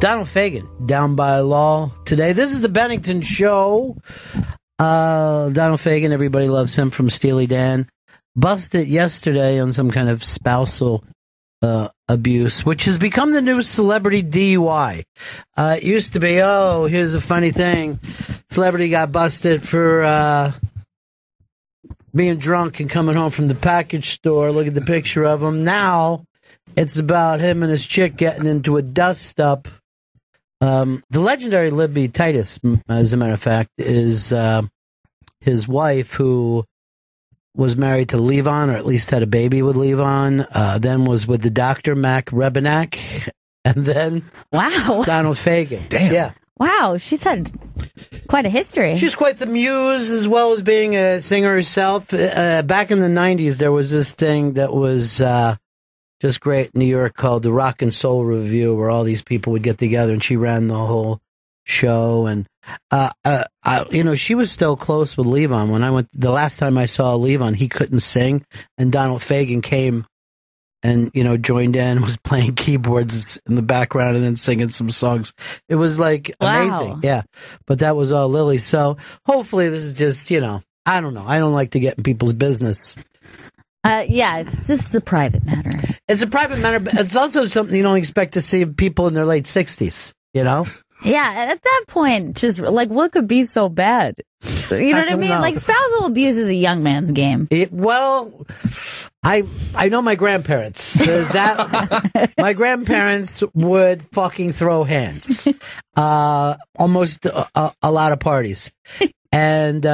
Donald Fagen, down by law today. This is the Bennington Show. Donald Fagen, everybody loves him from Steely Dan. Busted yesterday on some kind of spousal abuse, which has become the new celebrity DUI. It used to be, here's a funny thing. Celebrity got busted for being drunk and coming home from the package store. Look at the picture of him. Now it's about him and his chick getting into a dust-up. The legendary Libby Titus, as a matter of fact, is his wife, who was married to Levon, or at least had a baby with Levon, then was with the doctor, Mac Rebenak, and then Donald Fagen. Damn. Yeah. Wow, she's had quite a history. She's quite the muse, as well as being a singer herself. Back in the 90s, there was this thing that was just great in New York called the Rock and Soul Review, where all these people would get together, and she ran the whole show. And she was still close with Levon. When I went the last time I saw Levon, he couldn't sing, and Donald Fagen came and joined in, was playing keyboards in the background and then singing some songs. It was like amazing. Yeah, but that was all Lily. So hopefully this is just I don't know. I don't like to get in people's business. This is a private matter. It's a private matter, but it's also something you don't expect to see people in their late 60s, Yeah, at that point, just like, what could be so bad? You know what I mean? know. Like, spousal abuse is a young man's game. I know my grandparents. My grandparents would fucking throw hands. Almost a lot of parties. And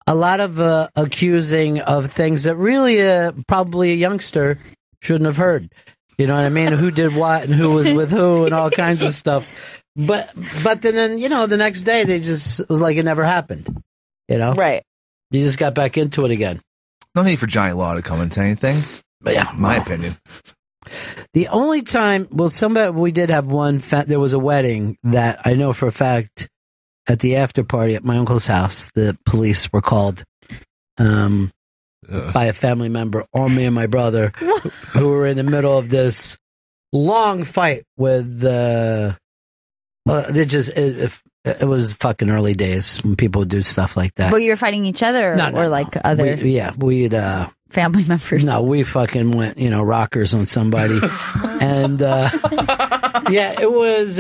a lot of accusing of things that really probably a youngster shouldn't have heard. You know what I mean? Who did what and who was with who and all kinds of stuff. But then, the next day it was like it never happened. Right. You just got back into it again. No need for Johnny Law to come and say anything. But yeah. My opinion. The only time, we did have one, there was a wedding that I know for a fact at the after party at my uncle's house, the police were called by a family member on me and my brother, who were in the middle of this long fight with it was fucking early days when people would do stuff like that. But you were fighting each other other we'd family members? No, we fucking went, rockers on somebody. And it was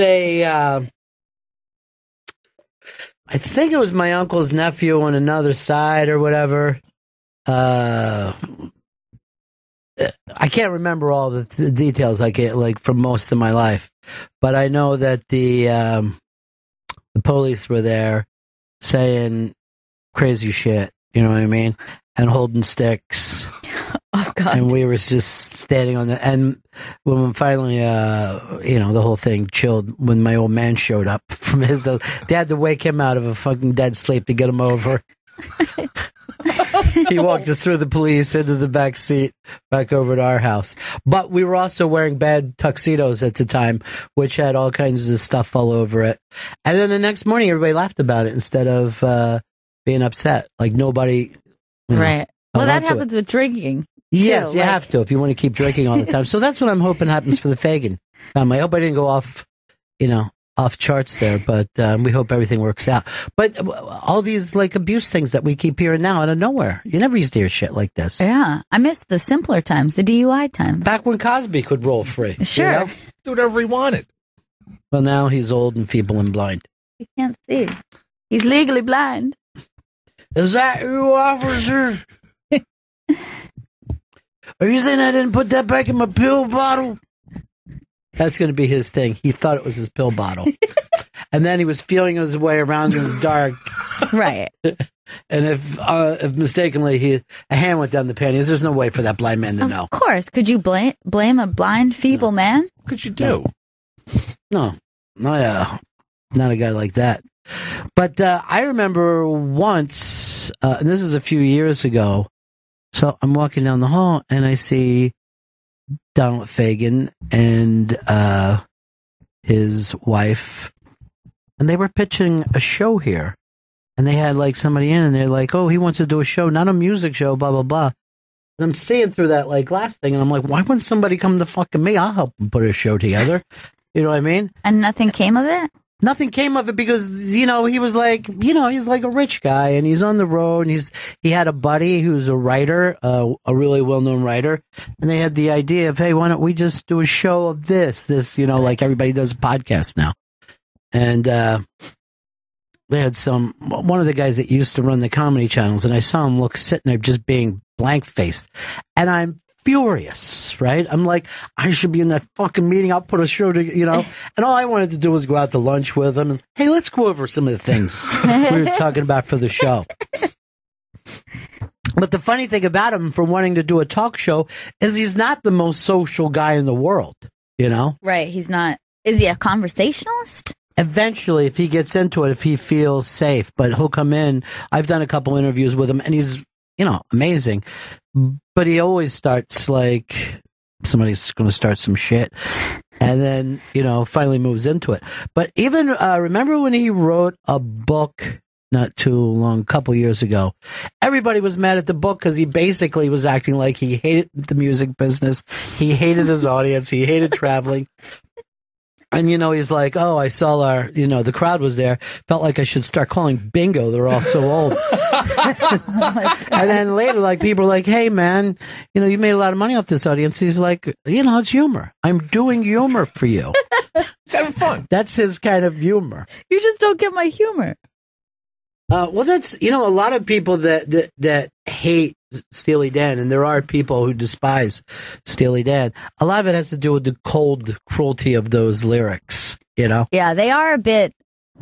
I think it was my uncle's nephew on another side or whatever. I can't remember all the details like from most of my life, but I know that the police were there saying crazy shit, you know what I mean, and holding sticks. Oh God! And we were just standing on and when finally, the whole thing chilled when my old man showed up from they had to wake him out of a fucking dead sleep to get him over. He walked us through the police into the back seat back over to our house. But we were also wearing bad tuxedos at the time, which had all kinds of stuff all over it. And then the next morning, everybody laughed about it instead of being upset. Like nobody. Right. Well, that happens with drinking. Yes, you have to if you want to keep drinking all the time. So that's what I'm hoping happens for the Fagen family. I hope I didn't go off charts there, but we hope everything works out. But all these abuse things that we keep hearing now out of nowhere, you never used to hear shit like this. Yeah, I miss the simpler times, the DUI times. Back when Cosby could roll free. Sure. Do whatever he wanted. Well, now he's old and feeble and blind. He can't see. He's legally blind. Is that you, officer? Are you saying I didn't put that back in my pill bottle? That's going to be his thing. He thought it was his pill bottle. And then he was feeling his way around in the dark. Right. And if mistakenly a hand went down the panties, there's no way for that blind man to know. Of course. Could you blame a blind, feeble man? What could you do? No. Not a guy like that. But I remember once, and this is a few years ago, so I'm walking down the hall and I see Donald Fagen and his wife, and they were pitching a show here. And they had somebody in, and they're like, "Oh, he wants to do a show, not a music show, blah blah blah." And I'm seeing through that glass thing, and I'm like, "Why wouldn't somebody come to fucking me? I'll help them put a show together." You know what I mean? And nothing came of it? Nothing came of it because, he was like, he's like a rich guy and he's on the road and he had a buddy who's a writer, a really well-known writer. And they had the idea of, hey, why don't we just do a show of this, like everybody does a podcast now. And, they had one of the guys that used to run the comedy channels and I saw him sitting there just being blank-faced. And I'm furious, right? I'm like, I should be in that fucking meeting. I'll put a show to, and all I wanted to do was go out to lunch with him and, hey, let's go over some of the things we were talking about for the show. But the funny thing about him for wanting to do a talk show is he's not the most social guy in the world, Right. He's not. Is he a conversationalist? Eventually, if he gets into it, if he feels safe, but he'll come in. I've done a couple interviews with him and he's, amazing. But he always starts like somebody's going to start some shit and then, finally moves into it. But even, remember when he wrote a book not too long, a couple years ago, everybody was mad at the book because he basically was acting like he hated the music business. He hated his audience. He hated traveling. And, he's like, oh, I saw the crowd was there. Felt like I should start calling bingo. They're all so old. And then later, people are like, hey, man, you made a lot of money off this audience. He's like, it's humor. I'm doing humor for you. It's having fun. That's his kind of humor. You just don't get my humor. Well, that's, a lot of people that hate Steely Dan, and there are people who despise Steely Dan. A lot of it has to do with the cold cruelty of those lyrics, Yeah, they are a bit,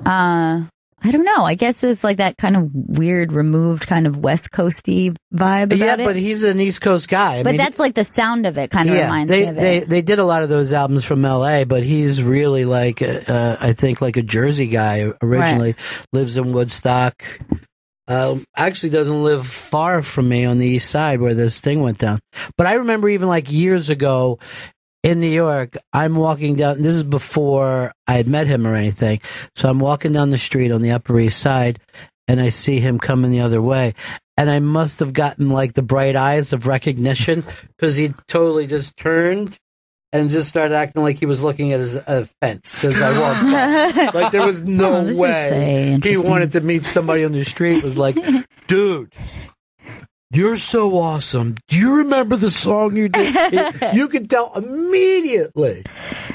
I don't know. I guess it's like that kind of weird, removed, kind of West Coasty vibe about it. But he's an East Coast guy. But that's like the sound of it kind of reminds me of it. They did a lot of those albums from L.A., but he's really like, I think like a Jersey guy originally. Right. Lives in Woodstock. Actually doesn't live far from me on the east side where this thing went down. But I remember even like years ago in New York, I'm walking down, this is before I had met him or anything. So I'm walking down the street on the Upper East Side and I see him coming the other way. And I must have gotten like the bright eyes of recognition because he totally just turned and just started acting like he was looking at his fence as I walked by. Like there was no way he wanted to meet somebody on the street. It was like, dude, you're so awesome. Do you remember the song you did? You could tell immediately.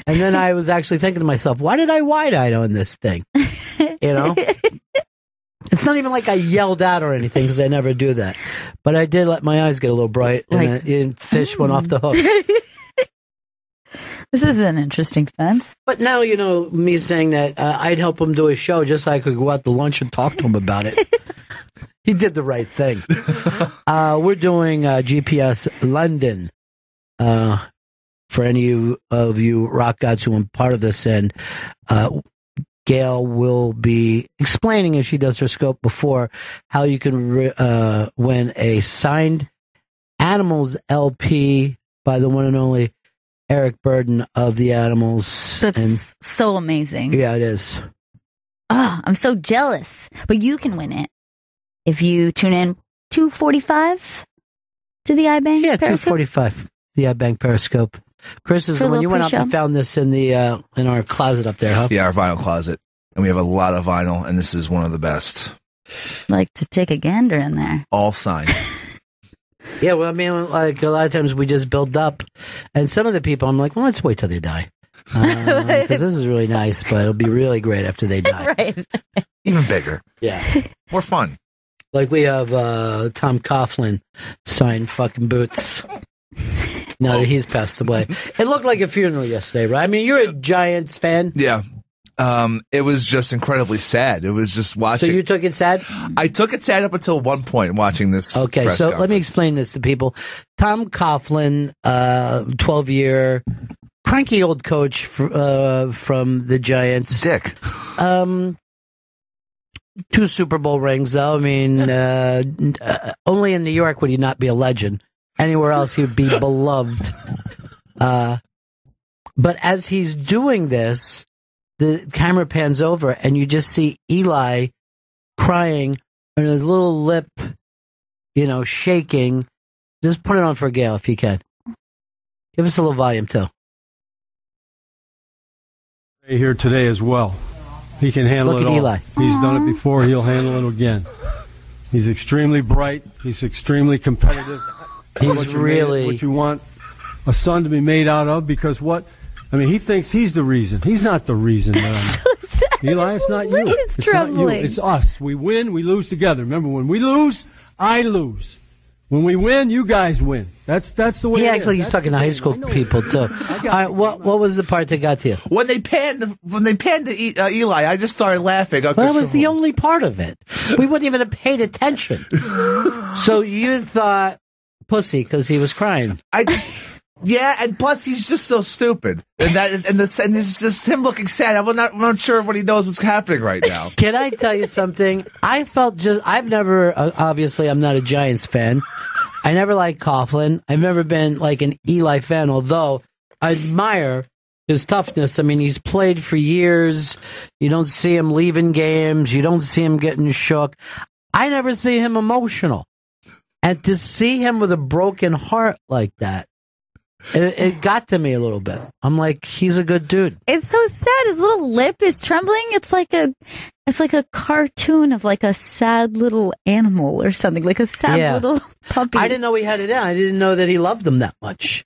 And then I was actually thinking to myself, why did I wide-eyed on this thing? It's not even like I yelled out or anything because I never do that. But I did let my eyes get a little bright and fish went off the hook. This is an interesting fence. But now, me saying that I'd help him do a show just so I could go out to lunch and talk to him about it. He did the right thing. We're doing GPS London for any of you rock gods who are part of this. And Gail will be explaining, as she does her scope before, how you can win a signed Animals LP by the one and only Eric Burden of the Animals. That's so amazing. Yeah, it is. Oh, I'm so jealous. But you can win it if you tune in 2:45 to the iBank. Yeah, Periscope? 2:45. The iBank Periscope. Chris is the one you went up and found this in the in our closet up there, huh? Yeah, our vinyl closet, and we have a lot of vinyl, and this is one of the best. Like to take a gander in there. All signed. Yeah, well, I mean, like a lot of times we just build up, and some of the people, I'm like, well, let's wait till they die, because this is really nice, but it'll be really great after they die. Right. Even bigger. Yeah. More fun. Like we have Tom Coughlin signed fucking boots. Now that he's passed away. It looked like a funeral yesterday, right? I mean, you're a Giants fan. Yeah. It was just incredibly sad. It was just watching. So you took it sad? I took it sad up until one point watching this. Okay, so conference. let me explain this to people. Tom Coughlin, 12-year cranky old coach from the Giants. Dick. 2 Super Bowl rings, though. I mean, only in New York would he not be a legend. Anywhere else, he would be beloved. But as he's doing this, the camera pans over, and you just see Eli crying, and his little lip, shaking. Just put it on for Gail if you can. Give us a little volume, too. Here today as well. He can handle Look it at all. Eli. He's done it before. He'll handle it again. He's extremely bright. He's extremely competitive. He's what really what you want a son to be made out of, because he thinks he's the reason. He's not the reason. Eli, it's not you. It's It's not you. troubling. It's us. We win, we lose together. Remember, when we lose, I lose. When we win, you guys win. That's the way. He it acts is. like he's That's talking the to high game. school I know people it. too. I All got right, it. what was the part that got to you? When they panned to Eli, I just started laughing. Well, that was the only part of it. We wouldn't even have paid attention. So you thought pussy because he was crying. Yeah, and plus he's just so stupid, and it's just him looking sad. I'm not sure what he knows what's happening right now. Can I tell you something? I've never, obviously I'm not a Giants fan. I never liked Coughlin. I've never been like an Eli fan, although I admire his toughness. I mean, he's played for years. You don't see him leaving games. You don't see him getting shook. I never see him emotional. And to see him with a broken heart like that, it got to me a little bit. I'm like, he's a good dude. It's so sad. His little lip is trembling. It's like a cartoon of like a sad little animal or something, like a sad little puppy. I didn't know he had it in. I didn't know that he loved them that much.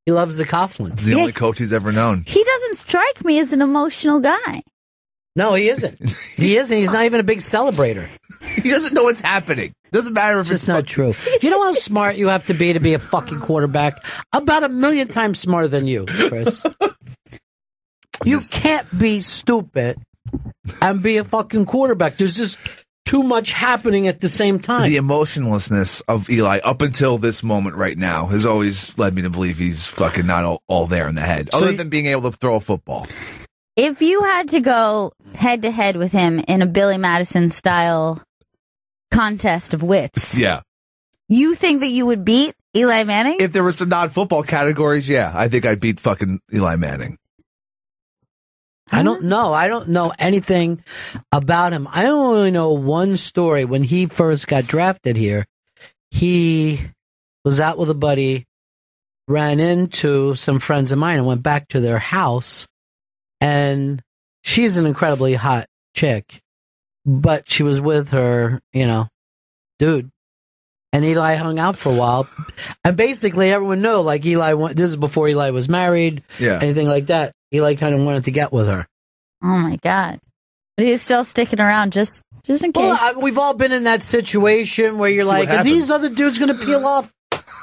He loves the Coughlins. It's the only coach he's ever known. He doesn't strike me as an emotional guy. No, he isn't. He isn't. He's not even a big celebrator. He doesn't know what's happening. Doesn't matter if It's not true. You know how smart you have to be a fucking quarterback? About 1,000,000 times smarter than you, Chris. You can't be stupid and be a fucking quarterback. There's just too much happening at the same time. The emotionlessness of Eli up until this moment right now has always led me to believe he's fucking not all there in the head, other than being able to throw a football. If you had to go head to head with him in a Billy Madison style contest of wits, Yeah. you think that you would beat Eli Manning? If there were some non-football categories, yeah, I think I'd beat fucking Eli Manning. I don't know. I don't know anything about him. I only know one story. When he first got drafted here, he was out with a buddy, ran into some friends of mine and went back to their house. And she's an incredibly hot chick, but she was with her, dude. And Eli hung out for a while. And basically everyone knew, like this is before Eli was married, anything like that. Eli kind of wanted to get with her. Oh my God. But he's still sticking around just in case. Well, we've all been in that situation where you're like, are these other dudes going to peel off?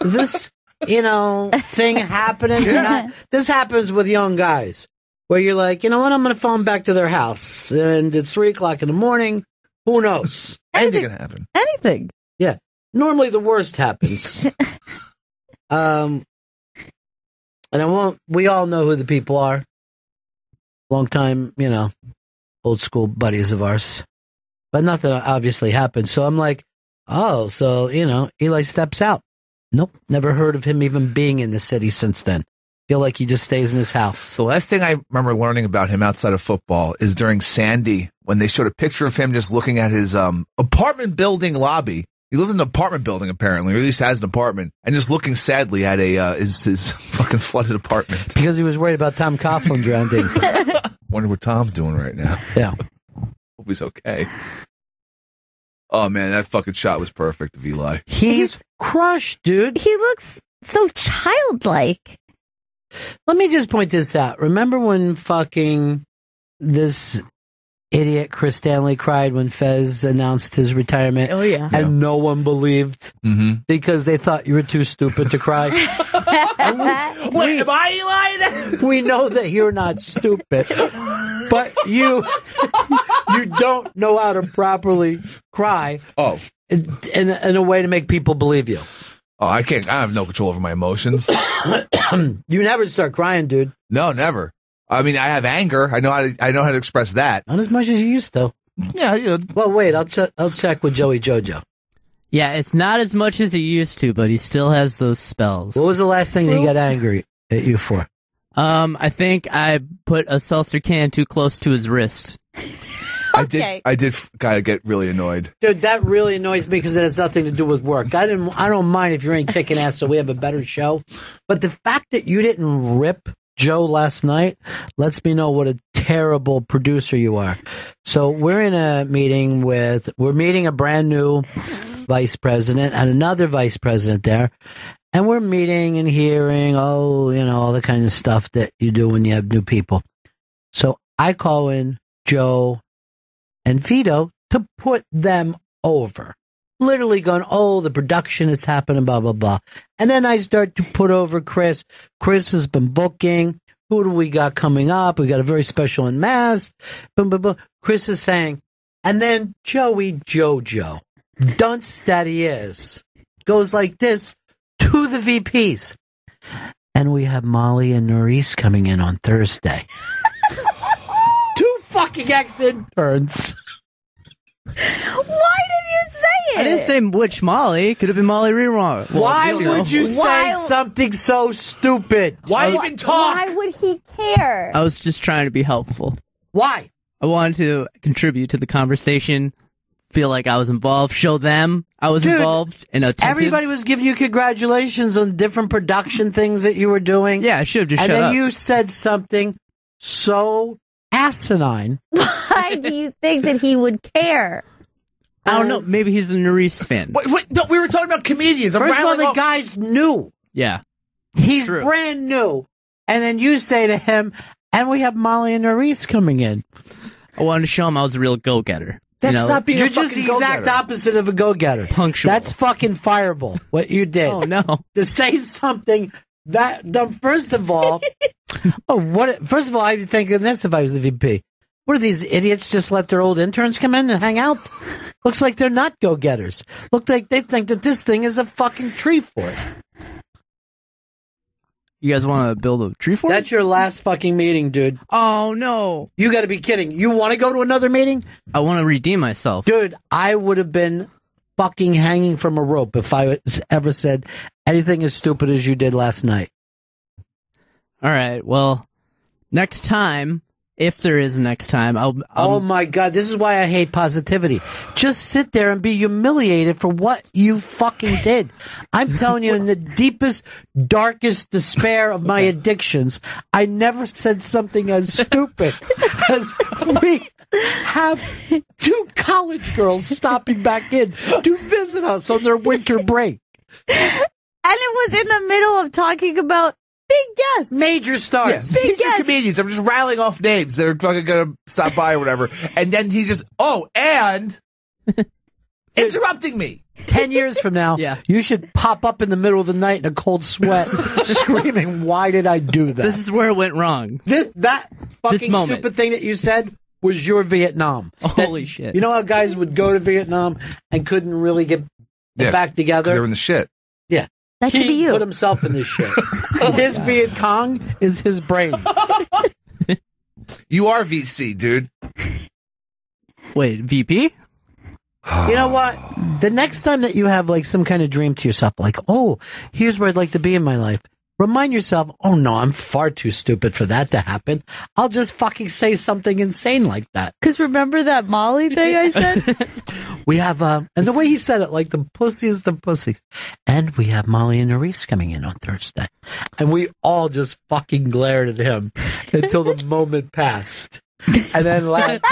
Is this, thing happening? This happens with young guys. Where you're like, you know what, I'm going to phone back to their house. And it's 3:00 in the morning. Who knows? Anything can happen. Anything. Yeah. Normally the worst happens. And we all know who the people are. Long time, old school buddies of ours. But nothing obviously happened. So I'm like, oh, so, Eli steps out. Nope. Never heard of him even being in the city since then. Feel like he just stays in his house. The last thing I remember learning about him outside of football is during Sandy, when they showed a picture of him just looking at his apartment building lobby. He lived in an apartment building, apparently, or at least has an apartment, and just looking sadly at his fucking flooded apartment. Because he was worried about Tom Coughlin drowning. Wonder what Tom's doing right now. Yeah. Hope he's okay. Oh, man, that fucking shot was perfect of Eli. He's crushed, dude. He looks so childlike. Let me just point this out. Remember when fucking this idiot Chris Stanley cried when Fez announced his retirement? Oh, yeah. And no one believed because they thought you were too stupid to cry. Wait, am I Eli? We know that you're not stupid, but you don't know how to properly cry. Oh. In a way to make people believe you. Oh, I can't. I have no control over my emotions. You never start crying, dude. No, never. I mean, I have anger. I know how to express that. Not as much as you used to. Yeah, Well, wait. I'll check with Joey Jojo. Yeah, it's not as much as he used to, but he still has those spells. What was the last thing he got angry at you for? I think I put a seltzer can too close to his wrist. Okay. I did kind of get really annoyed. Dude, that really annoys me because it has nothing to do with work. I don't mind if you're in kicking ass so we have a better show. But the fact that you didn't rip Joe last night lets me know what a terrible producer you are. So we're in a meeting we're meeting a brand new vice president and another vice president there. And we're meeting and hearing, all the kind of stuff that you do when you have new people. So I call in Joe and Vito to put them over. Literally going, the production is happening, blah, blah, blah. And then I start to put over Chris. Chris has been booking. Who do we got coming up? We got a very special unmasked. Boom, boom, boom. Chris is saying, and then Jojo, dunce that he is, goes like this to the VPs. And we have Molly and Norris coming in on Thursday. 2 fucking ex-interns. Why did you say it? I didn't say which Molly. Could have been Molly Ringwald. Why would you say something so stupid? Why even talk? Why would he care? I was just trying to be helpful. Why? I wanted to contribute to the conversation, feel like I was involved, show them I was involved and attentive. Everybody was giving you congratulations on different production things that you were doing. Yeah, I should have just shut up. And then up. you said something so asinine. Why do you think that he would care? I don't know. Maybe he's a Norris fan. Wait, no, we were talking about comedians. First of all, the guy's new. Yeah. He's brand new. And then you say to him, and we have Molly and Norris coming in. I wanted to show him I was a real go-getter. That's not being You're a fucking just the exact go-getter. opposite of a go-getter. Punctual. That's fucking fireable, what you did. Oh, no. To say something that, first of all, first of all, I'd be thinking this if I was the VP. What are these idiots just let their old interns come in and hang out? Looks like they're not go-getters. Look like they think that this thing is a fucking tree fort. You guys want to build a tree fort? That's your last fucking meeting, dude. Oh, no. You gotta be kidding. You want to go to another meeting? I want to redeem myself. Dude, I would have been fucking hanging from a rope if I ever said anything as stupid as you did last night. All right. Well, next time, if there is a next time, I'll oh my God, this is why I hate positivity. Just sit there and be humiliated for what you fucking did. I'm telling you, in the deepest, darkest despair of my addictions, I never said something as stupid as we have 2 college girls stopping back in to visit us on their winter break. And it was in the middle of talking about big guests. Major stars. Yeah, these are comedians. I'm just rattling off names that are fucking gonna stop by or whatever. And then he's just, and interrupting me. 10 years from now, you should pop up in the middle of the night in a cold sweat, screaming, why did I do that? This is where it went wrong. That fucking stupid thing that you said was your Vietnam. Holy shit. You know how guys would go to Vietnam and couldn't really get back together? They were in the shit. Yeah. That should be you. He put himself in this shit. His Viet Cong is his brain. You are VC, dude. Wait, VP? You know what? The next time that you have like some kind of dream to yourself, like, here's where I'd like to be in my life. Remind yourself, no, I'm far too stupid for that to happen. I'll just fucking say something insane like that. Because remember that Molly thing I said? We have, and the way he said it, like the pussy is the pussy. And we have Molly and Norris coming in on Thursday. And we all just fucking glared at him until the moment passed. And then last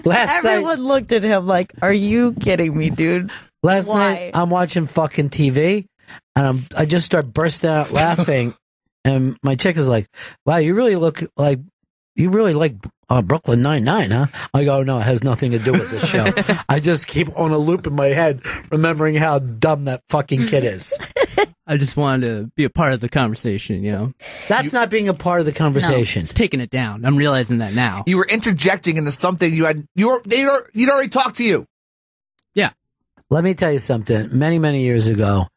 Everyone looked at him like, are you kidding me, dude? Last night, I'm watching fucking TV, and I just start bursting out laughing, and my chick is like, wow, you really like Brooklyn Nine-Nine, huh? I go, no, it has nothing to do with this show. I just keep on a loop in my head, remembering how dumb that fucking kid is. I just wanted to be a part of the conversation, you know? That's not being a part of the conversation. It's taking it down. I'm realizing that now. You were interjecting into something you'd already talked to you. Yeah. Let me tell you something. Many, many years ago,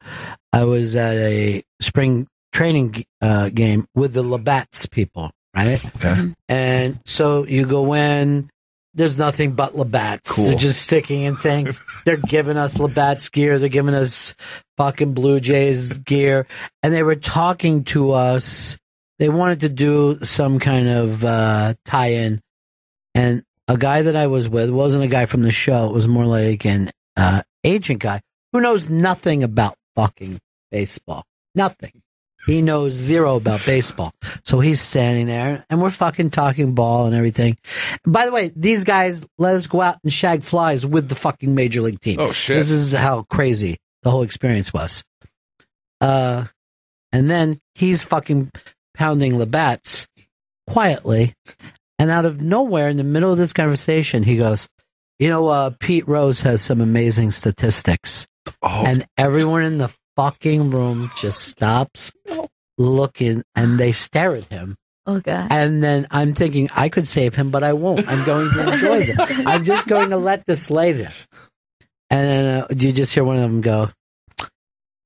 I was at a spring training game with the Labatt's people, right? Okay. And so you go in, there's nothing but Labatt's. Cool. They're just sticking in things. They're giving us Labatt's gear. They're giving us fucking Blue Jays gear. And they were talking to us. They wanted to do some kind of tie-in. And a guy that I was with wasn't a guy from the show. It was more like an agent guy who knows nothing about fucking baseball. Nothing. He knows zero about baseball. So he's standing there and we're fucking talking ball and everything. By the way, these guys let us go out and shag flies with the fucking major league team. Oh, shit. This is how crazy the whole experience was. And then he's fucking pounding Labatt's quietly. And out of nowhere, in the middle of this conversation, he goes, Pete Rose has some amazing statistics. Oh. And everyone in the fucking room just stops looking and they stare at him. Oh, God. And then I'm thinking, I could save him, but I won't. I'm going to enjoy this. I'm just going to let this lay there. And then you just hear one of them go,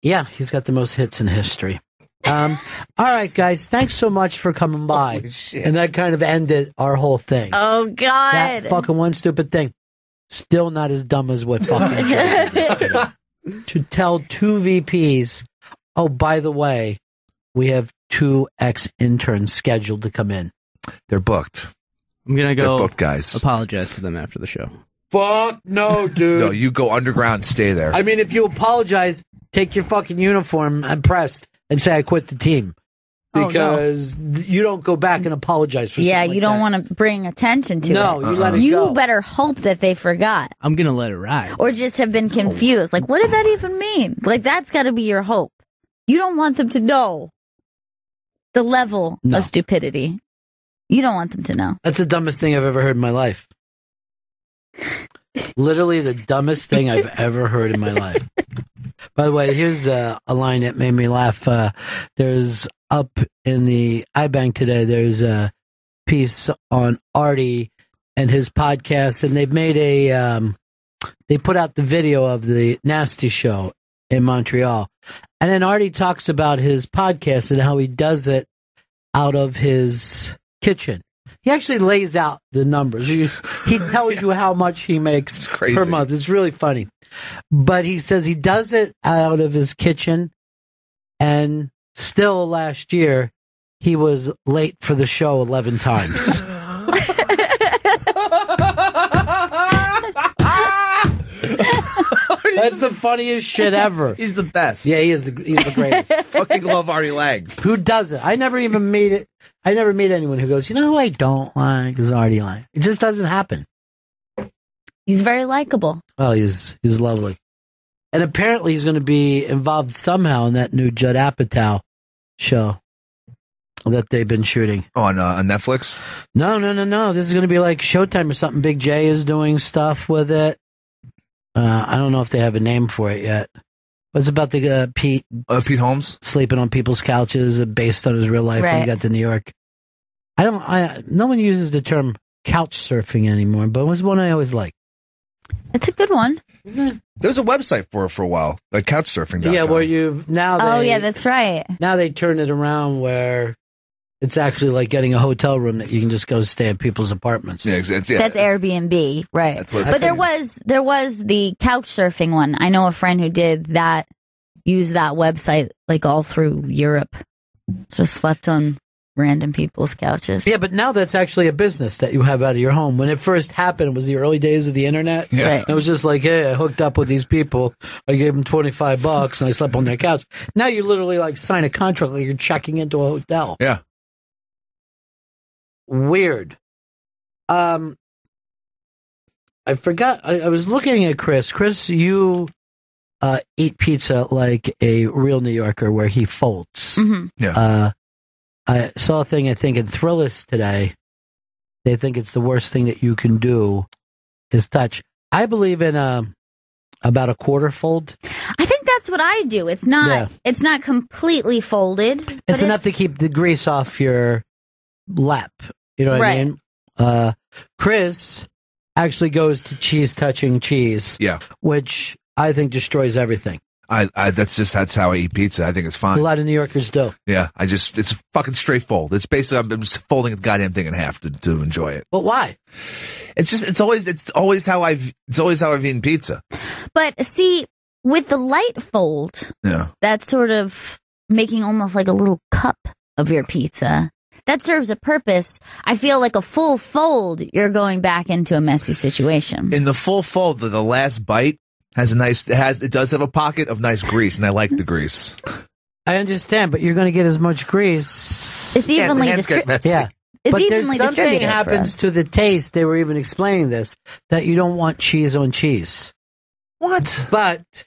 yeah, he's got the most hits in history. All right, guys, thanks so much for coming by. Holy shit. And that kind of ended our whole thing. Oh, God. That fucking one stupid thing. Still not as dumb as what fucking Joe to tell two VPs, oh, by the way, we have 2 ex-interns scheduled to come in. They're booked. I'm going to They're go booked, guys. apologize to them after the show. Fuck no, dude. No, you go underground, stay there. I mean, if you apologize, take your fucking uniform and pressed and say I quit the team. Because you don't go back and apologize for Yeah, something you like don't that. want to bring attention to it. No, you let it You go. better hope that they forgot. I'm going to let it ride. Or just have been confused. Like, what did that even mean? Like, that's got to be your hope. You don't want them to know the level No. of stupidity. You don't want them to know. That's the dumbest thing I've ever heard in my life. Literally the dumbest thing I've ever heard in my life. By the way, here's a line that made me laugh. There's up in the iBank today, there's a piece on Artie and his podcast, and they've made they put out the video of the Nasty Show in Montreal. And then Artie talks about his podcast and how he does it out of his kitchen. He actually lays out the numbers. He tells you how much he makes per month. It's really funny. But he says he does it out of his kitchen, and still last year he was late for the show 11 times. That's the funniest shit ever. He's the best. Yeah, he's the greatest. Fucking love Artie Lang. Who does it? I never meet anyone who goes, you know who I don't like is Artie Lang. It just doesn't happen. He's very likable. Oh, he's lovely. And apparently he's going to be involved somehow in that new Judd Apatow show that they've been shooting. Oh, on Netflix? No. This is going to be like Showtime or something. Big J is doing stuff with it. I don't know if they have a name for it yet. But it's about the Pete Holmes sleeping on people's couches based on his real life when he got to New York. No one uses the term couch surfing anymore, but it was one I always liked. It's a good one. There was a website for it for a while, like couchsurfing.com. Yeah, where you Oh, yeah, that's right. Now they turn it around where it's actually like getting a hotel room that you can just go stay at people's apartments. Yeah, that's Airbnb, right? That's what but there was the couch surfing one. I know a friend who did that, used that website like all through Europe. Just slept on random people's couches. Yeah, but now that's actually a business that you have out of your home. When it first happened, it was the early days of the internet. Yeah. Right. It was just like, hey, I hooked up with these people. I gave them $25 and I slept on their couch. Now you literally like sign a contract like you're checking into a hotel. Yeah. Weird. I forgot. I was looking at Chris. Chris, you eat pizza like a real New Yorker where he folds. Mm-hmm. Yeah. I saw a thing, I think, in Thrillist today. They think it's the worst thing that you can do is touch. I believe in about a quarter fold. I think that's what I do. It's not completely folded. But It's enough to keep the grease off your lap. You know what I mean? Chris actually goes to cheese touching cheese. Yeah. Which I think destroys everything. That's how I eat pizza. I think it's fine. A lot of New Yorkers do. Yeah. it's a fucking straight fold. It's basically, I'm just folding the goddamn thing in half to enjoy it. But why? It's always how I've eaten pizza. But see, with the light fold, that's sort of making almost like a little cup of your pizza. That serves a purpose. I feel like a full fold, you're going back into a messy situation. In the full fold, the last bite has it does have a pocket of nice grease, and I like the grease. I understand, but you're going to get as much grease. It's evenly distributed. Yeah. It's but evenly there's something distributed. happens to the taste. They were even explaining this, that you don't want cheese on cheese. What? But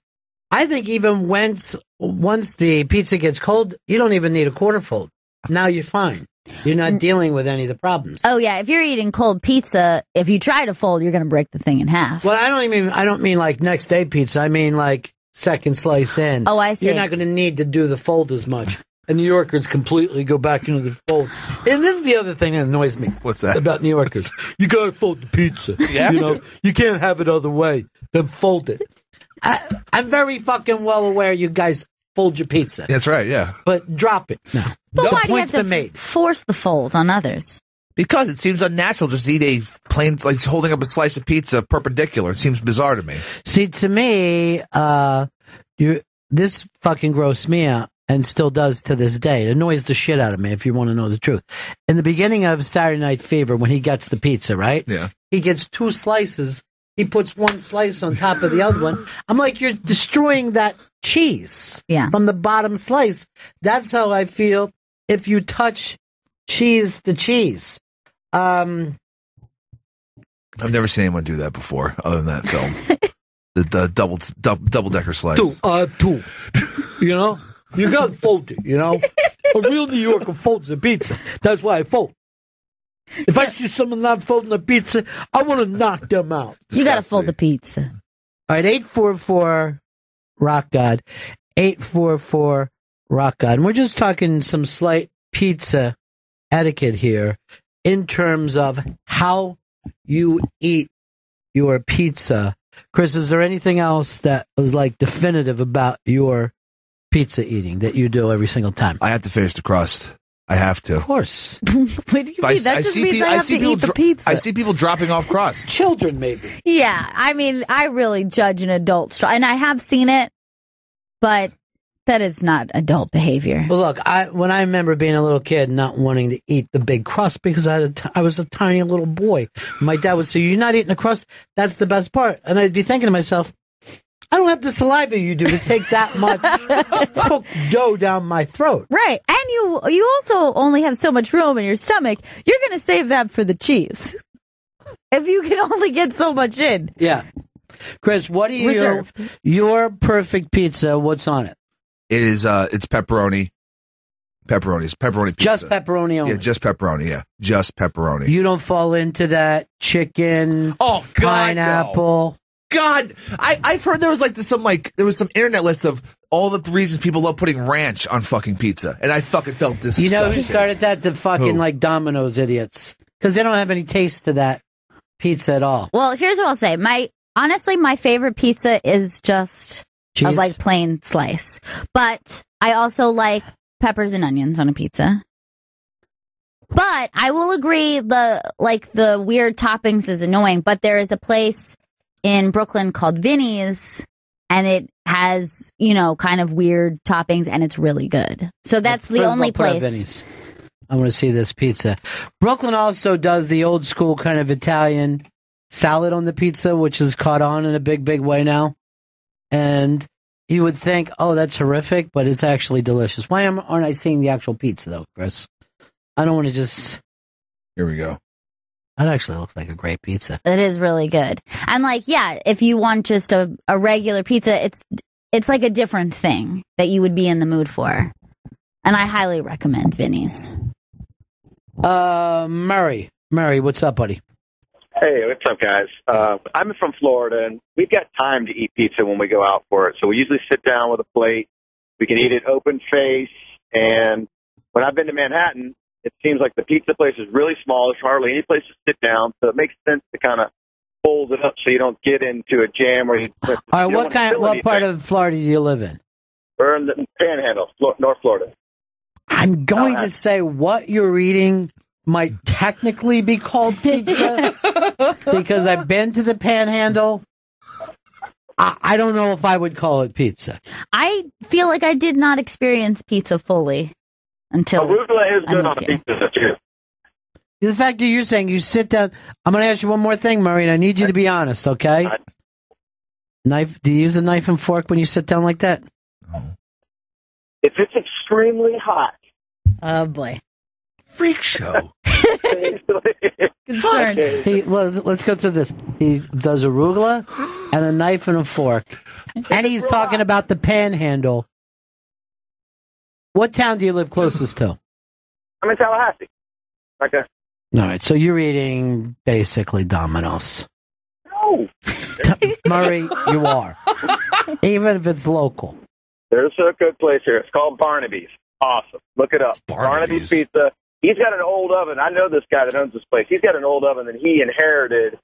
I think even once the pizza gets cold, you don't even need a quarter fold. Now you're fine. You're not dealing with any of the problems. Oh yeah, if you're eating cold pizza, if you try to fold, you're going to break the thing in half. Well, I don't mean like next day pizza. I mean like second slice in. Oh, I see. You're not going to need to do the fold as much. And New Yorkers completely go back into the fold. And this is the other thing that annoys me. What's that? About New Yorkers. You got to fold the pizza. Yeah. You can't have it other way. Then fold it. I'm very fucking well aware you guys fold your pizza. That's right, yeah. But drop it now. But why do you point's have to been made. force the fold on others? Because it seems unnatural just to eat a plain, like holding up a slice of pizza perpendicular. It seems bizarre to me. See, to me, this fucking grossed me out. And still does to this day. It annoys the shit out of me, if you want to know the truth. In the beginning of Saturday Night Fever, when he gets the pizza, right? Yeah. He gets 2 slices. He puts 1 slice on top of the other one. I'm like, you're destroying that cheese from the bottom slice. That's how I feel if you touch cheese to cheese. I've never seen anyone do that before, other than that film. the double-decker slice. Two. You know? You gotta fold it, you know? A real New Yorker folds a pizza. That's why I fold. If I see someone not folding a pizza, I want to knock them out. You gotta fold the pizza. All right, 844 Rock God. 844 Rock God. And we're just talking some slight pizza etiquette here in terms of how you eat your pizza. Chris, is there anything else that is like definitive about your pizza eating that you do every single time? I have to finish the crust. I have to. Of course. What do you mean? That just means I have to eat the pizza. I see people dropping off crust. Children, maybe. Yeah, I mean, I really judge an adult, and I have seen it, but that is not adult behavior. Well, look, when I remember being a little kid not wanting to eat the big crust because I was a tiny little boy. My dad would say, "You're not eating the crust. That's the best part." And I'd be thinking to myself, I don't have the saliva you do to take that much cooked dough down my throat. Right. And you also only have so much room in your stomach. You're going to save that for the cheese. If you can only get so much in. Yeah. Chris, what do you your perfect pizza, what's on it? It is it's pepperoni. It's pepperoni pizza. Just pepperoni only. Yeah, just pepperoni, yeah. Just pepperoni. You don't fall into that chicken, pineapple. No. God, I've heard there was some internet list of all the reasons people love putting ranch on fucking pizza, and I fucking felt disgusting. You know who started that? The fucking like Domino's idiots, because they don't have any taste to that pizza at all. Well, here's what I'll say. Honestly, my favorite pizza is just a like plain slice, but I also like peppers and onions on a pizza. But I will agree the weird toppings is annoying. But there is a place in Brooklyn called Vinny's, and it has, kind of weird toppings, and it's really good. So that's the only place. I want to see this pizza. Brooklyn also does the old school kind of Italian salad on the pizza, which has caught on in a big, big way now. And you would think, oh, that's horrific, but it's actually delicious. Why aren't I seeing the actual pizza, though, Chris? I don't want to just... Here we go. That actually looks like a great pizza. It is really good. And if you want just a regular pizza, it's like a different thing that you would be in the mood for. And I highly recommend Vinny's. Murray, what's up, buddy? Hey, what's up, guys? I'm from Florida, and we've got time to eat pizza when we go out for it. So we usually sit down with a plate. We can eat it open face. And when I've been to Manhattan, it seems like the pizza place is really small. There's hardly any place to sit down, so it makes sense to kind of fold it up so you don't get into a jam where you. All right, what part of Florida do you live in? We're in the Panhandle, North Florida. I'm going to say what you're eating might technically be called pizza because I've been to the Panhandle. I don't know if I would call it pizza. I feel like I did not experience pizza fully. Until arugula is good on a pizza too. The fact that you're saying you sit down, I'm going to ask you one more thing, Murray, and I need you to be honest, okay? Knife? Do you use a knife and fork when you sit down like that? If it's extremely hot, Oh boy. Freak show. Concerned. Let's go through this. He does arugula and a knife and a fork. And he's talking about the panhandle. What town do you live closest to? I'm in Tallahassee. Okay. All right, so you're eating basically Domino's. No. Murray, you are. Even if it's local. There's a good place here. It's called Barnaby's. Awesome. Look it up. Barnaby's Pizza. He's got an old oven. I know this guy that owns this place. He's got an old oven that he inherited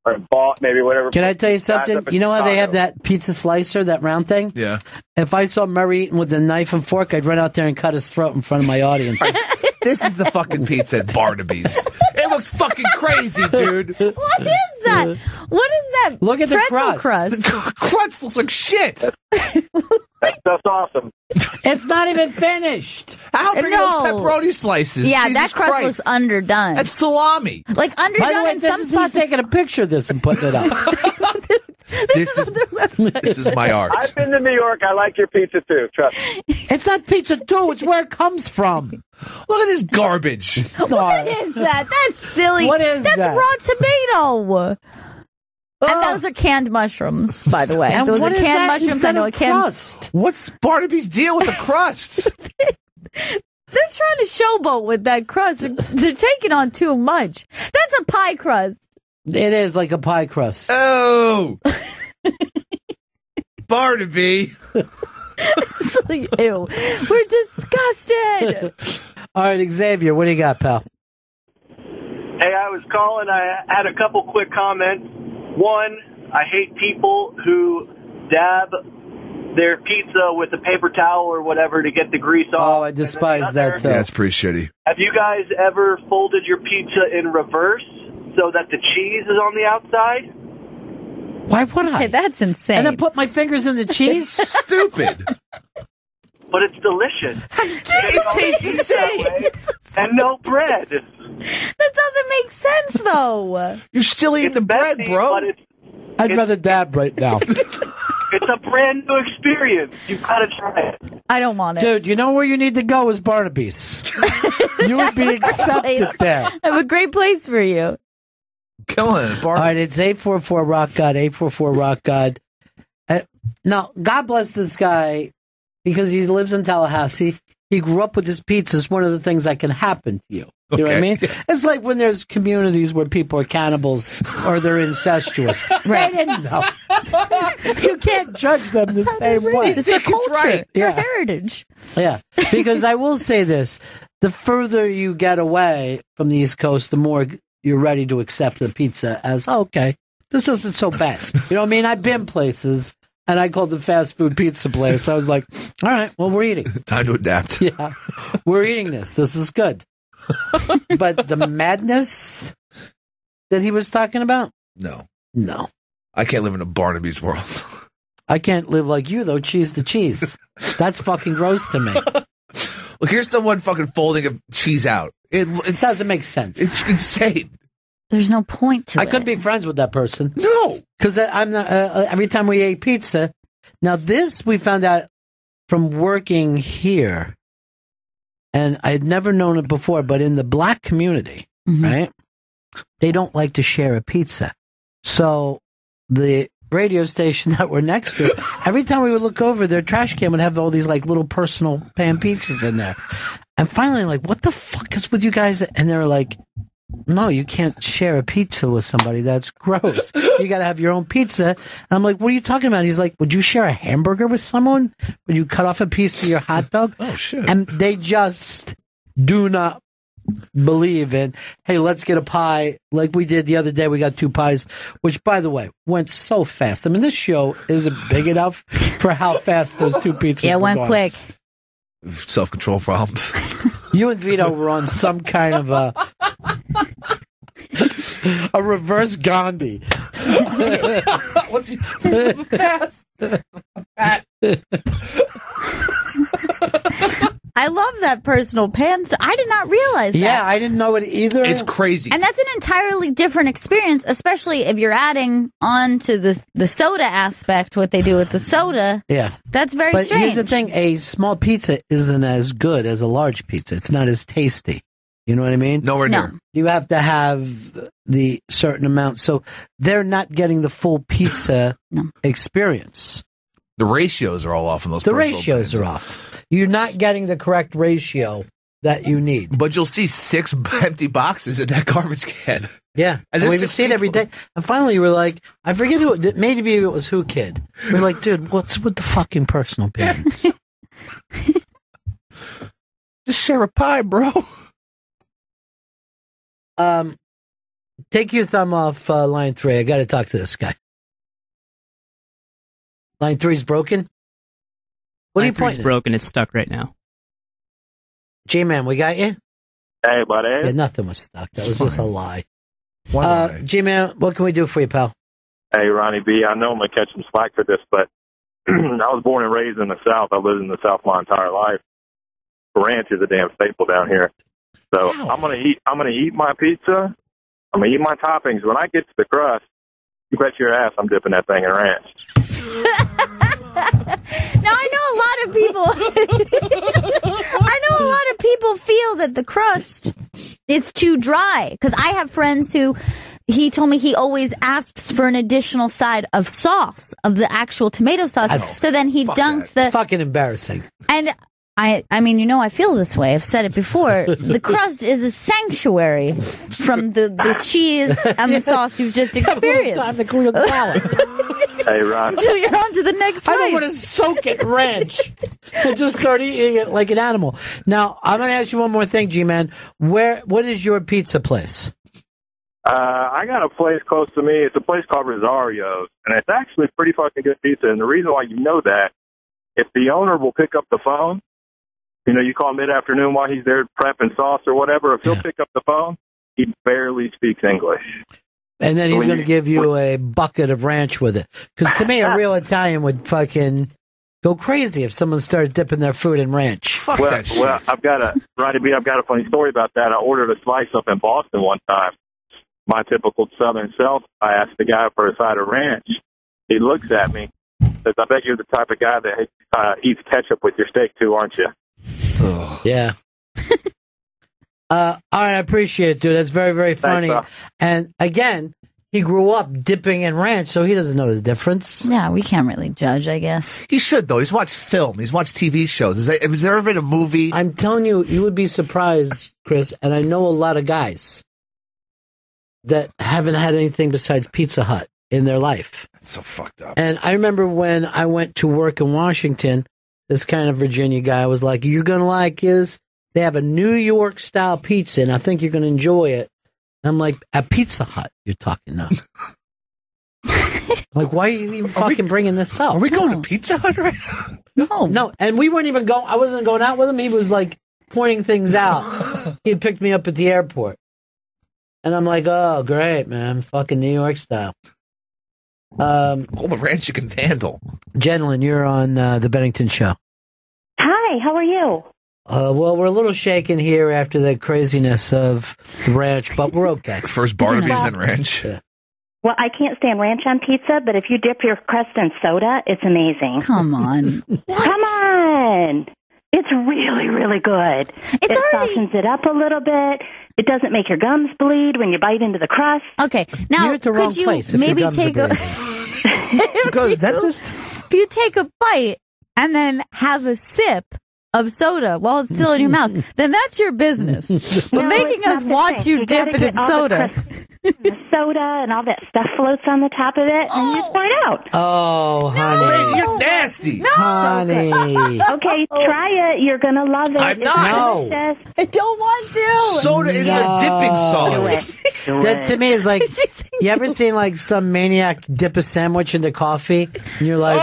or bought, maybe whatever. Can I tell you something? You know how they have that pizza slicer, that round thing? Yeah. If I saw Murray eating with a knife and fork, I'd run out there and cut his throat in front of my audience. This is the fucking pizza at Barnaby's. It looks fucking crazy, dude. What is that? What is that? Look at the pretzel crust. The crust looks like shit. That's awesome. It's not even finished. How big No. are those pepperoni slices? Yeah, Jesus that crust Christ. looks underdone. That's salami. Like By underdone the way, in some he's spots. taking a picture of this and putting it up. This is my art. I've been to New York. I like your pizza too. Trust me. It's not pizza too. It's where it comes from. Look at this garbage. What is that? That's silly. What is That's that? raw tomato. And those are canned mushrooms, by the way. And Those are what is canned that mushrooms. instead I know of a canned. crust? What's Barnaby's deal with the crust? They're trying to showboat with that crust. They're taking on too much. That's a pie crust. It is like a pie crust. Oh. Barnaby. It's like, ew. We're disgusted. All right, Xavier, what do you got, pal? Hey, I was calling. I had a couple quick comments. One, I hate people who dab their pizza with a paper towel or whatever to get the grease off. Oh, I despise that, too. Yeah, that's pretty shitty. Have you guys ever folded your pizza in reverse so that the cheese is on the outside? Why would I? Okay, that's insane. And then put my fingers in the cheese? Stupid. But it's delicious. It tastes the same. And no bread. That doesn't make sense, though. You're still eating the bread, messy, bro. but I'd rather dab right now. it's a brand new experience. You've got to try it. I don't want it. Dude, you know where you need to go is Barnaby's. You would be accepted there. I have a great place for you. Come on, All right, it's 844-ROCK-GOD, 844-ROCK-GOD. Now, God bless this guy because he lives in Tallahassee. He grew up with his pizza. It's one of the things that can happen to you. You know what I mean? It's like when there's communities where people are cannibals or they're incestuous. Right. They didn't know. You can't judge them the same way. It's a culture. Right. Their Yeah. heritage. Yeah, because I will say this. The further you get away from the East Coast, the more you're ready to accept the pizza as, oh, okay, this isn't so bad. You know what I mean? I've been places, and I called the fast food pizza place. I was like, all right, well, we're eating. Time to adapt. Yeah, we're eating this. This is good. But the madness that he was talking about? No. I can't live in a Barnaby's world. I can't live like you, though. Cheese to cheese. That's fucking gross to me. Look, here's someone fucking folding a cheese out. It doesn't make sense. It's insane. There's no point to it. I couldn't be friends with that person. No. Because I'm not, every time we ate pizza. Now, this we found out from working here. And I had never known it before, but in the black community, right, they don't like to share a pizza. So the radio station that we're next to, every time we would look over, their trash can would have all these like little personal pan pizzas in there. And finally, like, what the fuck is with you guys? And they were like, no, you can't share a pizza with somebody. That's gross. You got to have your own pizza. And I'm like, what are you talking about? He's like, would you share a hamburger with someone? Would you cut off a piece of your hot dog? Oh, shit. And they just do not believe in, hey, let's get a pie like we did the other day. We got 2 pies, which, by the way, went so fast. I mean, this show isn't big enough for how fast those 2 pizzas Yeah, it went gone. quick. Self-control problems. You and Vito were on some kind of a reverse Gandhi. What's fast? I love that personal pan. I did not realize that. Yeah, I didn't know it either. It's crazy. And that's an entirely different experience, especially if you're adding on to the soda aspect, what they do with the soda. Yeah. That's very but strange. Here's the thing, a small pizza isn't as good as a large pizza. It's not as tasty. You know what I mean? Nowhere near. You have to have the certain amount. So they're not getting the full pizza experience. The ratios are all off in those. The ratios are off. You're not getting the correct ratio that you need. But you'll see 6 empty boxes in that garbage can. Yeah. And we would see it every day. And finally, you were like, I forget who, maybe it was Who Kid. We're like, dude, what's with the fucking personal pans? Just share a pie, bro. Take your thumb off line 3. I got to talk to this guy. Line 3's broken? What are you pointing at? Broken. It's stuck right now. G-Man, we got you? Hey, buddy. Yeah, nothing was stuck. That was just a lie. Why G-Man, what can we do for you, pal? Hey, Ronnie B. I know I'm going to catch some slack for this, but I was born and raised in the South. I lived in the South my entire life. Ranch is a damn staple down here. So I'm going to eat my pizza. I'm going to eat my toppings. When I get to the crust, you bet your ass I'm dipping that thing in ranch. Now, I know a lot of people feel that the crust is too dry. Because I have friends who, he told me he always asks for an additional side of sauce, of the actual tomato sauce. So then he dunks the... It's fucking embarrassing. And I mean, you know, I feel this way. I've said it before. The crust is a sanctuary from the cheese and the sauce you've just experienced. Time to clear the palate. Hey, Ron. Until you're on to the next I don't want to soak it ranch and just start eating it like an animal. Now, I'm going to ask you one more thing, G-Man. What is your pizza place? I got a place close to me. It's a place called Rosario's, and it's actually pretty fucking good pizza. And the reason why you know that, if the owner will pick up the phone, you know, you call mid-afternoon while he's there prepping sauce or whatever, if he'll pick up the phone, he barely speaks English. And then he's going to give you a bucket of ranch with it. Because to me, a real Italian would fucking go crazy if someone started dipping their food in ranch. Fuck that shit. Well, I've got a funny story about that. I ordered a slice up in Boston one time. My typical Southern self, I asked the guy for a side of ranch. He looks at me, says, I bet you're the type of guy that eats ketchup with your steak too, aren't you? Yeah. All right, I appreciate it, dude. That's very, very funny. Thanks, and again, he grew up dipping in ranch, so he doesn't know the difference. Yeah, we can't really judge, I guess. He should, though. He's watched film. He's watched TV shows. Has there ever been a movie? I'm telling you, you would be surprised, Chris, and I know a lot of guys that haven't had anything besides Pizza Hut in their life. That's so fucked up. And I remember when I went to work in Washington, this kind of Virginia guy was like, you're going to like this. They have a New York style pizza, and I think you're going to enjoy it. And I'm like, at Pizza Hut, you're talking now. Like, why are you even fucking bringing this up? Are we going to Pizza Hut right now? No. And we weren't even going, I wasn't going out with him. He was like pointing things out. He had picked me up at the airport. And I'm like, oh, great, man. Fucking New York style. All the ranch you can handle. Jenlyn, you're on the Bennington Show. Hi, how are you? Well, we're a little shaken here after the craziness of the ranch, but we're okay. First Barnaby's, then ranch. Yeah. Well, I can't stand ranch on pizza, but if you dip your crust in soda, it's amazing. Come on. Come on. It's really, really good. It softens it up a little bit. It doesn't make your gums bleed when you bite into the crust. Okay, now you're at the wrong could you place if maybe your gums take are a if you take a bite and then have a sip of soda while it's still in your mouth, then that's your business. But No, making it's us not the watch same. you You dip gotta it in get all the soda. The soda and all that stuff floats on the top of it, and you pour it out. Oh, honey. You're nasty. Honey. Okay, try it. You're going to love it. I'm It's not. delicious. I don't want to. Soda isn't a dipping sauce. Do That to it. me is like, you ever seen like some maniac dip a sandwich into coffee? And you're like,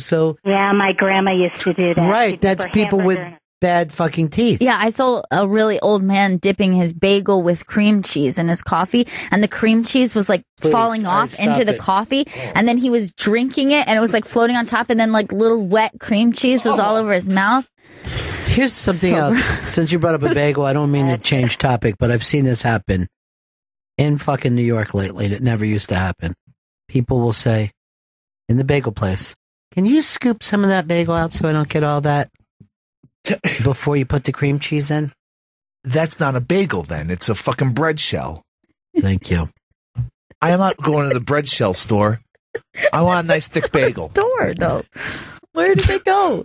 so. Yeah, my grandma used to do that. Right, She'd that's dip her people with hamburger in bad fucking teeth. Yeah, I saw a really old man dipping his bagel with cream cheese in his coffee, and the cream cheese was like falling off stop into the it. coffee, and then he was drinking it, and it was like floating on top, and then like little wet cream cheese was all over his mouth. Here's something else. Since you brought up a bagel, I don't mean to change topic, but I've seen this happen in fucking New York lately. It never used to happen. People will say, in the bagel place, can you scoop some of that bagel out so I don't get all that before you put the cream cheese in? That's not a bagel then. It's a fucking bread shell. Thank you. I am not going to the bread shell store. I want a nice thick bagel. Store, though. Where did they go?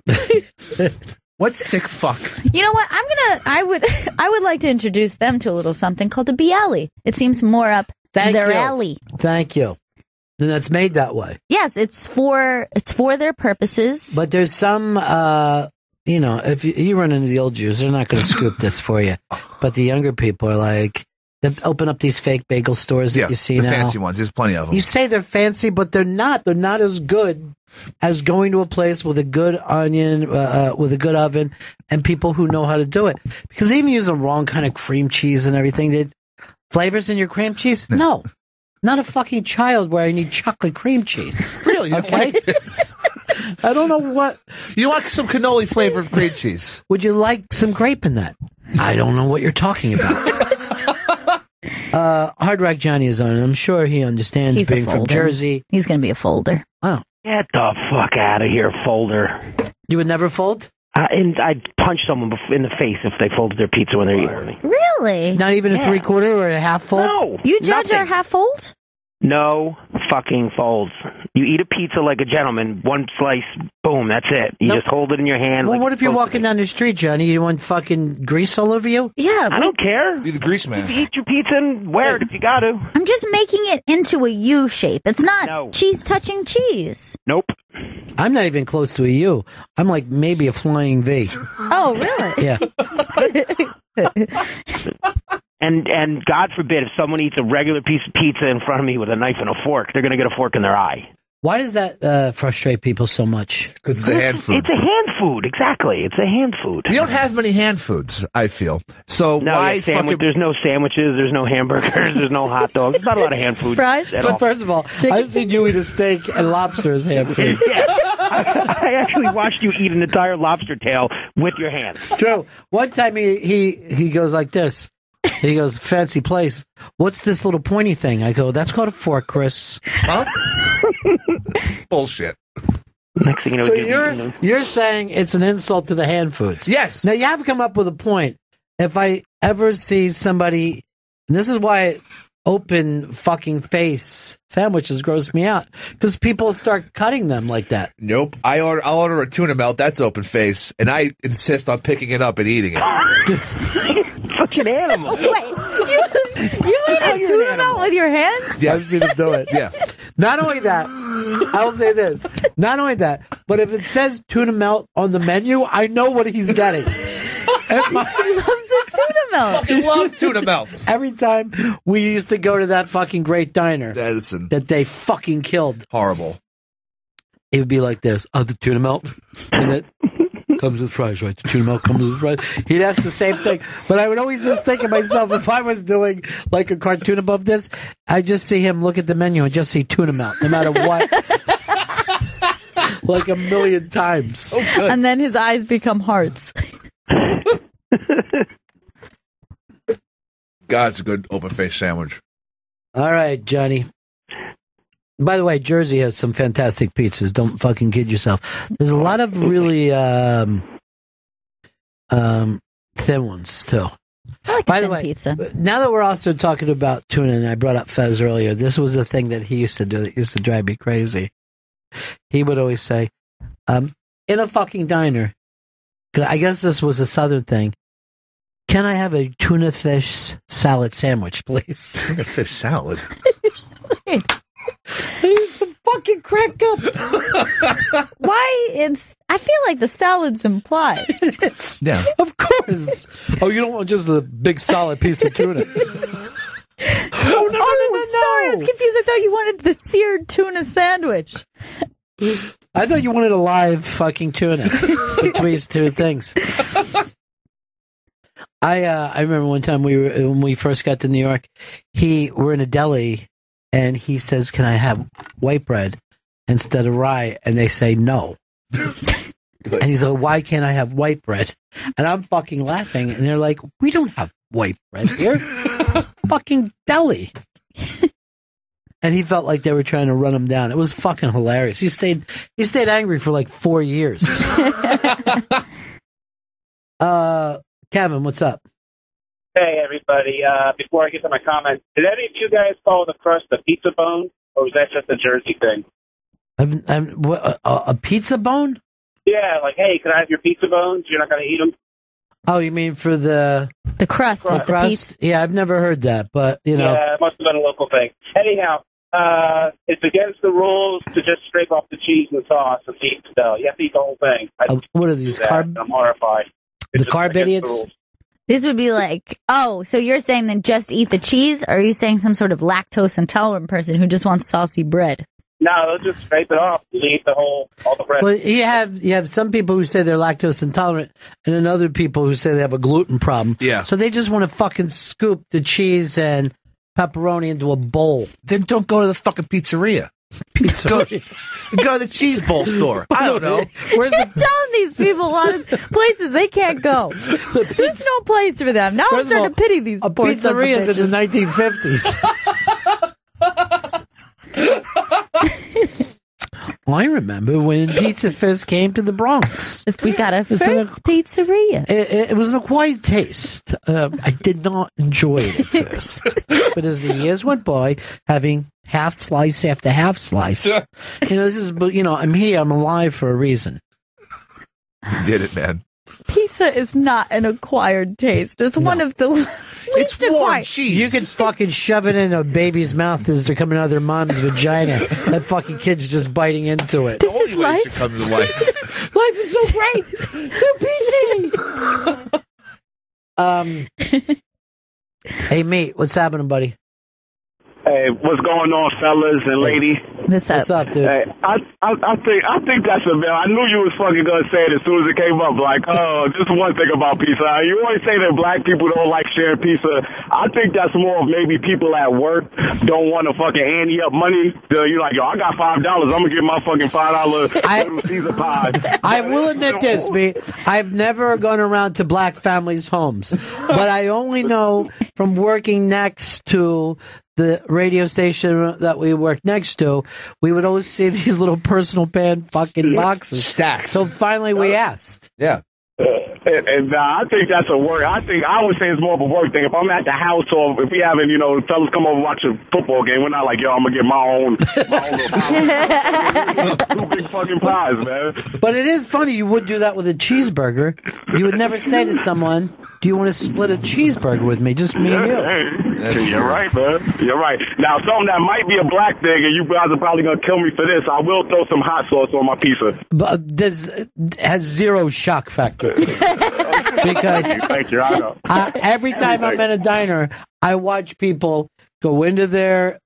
What sick fuck? You know what? I would like to introduce them to a little something called a Bialy. It seems more up their alley. Thank you. And that's made that way. Yes, it's for their purposes. But there's some, if you run into the old Jews, they're not going to scoop this for you. But the younger people are like, they open up these fake bagel stores that you see now. The fancy ones. There's plenty of them. You say they're fancy, but they're not. They're not as good as going to a place with a good onion, with a good oven, and people who know how to do it. Because they even use the wrong kind of cream cheese and everything. Flavors in your cream cheese? No. Not a fucking child where I need chocolate cream cheese. Really? Okay? I don't know what. You want some cannoli flavored cream cheese? Would you like some grape in that? I don't know what you're talking about. Hard Rock Johnny is on, and I'm sure he understands being from Jersey. He's going to be a folder. Oh. Get the fuck out of here, folder. You would never fold? And I'd punch someone in the face if they folded their pizza when they're eating with me. Really? Not even a 3/4 or a half fold? No. You judge our half fold? No fucking folds. You eat a pizza like a gentleman, one slice, boom, that's it. You just hold it in your hand. Well, what if you're walking down the street, Johnny? You want fucking grease all over you? Yeah. I don't care. Be the grease man. You eat your pizza and wear it if you got to. I'm just making it into a U shape. It's not cheese touching cheese. Nope. I'm not even close to a U. I'm like maybe a flying V. Oh, really? Yeah. And God forbid if someone eats a regular piece of pizza in front of me with a knife and a fork, they're going to get a fork in their eye. Why does that frustrate people so much? Because it's a hand food. It's a hand food, exactly. It's a hand food. You don't have many hand foods, I feel. So why fucking... There's no sandwiches, there's no hamburgers, there's no hot dogs. There's not a lot of hand food. Fries? But first of all, I've seen you eat a steak and lobster as hand food. Yeah. I actually watched you eat an entire lobster tail with your hands. True. One time he goes like this. He goes, fancy place. What's this little pointy thing? I go, that's called a fork, Chris. Huh? Bullshit. Next thing you know, so you're saying it's an insult to the hand foods. Yes. Now, you have come up with a point. If I ever see somebody, and this is why open fucking face sandwiches gross me out, because people start cutting them like that. Nope. I'll order a tuna melt, that's open face, and I insist on picking it up and eating it. Such an animal. Wait, you eat a tuna melt with your hands? Yeah, I've seen him do it. Yeah. Not only that, I'll say this. Not only that, but if it says tuna melt on the menu, I know what he's getting. He loves a tuna melt. Fucking love tuna melts. Every time we used to go to that fucking great diner that they fucking killed. Horrible. It would be like this. Oh, the tuna melt. And it comes with fries, right? The tuna melt comes with fries. He'd ask the same thing. But I would always just think of myself, if I was doing like a cartoon above this, I'd just see him look at the menu and just see tuna melt, no matter what. Like a million times. So good. And then his eyes become hearts. God, it's a good open face sandwich. All right, Johnny. By the way, Jersey has some fantastic pizzas. Don't fucking kid yourself. There's a lot of really thin ones, too. I like By a the thin way, pizza. now that we're also talking about tuna, and I brought up Fez earlier, this was the thing that he used to do that used to drive me crazy. He would always say, in a fucking diner, 'cause I guess this was a Southern thing, can I have a tuna fish salad sandwich, please? Tuna fish salad? He used to fucking crack up. Why? I feel like the salad's implied. Yeah. Of course. Oh, you don't want just a big solid piece of tuna. Sorry, I was confused. I thought you wanted the seared tuna sandwich. I thought you wanted a live fucking tuna between two things. I remember one time when we first got to New York, we're in a deli and he says, "Can I have white bread instead of rye?" And they say no. And he's like, why can't I have white bread? And I'm fucking laughing. And they're like, we don't have white bread here. It's fucking deli. And he felt like they were trying to run him down. It was fucking hilarious. He stayed angry for like 4 years. Kevin, what's up? Hey, everybody. Before I get to my comment, did any of you guys call the crust a pizza bone, or was that just a Jersey thing? A pizza bone? Yeah, like, hey, can I have your pizza bones? You're not going to eat them? Oh, you mean for the crust is the pizza? Yeah, I've never heard that, but, you know. Yeah, it must have been a local thing. Anyhow, it's against the rules to just scrape off the cheese and sauce and eat the dough. You have to eat the whole thing. What are these, I'm horrified. The carb idiots? This would be like, oh, so you're saying then just eat the cheese, or are you saying some sort of lactose intolerant person who just wants saucy bread? No, they'll just scrape it off and eat all the bread. Well, you have some people who say they're lactose intolerant, and then other people who say they have a gluten problem. Yeah. So they just want to fucking scoop the cheese and pepperoni into a bowl. Then don't go to the fucking pizzeria. Go to the cheese bowl store. I don't know. You're telling these people a lot of places they can't go. There's no place for them. Now I'm starting to pity these poor sons of pizzerias in the 1950s. I remember when pizza first came to the Bronx. If we got a first pizzeria. It was an acquired taste. I did not enjoy it at first. But as the years went by, having half slice after half slice, I'm here, I'm alive for a reason. You did it, man. Pizza is not an acquired taste. It's one of the least acquired. Cheese. You can fucking shove it in a baby's mouth as they're coming out of their mom's vagina. That fucking kid's just biting into it. This is life. Should come to life. Life is so great. So peachy. Hey, mate, what's happening, buddy? Hey, what's going on, fellas and lady? What's up, dude? Hey, I think that's a bell. I knew you was fucking gonna say it as soon as it came up. Like, just one thing about pizza. You always say that black people don't like sharing pizza. I think that's more of maybe people at work don't want to fucking ante up money. You're like, yo, I got $5. I'm gonna get my fucking $5 little Caesar pie. I will admit this, mate. I've never gone around to black families' homes, but I only know from working next to the radio station that we worked next to, we would always see these little personal pan fucking boxes stacked. So finally we asked. Yeah. And I think that's a work. I would say it's more of a work thing. If I'm at the house or if we having, fellas come over and watch a football game, we're not like, yo, I'm going to get my own little pie. Two big fucking pies, man. But it is funny. You would do that with a cheeseburger. You would never say to someone, do you want to split a cheeseburger with me? Just me and you. You're right, man. You're right. Now, something that might be a black thing, and you guys are probably going to kill me for this, I will throw some hot sauce on my pizza. But has zero shock factor. Because thank you. I know. Every time I'm in a diner, I watch people go into their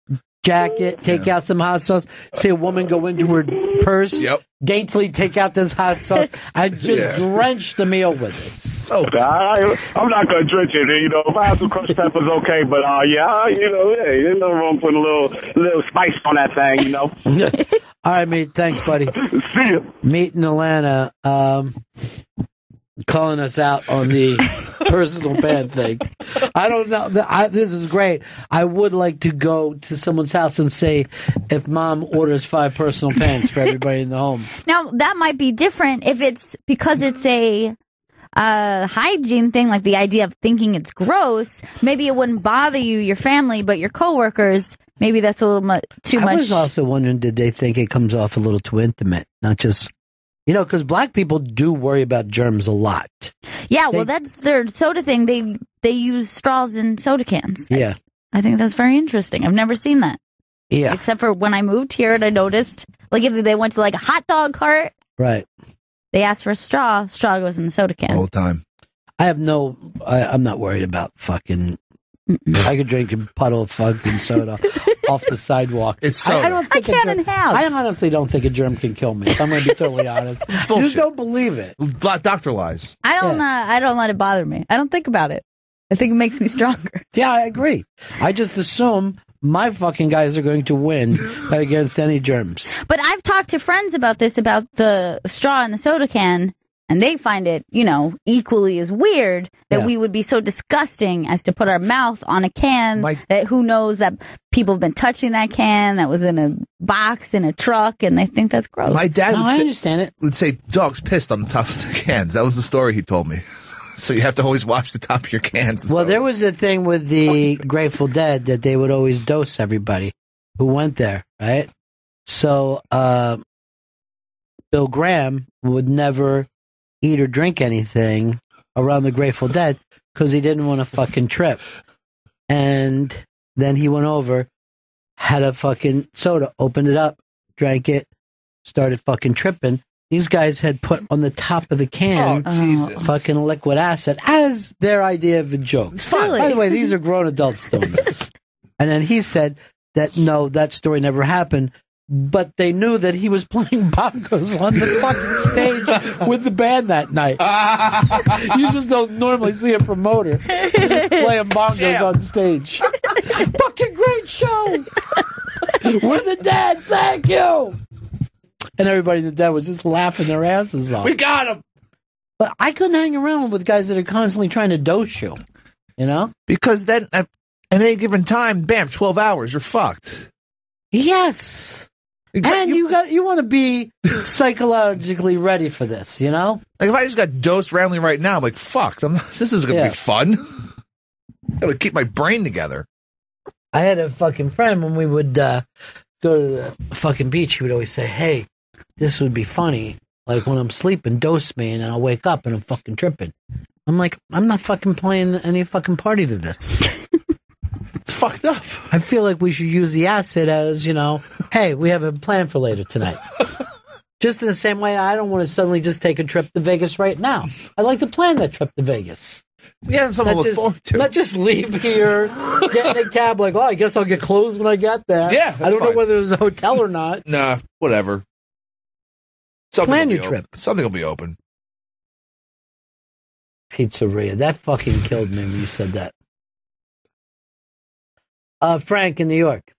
jacket, take out some hot sauce, see a woman go into her purse, daintily take out this hot sauce, and just drench the meal with it. So I'm not going to drench it. If I have some crushed peppers, okay. But, hey, there's no wrong putting a little spice on that thing, All right, mate. Thanks, buddy. See you. Meet in Atlanta. Calling us out on the personal pan thing. I don't know. This is great. I would like to go to someone's house and say, if mom orders 5 personal pans for everybody in the home. Now, that might be different if it's because it's a hygiene thing, like the idea of thinking it's gross. Maybe it wouldn't bother you, your family, but your coworkers, maybe that's a little too much. I was also wondering, did they think it comes off a little too intimate? Not just... because black people do worry about germs a lot. Yeah, well, that's their soda thing. They use straws in soda cans. Yeah. I think that's very interesting. I've never seen that. Yeah. Except for when I moved here and I noticed, like, if they went to, like, a hot dog cart. Right. They asked for a straw goes in the soda can. All the time. I'm not worried about fucking... I could drink a puddle of fucking soda off the sidewalk. It's soda. I can't in half. I honestly don't think a germ can kill me. If I'm going to be totally honest. I just don't believe it. Doctor lies. I don't let it bother me. I don't think about it. I think it makes me stronger. Yeah, I agree. I just assume my fucking guys are going to win against any germs. But I've talked to friends about this, about the straw in the soda can, and they find it, equally as weird that we would be so disgusting as to put our mouth on a can that who knows that people have been touching that can that was in a box in a truck, and they think that's gross. My dad I understand it. would say dogs pissed on the top of the cans. That was the story he told me. So you have to always watch the top of your cans. Well, there was a thing with the Grateful Dead that they would always dose everybody who went there, right? So Bill Graham would never eat or drink anything around the Grateful Dead because he didn't want to fucking trip. And then he went over, had a fucking soda, opened it up, drank it, started fucking tripping. These guys had put on the top of the can fucking liquid acid as their idea of a joke. It's fun. By the way, these are grown adults doing this. And then he said that, no, that story never happened. But they knew that he was playing bongos on the fucking stage with the band that night. You just don't normally see a promoter playing bongos on stage. Fucking great show! We're the Dead, thank you! And everybody in the Dead was just laughing their asses off. We got him! But I couldn't hang around with guys that are constantly trying to dose you. Because then, at any given time, bam, 12 hours, you're fucked. Yes! And you want to be psychologically ready for this, Like if I just got dosed randomly right now, I'm like, fuck, this is going to be fun. Got to keep my brain together. I had a fucking friend when we would go to the fucking beach, he would always say, hey, this would be funny. Like when I'm sleeping, dose me and I'll wake up and I'm fucking tripping. I'm like, I'm not fucking playing any fucking party to this. It's fucked up. I feel like we should use the acid as, hey, we have a plan for later tonight. Just in the same way, I don't want to suddenly just take a trip to Vegas right now. I'd like to plan that trip to Vegas. Yeah, something to look forward to. Not just leave here, get in a cab like, I guess I'll get clothes when I get there. Yeah, I don't know whether there's a hotel or not. Nah, whatever. Plan your trip. Something will be open. Pizzeria. That fucking killed me when you said that. Frank in New York.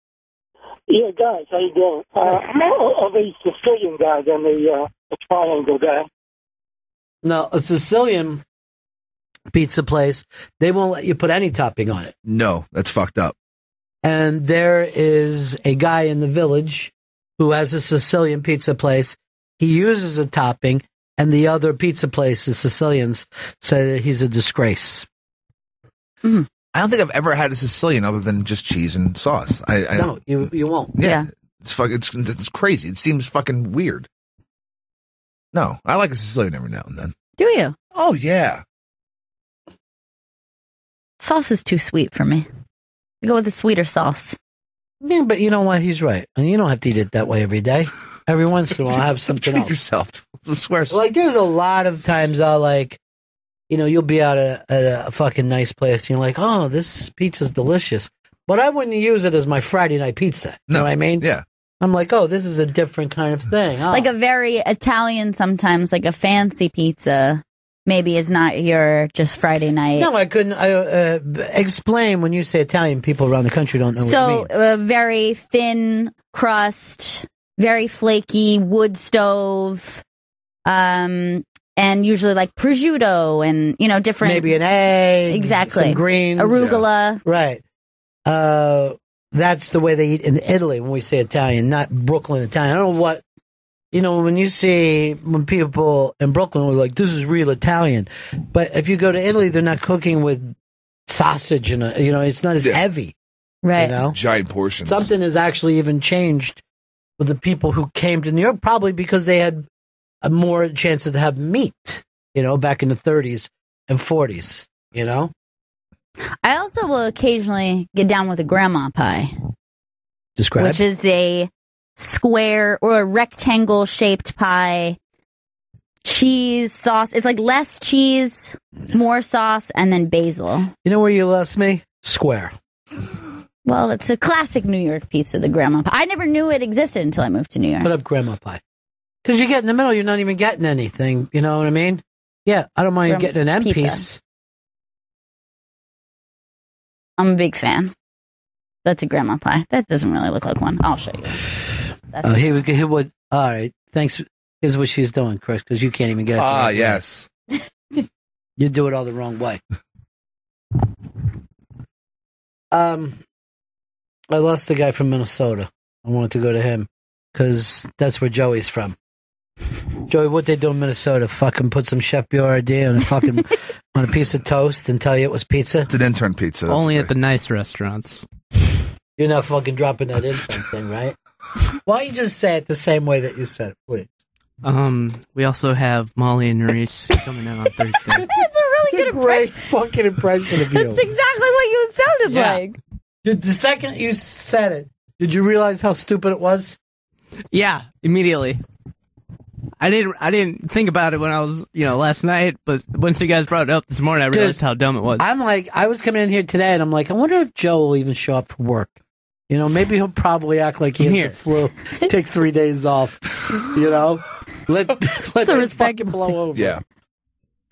Yeah, guys, how you doing? I'm more of a Sicilian guy than a triangle guy. No, a Sicilian pizza place, they won't let you put any topping on it. No, that's fucked up. And there is a guy in the Village who has a Sicilian pizza place. He uses a topping, and the other pizza places, Sicilians, say that he's a disgrace. Mm. I don't think I've ever had a Sicilian other than just cheese and sauce. No, you won't. Yeah. It's crazy. It seems fucking weird. No, I like a Sicilian every now and then. Do you? Oh, yeah. Sauce is too sweet for me. I go with the sweeter sauce. Yeah, but you know what? He's right. And you don't have to eat it that way every day. Every once in a while, have something else. Treat yourself. I swear. Like, there's a lot of times I'll you'll be out at a fucking nice place and you're like, oh, this pizza's delicious. But I wouldn't use it as my Friday night pizza. You know what I mean? Yeah. I'm like, oh, this is a different kind of thing. Oh. Like a very Italian sometimes, like a fancy pizza, maybe is not your just Friday night. No, I couldn't explain when you say Italian, people around the country don't know what you mean. So, very thin crust, very flaky, wood stove, and usually like prosciutto and, different. Maybe an egg. Exactly. Some greens. Arugula. Yeah. Right. That's the way they eat in Italy when we say Italian, not Brooklyn Italian. I don't know what, when people in Brooklyn were like, this is real Italian. But if you go to Italy, they're not cooking with sausage and, it's not as heavy. Right. Giant portions. Something has actually even changed with the people who came to New York, probably because they had more chances to have meat, back in the 30s and 40s, I also will occasionally get down with a grandma pie. Describe. Which is a square or a rectangle shaped pie, cheese, sauce. It's like less cheese, more sauce, and then basil. You know where you lost me? Square. Well, it's a classic New York pizza, the grandma pie. I never knew it existed until I moved to New York. Put up grandma pie. Because you get in the middle, you're not even getting anything. You know what I mean? Yeah, I don't mind you getting an M piece. I'm a big fan. That's a grandma pie. That doesn't really look like one. I'll show you. He would. All right. Thanks. Here's what she's doing, Chris, because you can't even get it. Ah, yes. You do it all the wrong way. I lost the guy from Minnesota. I wanted to go to him because that's where Joey's from. Joey, what they do in Minnesota? Fucking put some Chef Boyardee on fucking on a piece of toast and tell you it was pizza? It's an intern pizza. That's Only okay. at the nice restaurants. You're not fucking dropping that intern thing, right? Why don't you just say it the same way that you said it, please? We also have Molly and Reese coming in on Thursday. That's a really good great fucking impression of you. That's exactly what you sounded like. The second you said it, did you realize how stupid it was? Yeah, immediately. I didn't think about it when I was, last night, but once you guys brought it up this morning, I realized how dumb it was. I'm like, I was coming in here today, and I'm like, I wonder if Joe will even show up for work. Maybe he'll probably act like he has the flu, take 3 days off, Let this fucking blow over. Yeah.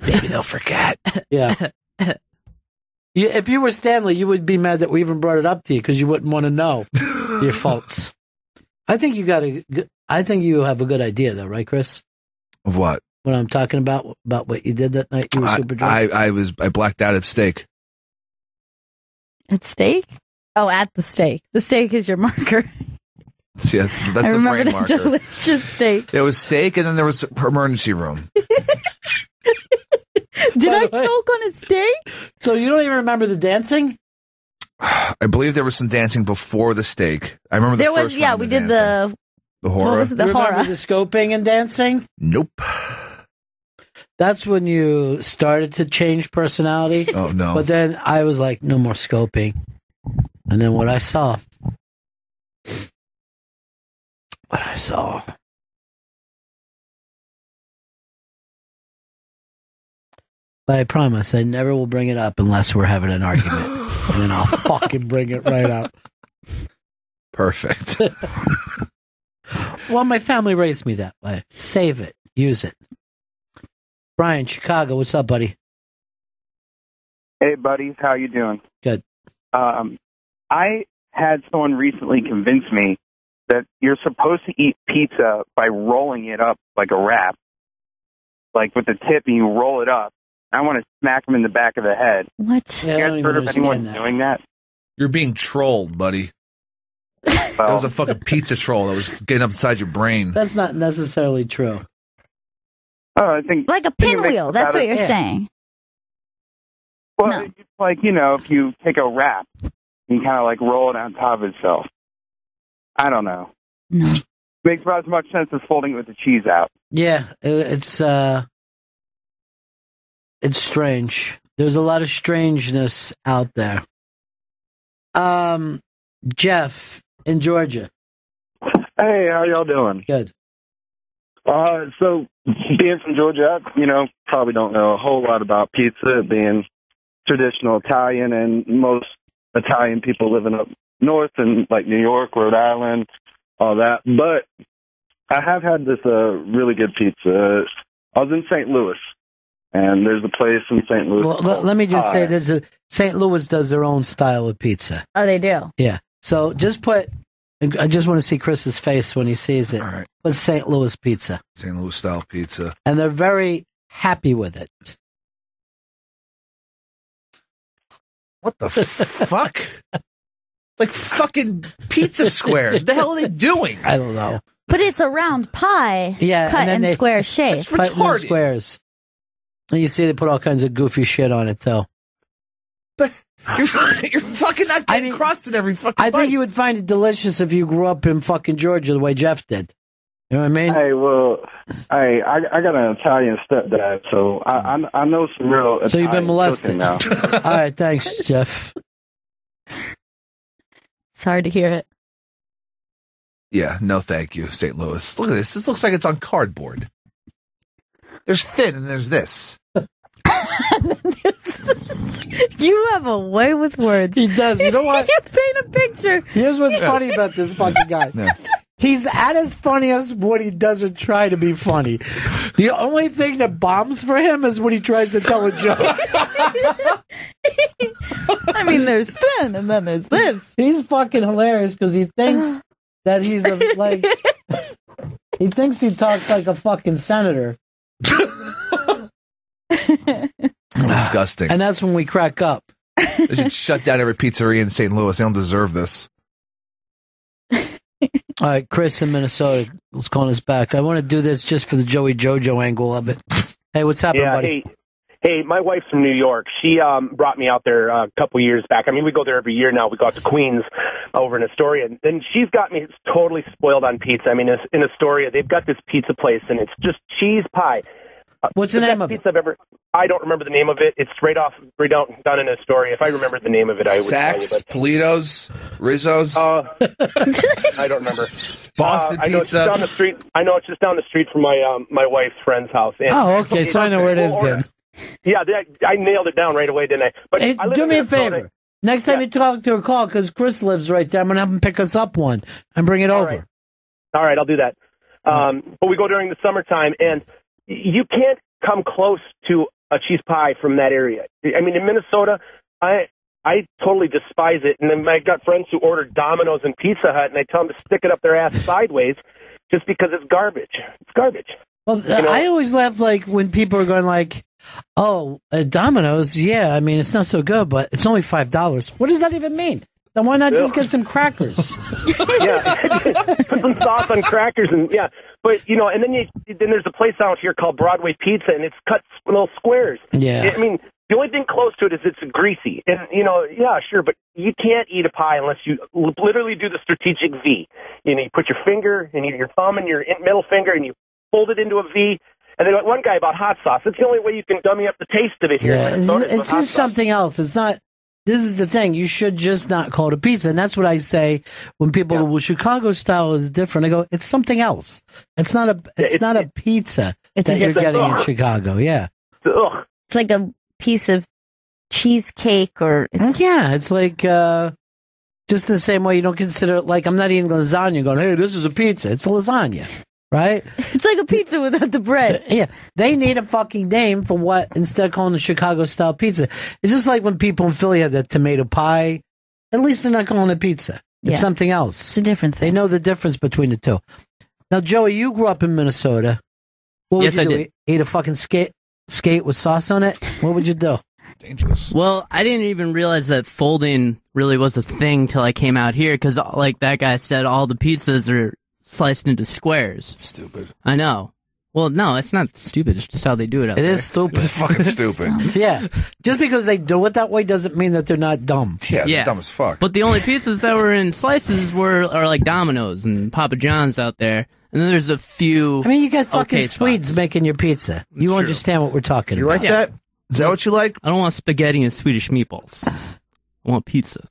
Maybe they'll forget. Yeah. If you were Stanley, you would be mad that we even brought it up to you because you wouldn't want to know your faults. I think you have a good idea, though, right, Chris? Of what? What I'm talking about what you did that night. You were super drunk. I blacked out at steak. At steak? Oh, at the steak. The steak is your marker. See, that's I the remember brain that marker. delicious steak. There was steak, and then there was emergency room. Did I choke on a steak? So you don't even remember the dancing? I believe there was some dancing before the steak. I remember There the was, first yeah, round we of did dancing. The horror. What was it? The Remember horror. the scoping and dancing? Nope. That's when you started to change personality. Oh, no. But then I was like, no more scoping. And then what I saw. But I promise I never will bring it up unless we're having an argument. And then I'll fucking bring it right up. Perfect. Well, my family raised me that way. Save it. Use it. Brian, Chicago, what's up, buddy? Hey, buddies. How you doing? Good. I had someone recently convince me that you're supposed to eat pizza by rolling it up like a wrap. Like with the tip, and you roll it up. I want to smack him in the back of the head. What? You guys heard of anyone doing that? You're being trolled, buddy. That was a fucking pizza troll that was getting up inside your brain. That's not necessarily true. Oh, I think like a pinwheel. That's what you're saying. Well, it's like, if you take a wrap, you kind of like roll it on top of itself. I don't know. No. Makes about as much sense as folding it with the cheese out. Yeah, it's strange. There's a lot of strangeness out there. Jeff in Georgia. Hey, how y'all doing? Good. So being from Georgia, I, probably don't know a whole lot about pizza, being traditional Italian, and most Italian people living up north in like New York, Rhode Island, all that. But I have had this really good pizza. I was in St. Louis, and there's a place in St. Louis. Well, let me just say, St. Louis does their own style of pizza. Oh, they do? Yeah. So just put, I just want to see Chris's face when he sees it. All right. Put St. Louis pizza. St. Louis style pizza. And they're very happy with it. What the fuck? Like fucking pizza squares. What the hell are they doing? I don't know. But it's a round pie cut in square shape. Cut in squares. And you see they put all kinds of goofy shit on it, though. But you're fucking not getting crusted every fucking I bite. think you would find it delicious if you grew up in fucking Georgia the way Jeff did. You know what I mean? Hey, well, I got an Italian stepdad, so I know some real Italian So you've been molested. now. All right, thanks, Jeff. It's hard to hear it. Yeah, no thank you, St. Louis. Look at this. This looks like it's on cardboard. There's thin and there's this. You have a way with words. He does. You know what? You paint a picture. Here's what's funny about this fucking guy. Yeah. He's at his funniest when he doesn't try to be funny. The only thing that bombs for him is when he tries to tell a joke. I mean, there's thin, and then there's this. He's fucking hilarious because he thinks that he's he thinks he talks like a fucking senator. Disgusting. And that's when we crack up. They should shut down every pizzeria in St. Louis. They don't deserve this. All right, Chris in Minnesota is calling us back. I want to do this just for the Joey Jojo angle of it. Hey, what's happening, buddy? Hey, my wife's from New York. She brought me out there a couple years back. I mean, we go there every year now. We go out to Queens over in Astoria. And she's got me totally spoiled on pizza. I mean, in Astoria, they've got this pizza place, and it's just cheese pie. What's the name of it? I don't remember the name of it. It's right down in Astoria. If I remembered the name of it, I would Saks, tell you. Politos, Rizzo's. I don't remember. Boston I know Pizza. it's down the street. I know it's just down the street from my wife's friend's house. And Okay, so I know where it is then. Yeah, I nailed it down right away, didn't I? But Hey, I live do in me a Minnesota. favor. Next time you talk to her, call, because Chris lives right there. I'm going to have him pick us up one and bring it over. All right, I'll do that. But we go during the summertime, and you can't come close to a cheese pie from that area. I mean, in Minnesota, I totally despise it. And then I got friends who order Domino's and Pizza Hut, and I tell them to stick it up their ass sideways just because it's garbage. It's garbage. Well, I always laugh when people are going Domino's, yeah, I mean, it's not so good, but it's only $5. What does that even mean? Then why not just get some crackers? Put some sauce on crackers and but and then there's a place out here called Broadway Pizza, and it's cut little squares. Yeah. I mean, the only thing close to it is it's greasy, and sure, but you can't eat a pie unless you literally do the strategic V. You put your finger and your thumb and your middle finger, and you fold it into a V. And then one guy about hot sauce. It's the only way you can dummy up the taste of it here. Yeah, it's just something else. It's not. This is the thing. You should just not call it a pizza. And that's what I say when people go, well, Chicago style is different. I go, it's something else. It's not a pizza that you're getting in Chicago. Yeah. It's like a piece of cheesecake or. It's like, just the same way you don't consider it like I'm not eating lasagna going, hey, this is a pizza. It's a lasagna. Right? It's like a pizza without the bread. Yeah. They need a fucking name for what instead of calling it Chicago style pizza. It's just like when people in Philly have that tomato pie. At least they're not calling it pizza. It's something else. It's a different thing. They know the difference between the two. Now, Joey, you grew up in Minnesota. What would you do? did. Eat a fucking skate with sauce on it? What would you do? Dangerous. Well, I didn't even realize that folding really was a thing till I came out here, because like that guy said, all the pizzas are sliced into squares. Stupid. I know. Well, no, it's not stupid. It's just how they do it out there. It is stupid. It's fucking stupid. Yeah. Just because they do it that way doesn't mean that they're not dumb. Yeah, they're dumb as fuck. But the only pizzas that were in slices are like Domino's and Papa John's out there. And then there's a few. I mean, you got fucking Swedes spots. making your pizza. You understand what we're talking You about. like that? Is that what you like? I don't want spaghetti and Swedish meatballs. I want pizza.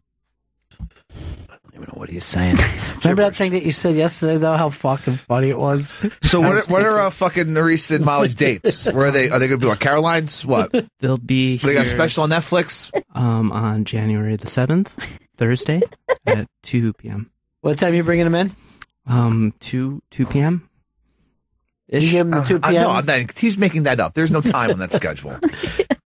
What are you saying? Remember that thing that you said yesterday, though? How fucking funny it was. So what are fucking Nerissa and Molly's dates? Where are they? Are they going to be on Caroline's? What? They'll be They got a here, special on Netflix? on January the 7th, Thursday, at 2 p.m. What time are you bringing them in? 2 p.m. You give them the 2 p.m.? No, he's making that up. There's no time on that schedule.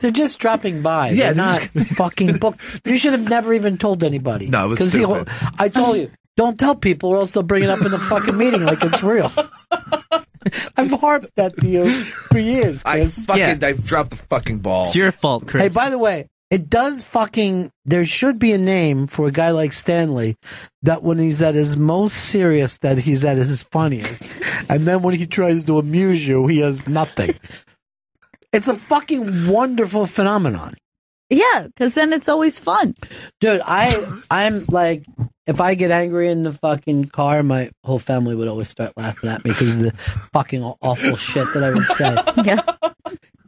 They're just dropping by. Yeah, they're not fucking booked. You should have never even told anybody. No, it was stupid. I told you, don't tell people or else they'll bring it up in the fucking meeting like it's real. I've harped that to you for years, Chris. I dropped the fucking ball. It's your fault, Chris. Hey, by the way, it does there should be a name for a guy like Stanley that when he's at his most serious, that he's at his funniest. And then when he tries to amuse you, he has nothing. It's a fucking wonderful phenomenon. Yeah, because then it's always fun. Dude, I'm like, if I get angry in the fucking car, my whole family would always start laughing at me because of the fucking awful shit that I would say. Yeah.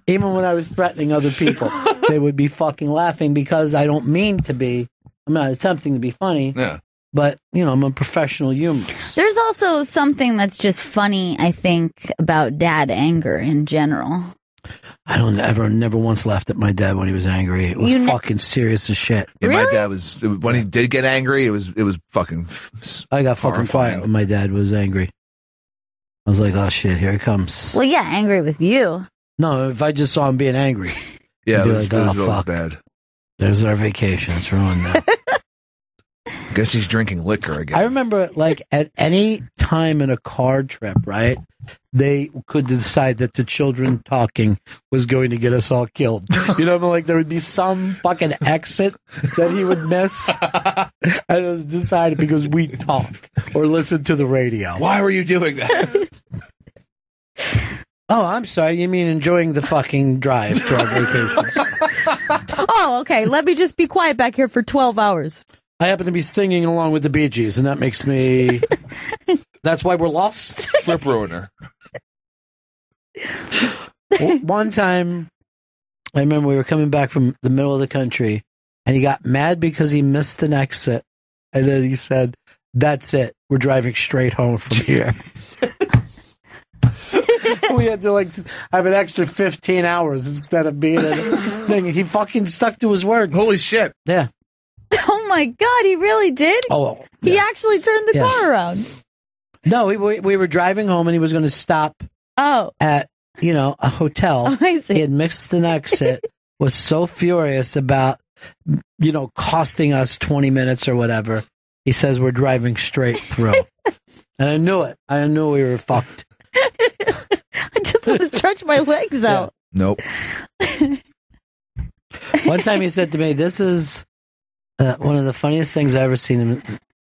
Even when I was threatening other people, they would be fucking laughing because I don't mean to be. I'm not attempting to be funny. Yeah. But, I'm a professional humorist. There's also something that's just funny, I think, about dad anger in general. I never once laughed at my dad when he was angry. It was fucking serious as shit. Yeah, my dad was, when he did get angry, it was fucking I got fucking horrifying. quiet when my dad was angry. I was like, oh shit, here it comes. Well, yeah, angry with you. No, if I just saw him being angry. Yeah, I'd be it was fuck. bad. There's our vacation. It's ruined now. Guess he's drinking liquor again. I remember, like, at any time in a car trip, right, they could decide that the children talking was going to get us all killed. You know, like, there would be some fucking exit that he would miss. And it was decided because we talk or listen to the radio. Why were you doing that? Oh, I'm sorry. You mean enjoying the fucking drive to our vacations? Oh, okay. Let me just be quiet back here for 12 hours. I happen to be singing along with the Bee Gees, and that makes me... That's why we're lost. Trip ruiner. One time, I remember we were coming back from the middle of the country, and he got mad because he missed an exit, and then he said, "That's it. We're driving straight home from here." We had to like have an extra 15 hours instead of being in a thing. He fucking stuck to his word. Holy shit. Yeah. Oh my God, he really did? Oh, He actually turned the car around. No, we were driving home and he was going to stop at, a hotel. Oh, I see. He had missed an exit, was so furious about, costing us 20 minutes or whatever. He says we're driving straight through. And I knew it. I knew we were fucked. I just want to stretch my legs out. Nope. One time he said to me, this is one of the funniest things I've ever seen him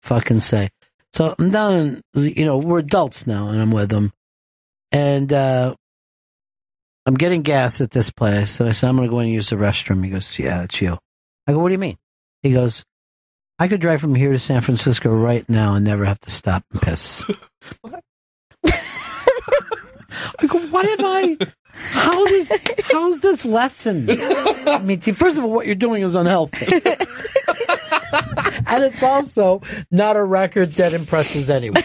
fucking say. So I'm down, we're adults now, and I'm with him. And I'm getting gas at this place. So I said, I'm going to go in and use the restroom. He goes, yeah, it's you. I go, what do you mean? He goes, I could drive from here to San Francisco right now and never have to stop and piss. I go, what am I? How's this lesson? I mean, first of all, what you're doing is unhealthy. And it's also not a record that impresses anyone.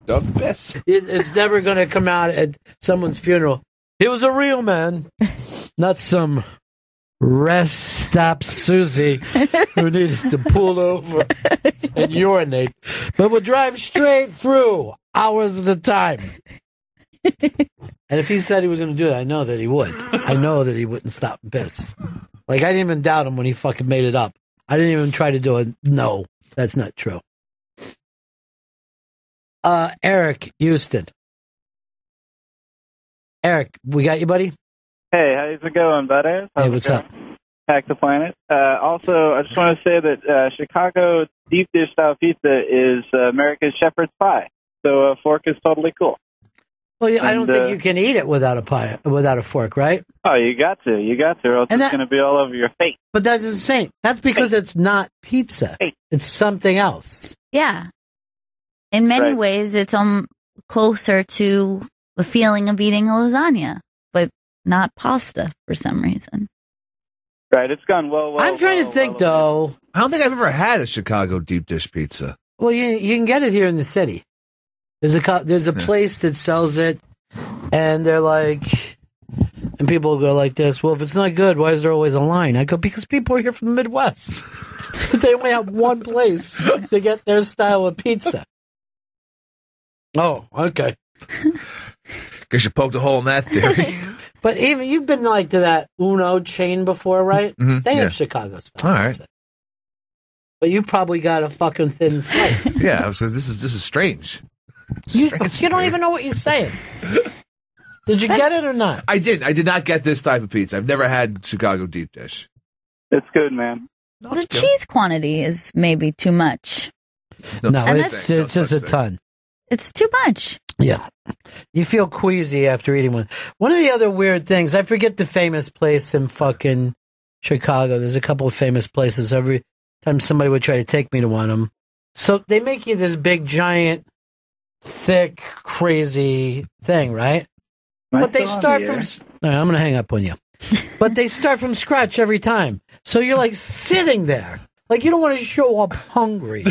Don't piss. It's never going to come out at someone's funeral. He was a real man, not some rest stop Susie who needed to pull over and urinate, but would drive straight through hours at a time. And if he said he was going to do it, I know that he would. I know that he wouldn't stop and piss. Like, I didn't even doubt him when he fucking made it up. I didn't even try to do it. No, that's not true. Eric Houston. Eric, we got you, buddy? Hey, how's it going, buddy? Hey, what's up? Hack the Planet. Also, I just want to say that Chicago deep dish style pizza is America's shepherd's pie. So a fork is totally cool. Well, I don't think you can eat it without a fork, right? Oh, you got to, or else it's going to be all over your face. But that's insane. That's because it's not pizza. It's something else. Yeah. In many ways, it's closer to the feeling of eating a lasagna, but not pasta for some reason. Right, it's gone well. I'm trying to think, though. I don't think I've ever had a Chicago deep dish pizza. Well, you can get it here in the city. There's a place that sells it, and they're like, and people go like this, well, if it's not good, why is there always a line? I go, because people are here from the Midwest. They only have one place to get their style of pizza. Oh, okay. Guess you poked a hole in that theory. But even you've been like to that Uno chain before, right? Mm-hmm, They have Chicago style. All right. Pizza. But you probably got a fucking thin slice. Yeah, so this is strange. You don't even know what you're saying. Did you get it or not? I did. I did not get this type of pizza. I've never had Chicago deep dish. It's good, man. The cheese quantity is maybe too much. No, it's just a ton. It's too much. Yeah. You feel queasy after eating one. One of the other weird things, I forget the famous place in fucking Chicago. There's a couple of famous places. Every time somebody would try to take me to one of them. So they make you this big, giant, thick, crazy thing, right? But they start from... All right, I'm going to hang up on you. But they start from scratch every time. So you're like sitting there. Like you don't want to show up hungry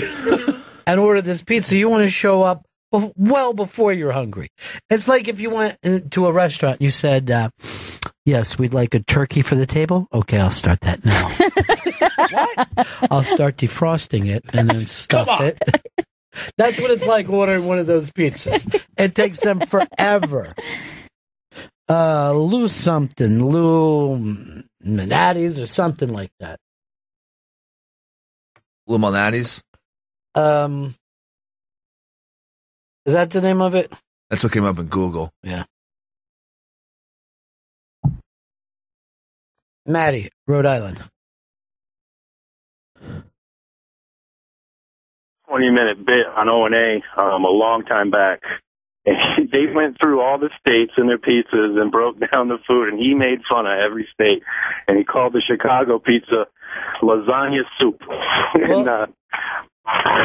and order this pizza. You want to show up well before you're hungry. It's like if you went to a restaurant and you said, yes, we'd like a turkey for the table. Okay, I'll start that now. What? I'll start defrosting it and then stuff it. That's what it's like ordering one of those pizzas. It takes them forever. Lou something, Lou Manatti's or something like that. Lou Malnati's? Is that the name of it? That's what came up in Google. Yeah. Maddie, Rhode Island. 20-minute bit on O&A a long time back. And they went through all the states and their pizzas and broke down the food, and he made fun of every state. And he called the Chicago pizza lasagna soup. Well,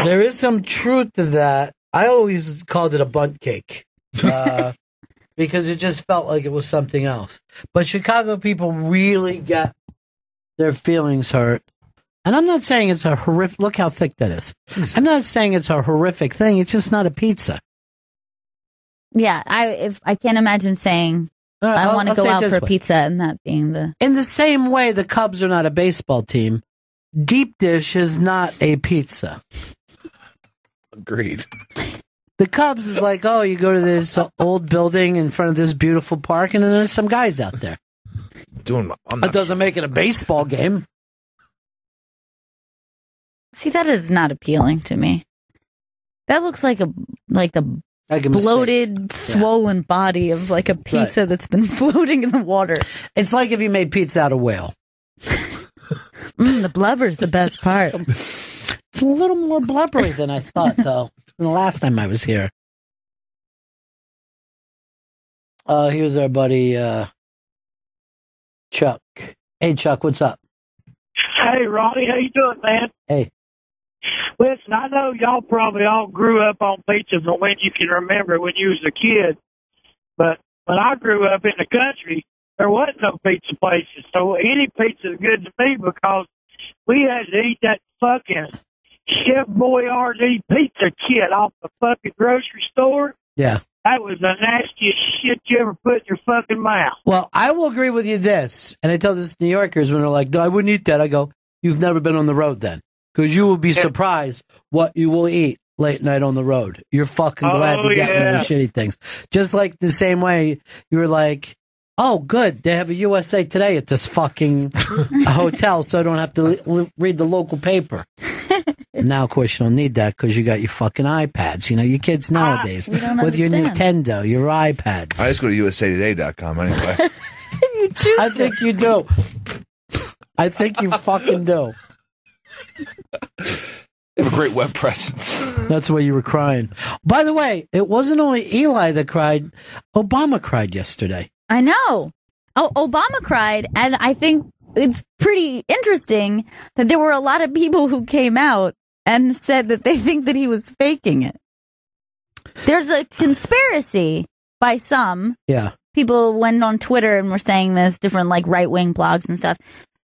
there is some truth to that. I always called it a bundt cake because it just felt like it was something else. But Chicago people really get their feelings hurt. And I'm not saying it's a horrific... Look how thick that is. Jesus. I'm not saying it's a horrific thing. It's just not a pizza. Yeah, I can't imagine saying I want to go out for pizza and that being the... In the same way the Cubs are not a baseball team, deep dish is not a pizza. Agreed. The Cubs is like, oh, you go to this old building in front of this beautiful park, and then there's some guys out there. That doesn't make it a baseball game. See, that is not appealing to me. That looks like the bloated, swollen body of like a pizza that's been floating in the water. It's like if you made pizza out of whale. The blubber's the best part. It's a little more blubbery than I thought, though, than the last time I was here. Here's our buddy, Chuck. Hey, Chuck, what's up? Hey, Ronnie, how you doing, man? Hey. Listen, I know y'all probably all grew up on pizza from when you can remember when you was a kid, but when I grew up in the country, there wasn't no pizza places, so any pizza is good to me because we had to eat that fucking Chef Boyardee pizza kit off the fucking grocery store. Yeah. That was the nastiest shit you ever put in your fucking mouth. Well, I will agree with you this, and I tell this to New Yorkers when they're like, no, I wouldn't eat that. I go, you've never been on the road then, because you will be surprised what you will eat late night on the road. You're fucking glad to get one of those shitty things. Just like the same way you were like, oh, good, they have a USA Today at this fucking hotel, so I don't have to read the local paper. Now, of course, you don't need that because you got your fucking iPads. You know, your kids nowadays with your Nintendo, your iPads. I just go to usatoday.com anyway. You choose I think you do. I think you fucking do. You have a great web presence. That's why you were crying. By the way, it wasn't only Eli that cried. Obama cried yesterday. I know. Oh, Obama cried, and I think it's pretty interesting that there were a lot of people who came out and said that they think that he was faking it. There's a conspiracy by some. Yeah. People went on Twitter and were saying this, different like right-wing blogs and stuff.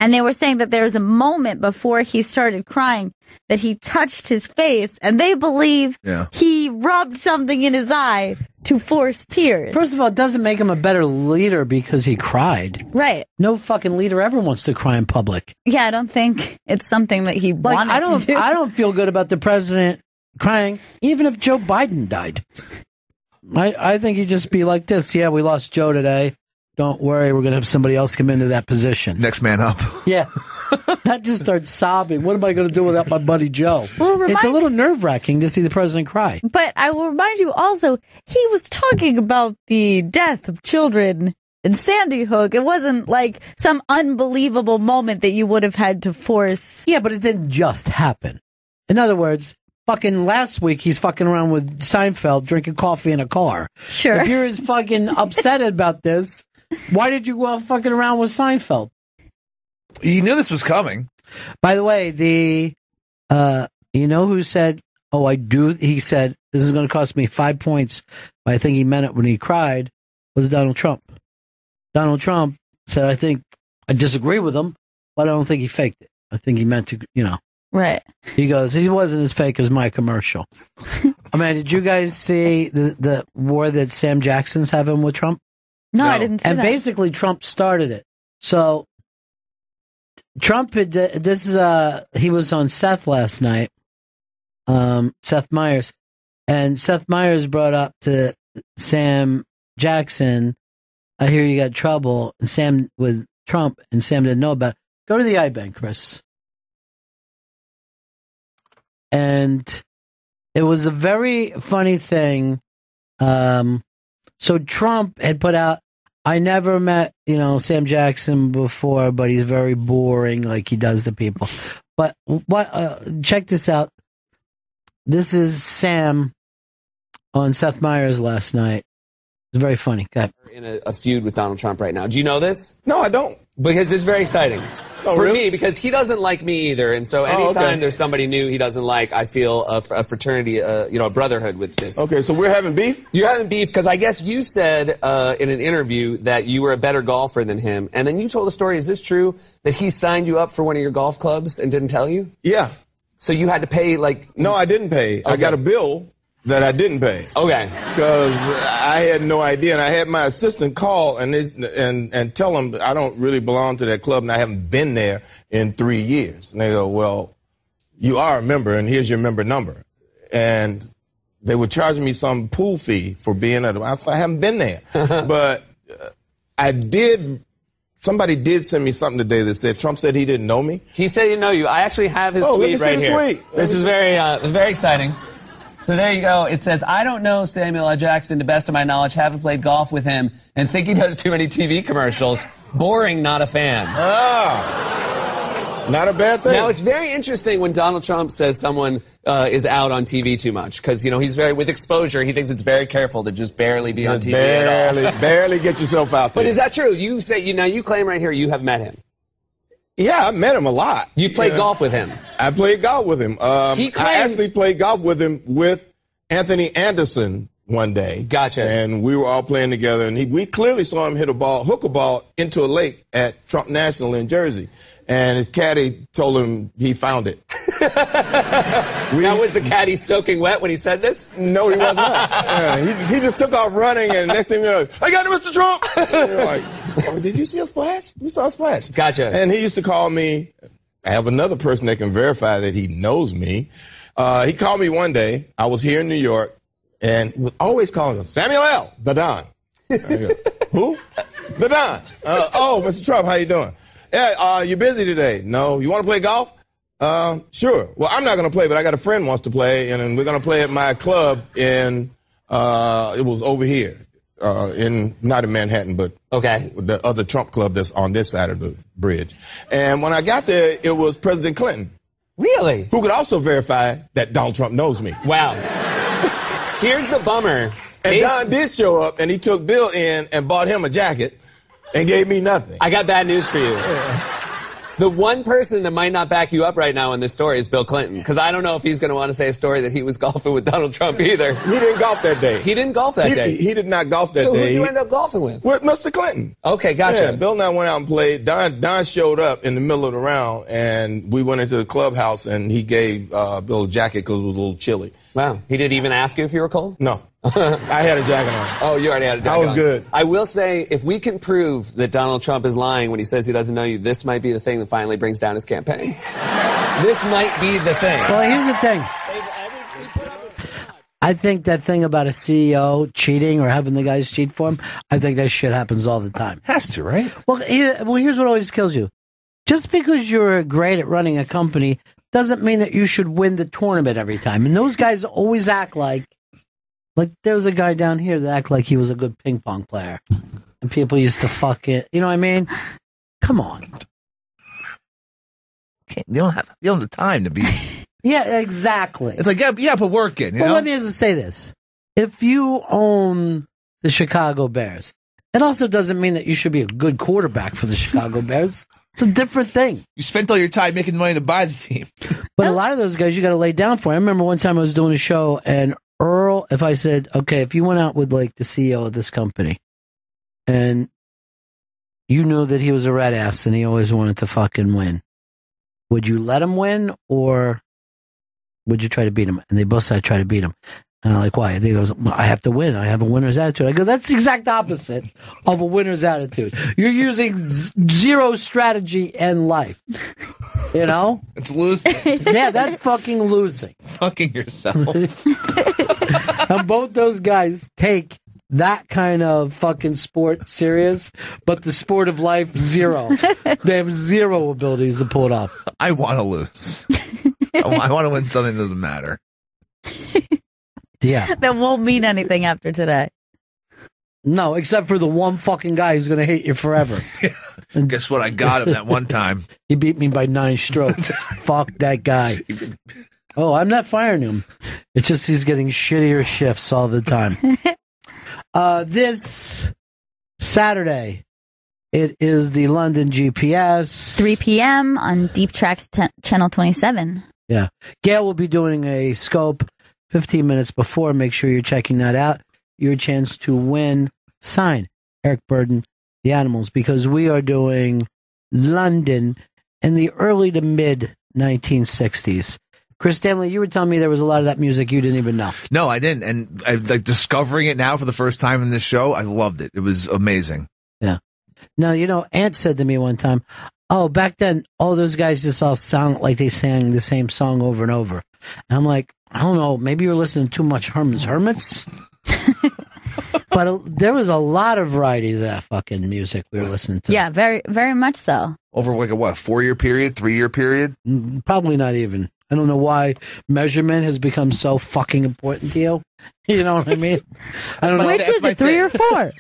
And they were saying that there was a moment before he started crying that he touched his face, and they believe he rubbed something in his eye to force tears. First of all, it doesn't make him a better leader because he cried. Right. No fucking leader ever wants to cry in public. Yeah, I don't think it's something that he wanted to do. I don't feel good about the president crying, even if Joe Biden died. I think he'd just be like this. Yeah, we lost Joe today. Don't worry, we're going to have somebody else come into that position. Next man up. Yeah. That just starts sobbing. What am I going to do without my buddy Joe? Well, it's a little nerve-wracking to see the president cry. But I will remind you also, he was talking about the death of children in Sandy Hook. It wasn't like some unbelievable moment that you would have had to force. Yeah, but it didn't just happen. In other words, fucking last week, he's fucking around with Seinfeld, drinking coffee in a car. Sure. If you're as fucking upset about this, why did you go out fucking around with Seinfeld? He knew this was coming. By the way, you know who said, oh, I do? He said, this is going to cost me 5 points. But I think he meant it when he cried, was Donald Trump. Donald Trump said, I think I disagree with him, but I don't think he faked it. I think he meant to, you know. Right. He goes, he wasn't as fake as my commercial. I mean, did you guys see the war that Sam Jackson's having with Trump? No, I didn't see that. And basically, Trump started it. So, Trump had, he was on Seth last night, Seth Meyers. And Seth Meyers brought up to Sam Jackson, I hear you got trouble, and Sam with Trump, and Sam didn't know about it. Go to the iBank, Chris. And it was a very funny thing. So Trump had put out, I never met, Sam Jackson before, but he's very boring like he does to people. But check this out. This is Sam on Seth Meyers last night. It's very funny. Go ahead. In a feud with Donald Trump right now. Do you know this? No, I don't. Because this is very exciting. Oh, for really? me, because he doesn't like me either, and so anytime there's somebody new he doesn't like, I feel a fraternity, a brotherhood with this. Okay, so we're having beef? You're having beef because I guess you said in an interview that you were a better golfer than him, and then you told a story, is this true, that he signed you up for one of your golf clubs and didn't tell you? Yeah. So you had to pay, No, I didn't pay. Okay. I got a bill that I didn't pay. Okay. Because I had no idea, and I had my assistant call and tell them I don't really belong to that club, and I haven't been there in 3 years. And they go, well, you are a member, and here's your member number. And they were charging me some pool fee for being at I haven't been there. But somebody did send me something today that said Trump said he didn't know me. He said he didn't know you. I actually have his tweet right here. Tweet. This is very exciting. So there you go. It says, I don't know Samuel L. Jackson, to best of my knowledge, haven't played golf with him, and think he does too many TV commercials. Boring, not a fan. Not a bad thing. Now, it's very interesting when Donald Trump says someone is out on TV too much, because, he's with exposure, he thinks it's very careful to just barely be on TV at all. Barely get yourself out there. But is that true? You say, you claim right here you have met him. Yeah, I met him a lot. You played golf with him? I played golf with him. I actually played golf with him with Anthony Anderson one day. Gotcha. And we were all playing together, and we clearly saw him hook a ball into a lake at Trump National in Jersey. And his caddy told him he found it. Now, was the caddy soaking wet when he said this? No, he was not. Yeah, he just took off running, and next thing you know, I got it, Mr. Trump. And you're like, oh, did you see a splash? We saw a splash. Gotcha. And he used to call me. I have another person that can verify that he knows me. He called me one day. I was here in New York, and was always calling him Samuel L. the Don. I go, who? The Don. Oh, Mr. Trump, how you doing? Yeah, you busy today? No. You want to play golf? Sure. Well, I'm not going to play, but I got a friend wants to play, and we're going to play at my club it was over here, not in Manhattan, but the other Trump club that's on this side of the bridge. And when I got there, it was President Clinton. Really? Who could also verify that Donald Trump knows me. Wow. Here's the bummer. And Don did show up, and he took Bill in and bought him a jacket. And gave me nothing. I got bad news for you. Yeah. The one person that might not back you up right now in this story is Bill Clinton, because I don't know if he's going to want to say a story that he was golfing with Donald Trump either. He didn't golf that day. He didn't golf that day? He did not golf that day. So who did you end up golfing with? With Mr. Clinton. Okay, gotcha. Yeah, Bill and I went out and played. Don showed up in the middle of the round, and we went into the clubhouse, and he gave Bill a jacket because it was a little chilly. Wow. He didn't even ask you if you were cold? No. I had a jacket on. Oh, you already had a jacket on. I was good. I will say, if we can prove that Donald Trump is lying when he says he doesn't know you, this might be the thing that finally brings down his campaign. This might be the thing. Well, here's the thing. I think that thing about a CEO cheating or having the guys cheat for him, I think that shit happens all the time. Has to, right? Well, here's what always kills you. Just because you're great at running a company doesn't mean that you should win the tournament every time. And those guys always act like there was a guy down here that acted like he was a good ping pong player. And people used to fuck it. You know what I mean? Come on. You don't have the time to be. Yeah, exactly. It's like, yeah, but work in. Let me just say this. If you own the Chicago Bears, it also doesn't mean that you should be a good quarterback for the Chicago Bears. It's a different thing. You spent all your time making the money to buy the team. But a lot of those guys you got to lay down for. I remember one time I was doing a show, and Earl, if I said, okay, if you went out with the CEO of this company and you knew that he was a red ass and he always wanted to fucking win, would you let him win or would you try to beat him? And they both said try to beat him. And I'm like, why? And he goes, well, I have to win. I have a winner's attitude. I go, that's the exact opposite of a winner's attitude. You're using zero strategy in life. You know? It's losing. Yeah, that's fucking losing. Fucking yourself. And both those guys take that kind of fucking sport serious, but the sport of life, zero. They have zero abilities to pull it off. I want to lose. I want to win something that doesn't matter. Yeah. That won't mean anything after today. No, except for the one fucking guy who's going to hate you forever. And guess what? I got him that one time. He beat me by 9 strokes. Fuck that guy. Oh, I'm not firing him. It's just he's getting shittier shifts all the time. This Saturday, it is the London GPS. 3 p.m. on Deep Tracks Channel 27. Yeah. Gail will be doing a scope 15 minutes before. Make sure you're checking that out. Your chance to win. Sign Eric Burden, The Animals, because we are doing London in the early to mid 1960s. Chris Stanley, you were telling me there was a lot of that music you didn't even know. No, I didn't. And I, like discovering it now for the first time in this show, I loved it. It was amazing. Yeah. Now, you know, Ant said to me one time, oh, back then, all those guys just all sound like they sang the same song over and over. And I'm like, I don't know, maybe you're listening to too much Herman's Hermits? But there was a lot of variety to that fucking music we were listening to. Yeah, very, very much so. Over like a 4-year period, 3-year period? Probably not even. I don't know why measurement has become so fucking important to you. You know what I mean? I don't know. Which is it, 3 or 4?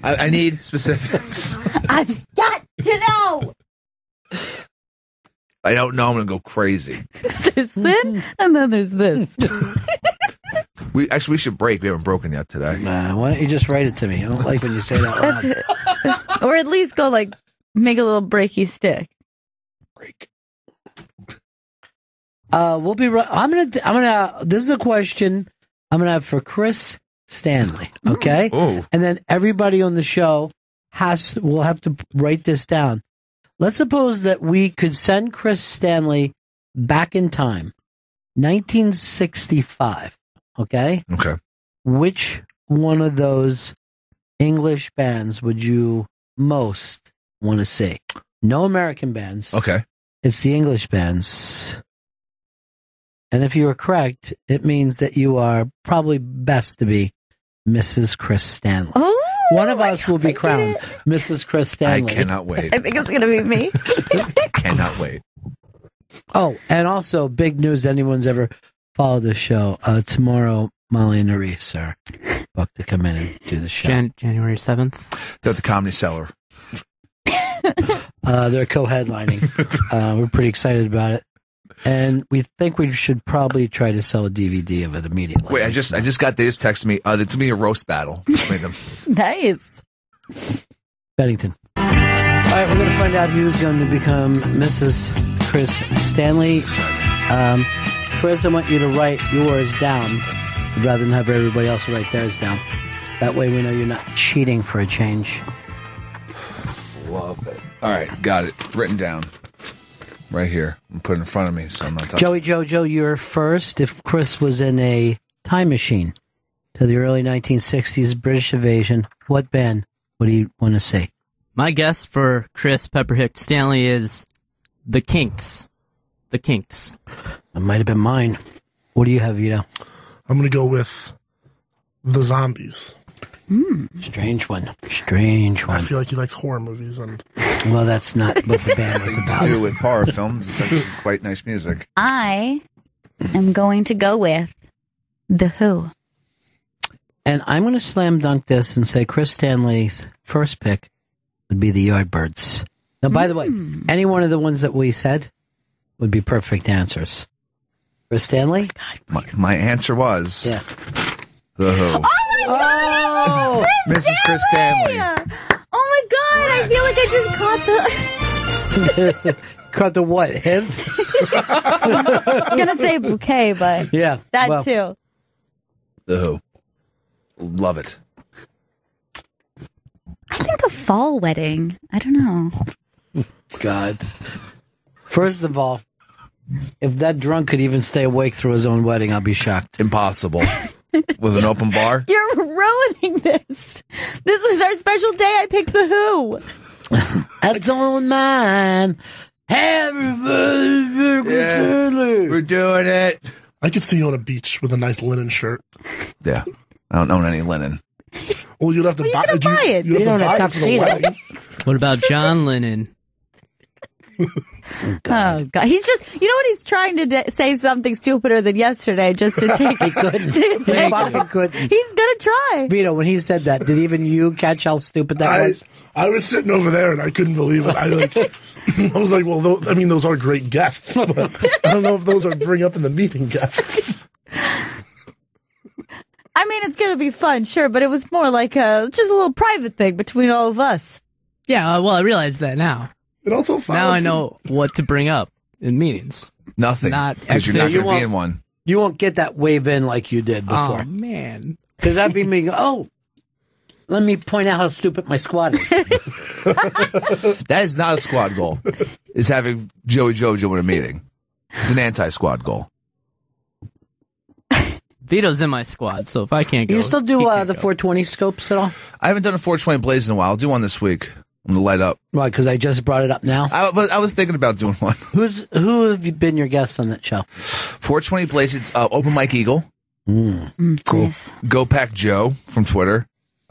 I need specifics. I've got to know. I don't know. I'm going to go crazy. There's this, and then there's this. We should break. We haven't broken yet today. Nah, why don't you just write it to me? I don't like when you say that loud. Or at least go like make a little breaky stick. Break. We'll be right. I'm gonna. This is a question I'm gonna have for Chris Stanley. Okay, and then everybody on the show will have to write this down. Let's suppose that we could send Chris Stanley back in time, 1965. Okay. Okay. Which one of those English bands would you most want to see? No American bands. Okay. It's the English bands. And if you are correct, it means that you are probably best to be Mrs. Chris Stanley. Oh, one of us will be crowned Mrs. Chris Stanley. I cannot wait. I think it's going to be me. Cannot wait. Oh, and also big news to anyone's ever followed the show. Tomorrow, Molly and Nerese are booked to come in and do the show. January 7th. They're at the Comedy Cellar. They're co-headlining. We're pretty excited about it. And we think we should probably try to sell a DVD of it immediately. Wait, I just got this text me. It's me a roast battle. Nice. Bennington. All right, we're going to find out who's going to become Mrs. Chris Stanley. Chris, I want you to write yours down rather than have everybody else write theirs down. That way we know you're not cheating for a change. Love it. All right, got it. Written down. Right here. I'm put it in front of me, so I'm not touching. Joey Jojo, you're first. If Chris was in a time machine to the early 1960s British invasion, what band would he want to see? My guess for Chris Pepperhick Stanley is The Kinks. The Kinks. That might have been mine. What do you have, Vito? I'm going to go with The Zombies. Strange one. Strange one. I feel like he likes horror movies. Well, that's not what the band was about. To do with horror films. It's actually quite nice music. I am going to go with The Who. And I'm going to slam dunk this and say Chris Stanley's first pick would be the Yardbirds. Now, by the way, any one of the ones that we said would be perfect answers. Chris Stanley? My answer was The Who. Oh, my God! Mrs. Chris Stanley. Oh, my God! I feel like I just caught the... Caught the what? Him? I'm going to say bouquet, but yeah, that too. The Who. Love it. I think a fall wedding. I don't know. God. First of all, if that drunk could even stay awake through his own wedding, I'll be shocked. Impossible. With an open bar? You're ruining this. This was our special day. I picked The Who. That's on mine. We're doing it. I could see you on a beach with a nice linen shirt. Yeah. I don't own any linen. Well, you'd have to buy it. it. You'd have to buy it for the wedding. What about John Lennon? Oh, God. He's just, you know what? He's trying to say something stupider than yesterday just to take He couldn't. He fucking couldn't. He's going to try. Vito, when he said that, did even you catch how stupid that was? I was sitting over there and I couldn't believe it. I was like, well, those are great guests, but I don't know if those are bring up in the meeting guests. I mean, it's going to be fun, sure, but it was more like just a little private thing between all of us. Yeah, well, I realize that now. It also now I know what to bring up in meetings. Nothing. Because you're not going to be in one. You won't get that wave in like you did before. Oh, man. Because that'd be me. Oh, let me point out how stupid my squad is. That is not a squad goal. Is having Joey Jojo in a meeting. It's an anti-squad goal. Vito's in my squad, so if I can't go, You still do the 420 scopes at all? I haven't done a 420 Blaze in a while. I'll do one this week. I'm going to light up. Why? Because I just brought it up now? I was thinking about doing one. Who have you been your guest on that show? 420 Blaze, it's Open Mike Eagle. Cool. Nice. Go Pack Joe from Twitter.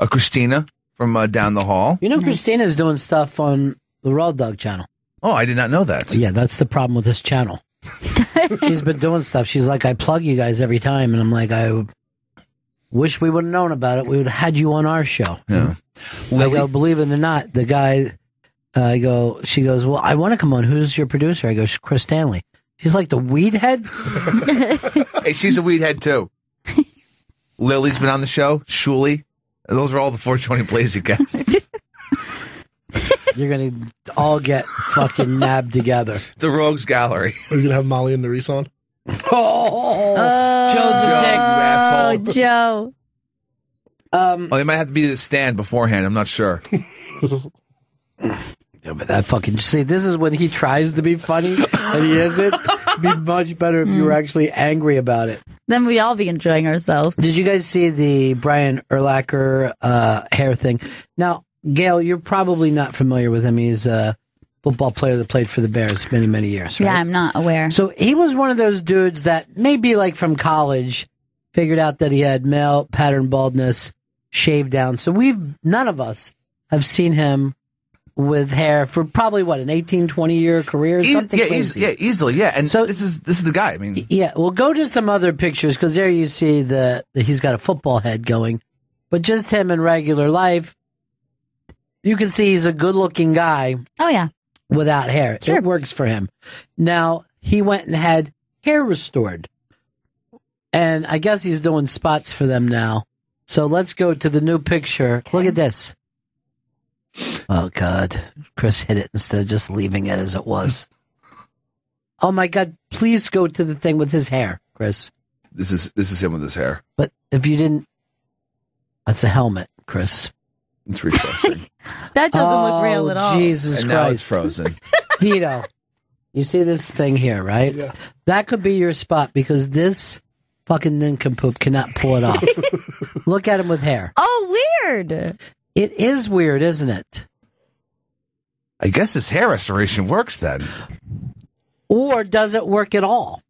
Christina from down the hall. You know, Christina's doing stuff on the Raw Dog channel. Oh, I did not know that. Yeah, that's the problem with this channel. She's been doing stuff. She's like, I plug you guys every time. And I'm like, I wish we would have known about it. We would have had you on our show. Yeah. I go, believe it or not, the guy, she goes, well, I want to come on. Who's your producer? I go, Chris Stanley. She's like the weed head? Hey, she's a weed head too. Lily's been on the show. Shuli. Those are all the 420 Blaze guests. You're going to all get fucking nabbed together. The Rogues Gallery. Are you going to have Molly and Nerys on? Oh, Joe's a dick. You asshole. Joe. They might have to be the stand beforehand. I'm not sure. Yeah, but that fucking, see, this is when he tries to be funny and he isn't. It'd be much better if you were actually angry about it. Then we'd all be enjoying ourselves. Did you guys see the Brian Urlacher hair thing? Now, Gail, you're probably not familiar with him. He's a football player that played for the Bears many, many years, right? Yeah, I'm not aware. So he was one of those dudes that maybe like from college figured out that he had male pattern baldness shaved down. So none of us have seen him with hair for probably what, an 18, 20 year career, something crazy. Easily, yeah. And so this is the guy. I mean, yeah. Well, go to some other pictures because there you see that he's got a football head going, but just him in regular life, you can see he's a good looking guy. Oh yeah, without hair, sure. It works for him. Now he went and had hair restored, and I guess he's doing spots for them now. So let's go to the new picture. Okay. Look at this. Oh, God. Chris hit it instead of just leaving it as it was. Oh, my God. Please go to the thing with his hair, Chris. This is him with his hair. But if you didn't... That's a helmet, Chris. It's refreshing. That doesn't look real at all. Jesus and Christ. Now it's frozen. Vito, you see this thing here, right? Yeah. That could be your spot because this fucking nincompoop cannot pull it off. Look at him with hair. Oh, weird. It is weird, isn't it? I guess this hair restoration works then. Or does it work at all?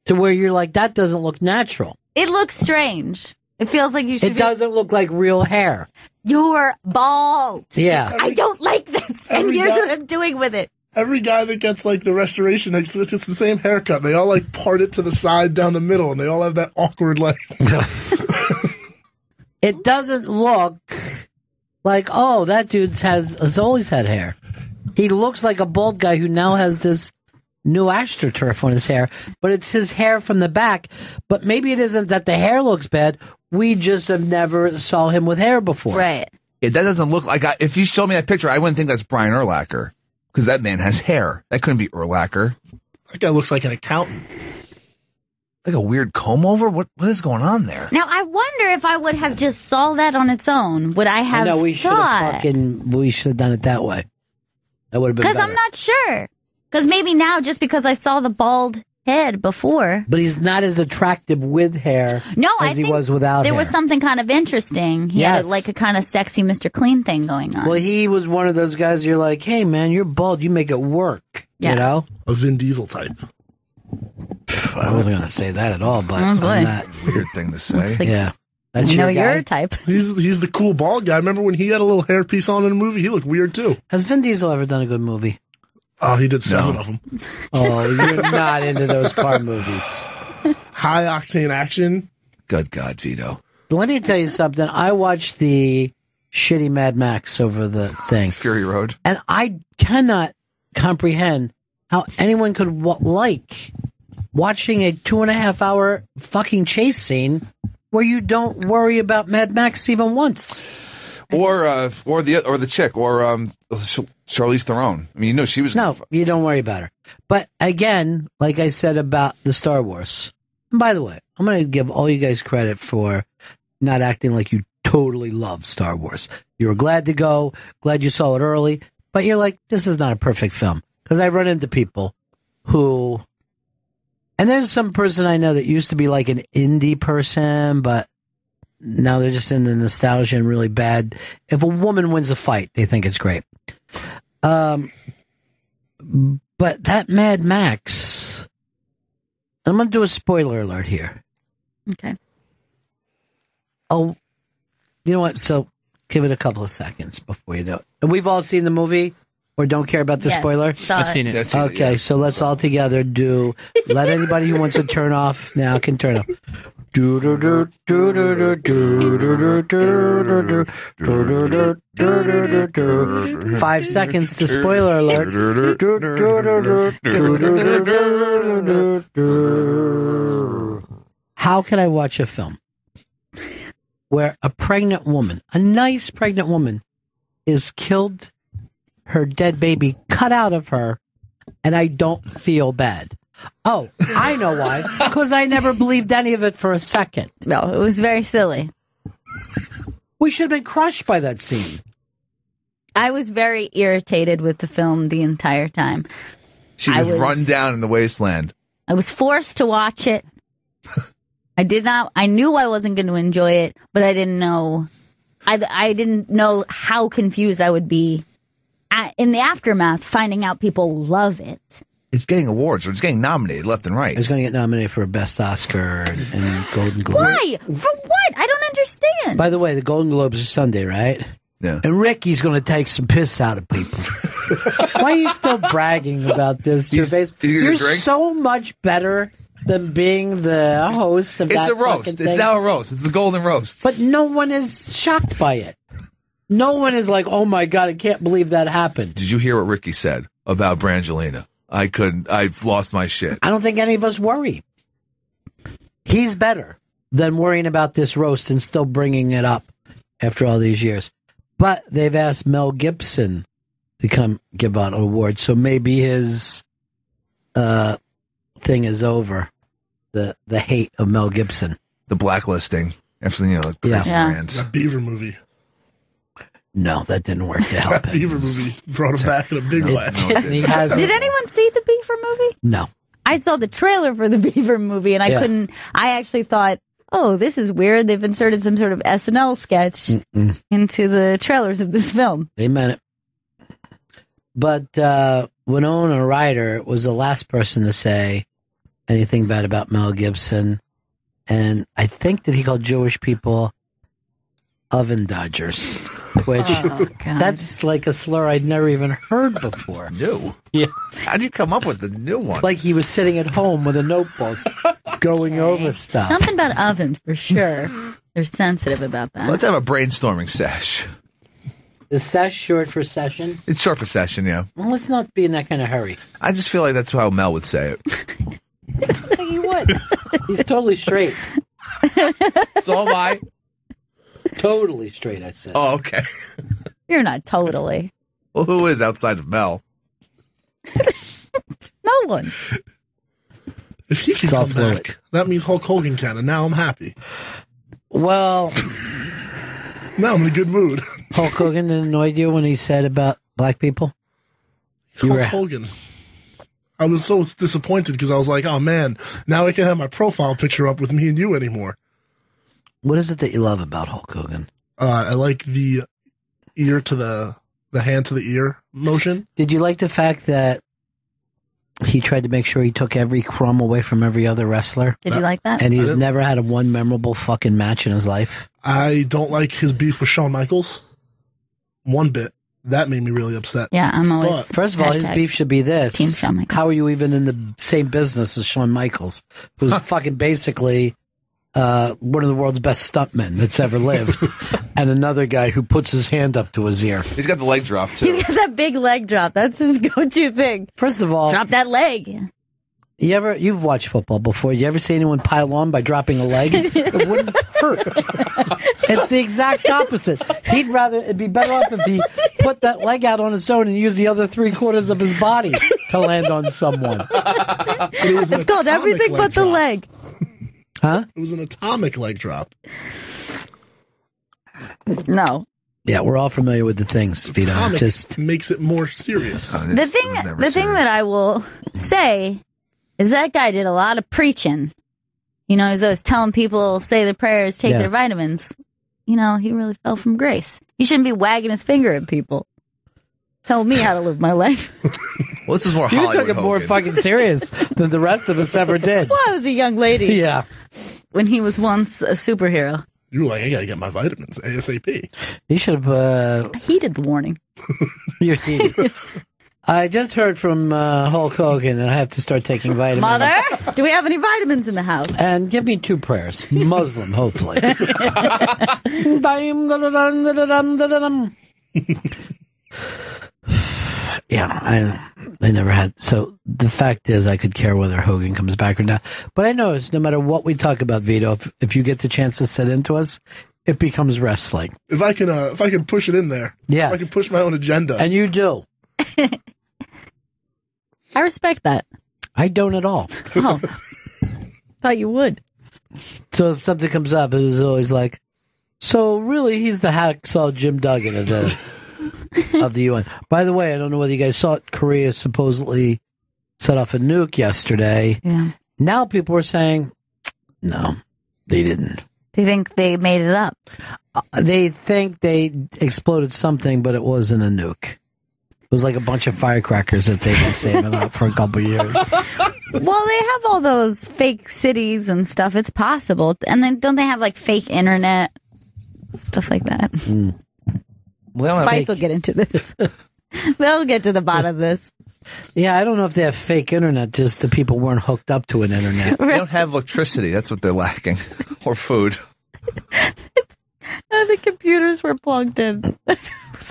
To where you're like, that doesn't look natural. It looks strange. It feels like you should. It doesn't look like real hair. You're bald. Yeah. I don't like this. And here's what I'm doing with it. Every guy that gets like the restoration, it's the same haircut. They all like part it to the side down the middle, and they all have that awkward like. It doesn't look like, oh, that dude's has always had hair. He looks like a bald guy who now has this new AstroTurf on his hair, but it's his hair from the back. But maybe it isn't that the hair looks bad. We just have never saw him with hair before. Right. Yeah, that doesn't look like, if you showed me that picture, I wouldn't think that's Brian Urlacher. Because that man has hair. That couldn't be Urlacher. That guy looks like an accountant. Like a weird comb over? What is going on there? Now, I wonder if I would have just saw that on its own. Would I have we should have done it that way. That would have been better. Because I'm not sure. Because maybe now, just because I saw the bald head before. But he's not as attractive with hair as he was without there hair. was something kind of interesting. He had Yes. like a kind of sexy Mr. Clean thing going on. Well, he was one of those guys you're like, hey, man, you're bald. You make it work. Yeah. You know? A Vin Diesel type. I wasn't going to say that at all, but Oh, boy. I'm not. Weird thing to say. Yeah. That's I know your guy? your type. He's the cool bald guy. Remember when he had a little hairpiece on in a movie? He looked weird too. Has Vin Diesel ever done a good movie? Oh, he did 7 of them. Oh, you're not into those car movies. High octane action. Good God, Vito. Let me tell you something. I watched the shitty Mad Max over the thing. Fury Road. And I cannot comprehend how anyone could like watching a 2.5 hour fucking chase scene where you don't worry about Mad Max even once. Or the chick, or Charlize Theron. I mean, you know, she was you don't worry about her. But again, like I said about the Star Wars. And by the way, I'm going to give all you guys credit for not acting like you totally love Star Wars. You were glad to go, glad you saw it early, but you're like, this is not a perfect film. Because I run into people who, and there's some person I know that used to be like an indie person, but now they're just in the nostalgia and really bad. If a woman wins a fight, they think it's great. But that Mad Max, I'm going to do a spoiler alert here. Okay. Oh, you know what? So give it a couple of seconds before you do it. And we've all seen the movie or don't care about the Yes, spoiler? saw I've it. Seen it. I've seen it, Okay, yeah. so let's all together let anybody who wants to turn off now can turn off. 5 seconds to spoiler alert. How can I watch a film where a pregnant woman, a nice pregnant woman, is killed, her dead baby cut out of her, and I don't feel bad? Oh, I know why. Because I never believed any of it for a second. No, it was very silly. We should have been crushed by that scene. I was very irritated with the film the entire time. She was run down in the wasteland. I was forced to watch it. I knew I wasn't going to enjoy it, but I didn't know. I didn't know how confused I would be in the aftermath, finding out people love it. It's getting awards, or it's getting nominated left and right. It's going to get nominated for Best Oscar and Golden Globe. Why? For what? I don't understand. By the way, the Golden Globes are Sunday, right? Yeah. And Ricky's going to take some piss out of people. Why are you still bragging about this, Gervais? You're so much better than being the host of that. It's a roast. It's now a roast. It's the Golden Roast. But no one is shocked by it. No one is like, oh my God, I can't believe that happened. Did you hear what Ricky said about Brangelina? I've lost my shit. I don't think any of us worry. He's better than worrying about this roast and still bringing it up after all these years. But they've asked Mel Gibson to come give out an award, so maybe his thing is over. The hate of Mel Gibson. The blacklisting. After, crazy rants. That Beaver movie. No, that didn't work to help That Beaver movie brought him back in a big way. Did anyone see the Beaver movie? No. I saw the trailer for the Beaver movie, and I actually thought, oh, this is weird. They've inserted some sort of SNL sketch into the trailers of this film. They meant it. But Winona Ryder was the last person to say anything bad about Mel Gibson. And I think that he called Jewish people oven dodgers, which that's like a slur I'd never even heard before. New? Yeah. How'd you come up with the new one? Like he was sitting at home with a notebook going over stuff. Something about oven, for sure. They're sensitive about that. Let's have a brainstorming sesh. Is sesh short for session? It's short for session, yeah. Well, let's not be in that kind of hurry. I just feel like that's how Mel would say it. I think he would. He's totally straight. So am I. Totally straight, I said. Oh, okay. You're not totally. Well, who is outside of Mel? No one. If he can come back, that means Hulk Hogan can, and now I'm happy. Well, now I'm in a good mood. Hulk Hogan annoyed you when he said about black people? He's Hulk Hogan. I was so disappointed because I was like, oh man, now I can't have my profile picture up with me and you anymore. What is it that you love about Hulk Hogan? I like the ear to the hand to the ear motion. Did you like the fact that he tried to make sure he took every crumb away from every other wrestler? Did you like that? And he's never had one memorable fucking match in his life. I don't like his beef with Shawn Michaels. One bit. That made me really upset. Yeah, I'm always. First of all, his beef should be this. Team Shawn Michaels. How are you even in the same business as Shawn Michaels, who's fucking basically one of the world's best stuntmen that's ever lived, and another guy who puts his hand up to his ear. He's got the leg drop, too. He's got that big leg drop. That's his go-to thing. First of all, drop that leg. You've watched football before. You ever see anyone pile on by dropping a leg? It wouldn't hurt. It's the exact opposite. It'd be better off if he put that leg out on his own and used the other 3/4 of his body to land on someone. It's called everything but the leg. Huh? It was an atomic leg drop. No. Yeah, we're all familiar with the things, Vito. Atomic Just makes it more serious. The thing that I will say is that guy did a lot of preaching. You know, he's always telling people, say their prayers, take their vitamins. You know, he really fell from grace. He shouldn't be wagging his finger at people. Tell me how to live my life. Well, this is more you Hollywood took it more Hogan. fucking serious than the rest of us ever did. Well, I was a young lady. Yeah. When he was once a superhero. You were like, I gotta get my vitamins ASAP. You should have. I heeded the warning. You're heated. I just heard from Hulk Hogan that I have to start taking vitamins. Mother, do we have any vitamins in the house? And give me 2 prayers. Muslim, hopefully. Yeah, I never had. So the fact is, I could care whether Hogan comes back or not. But I notice no matter what we talk about, Vito, if you get the chance to sit into us, it becomes wrestling. If I can push it in there. Yeah. If I can push my own agenda. And you do. I respect that. I don't at all. Oh. Thought you would. So if something comes up, it is always like, so really he's the hacksaw Jim Duggan of the UN. By the way, I don't know whether you guys saw it. Korea supposedly set off a nuke yesterday. Yeah. Now people are saying, no, they didn't. They think they made it up. They think they exploded something, but it wasn't a nuke. It was like a bunch of firecrackers that they've been saving up for a couple years. Well, they have all those fake cities and stuff. It's possible. And then don't they have like fake internet? Stuff like that. Mm. Well, Fights will get into this. They'll get to the bottom of this. Yeah, I don't know if they have fake internet, just the people weren't hooked up to an internet. They don't have electricity. That's what they're lacking. Or food. The computers were plugged in.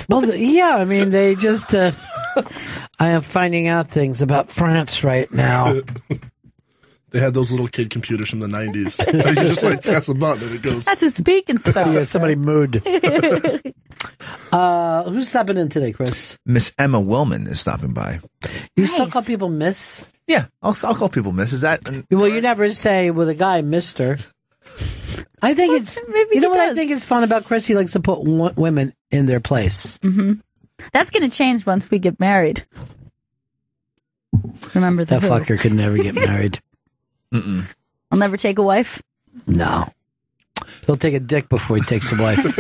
Well, yeah, I mean, they just... I am finding out things about France right now. They had those little kid computers from the 90s. You just like press a button and it goes... That's a speaking spell. Yeah, somebody mooed. Who's stopping in today, Chris? Miss Emma Willman is stopping by. You still call people Miss? Yeah, I'll call people Miss. Is that... Well, you never say with a guy, Mister. I think it's... You know what I think is fun about Chris? He likes to put women in their place. Mm-hmm. That's going to change once we get married. Remember that fucker could never get married. Mm-mm. I'll never take a wife? No. He'll take a dick before he takes a wife.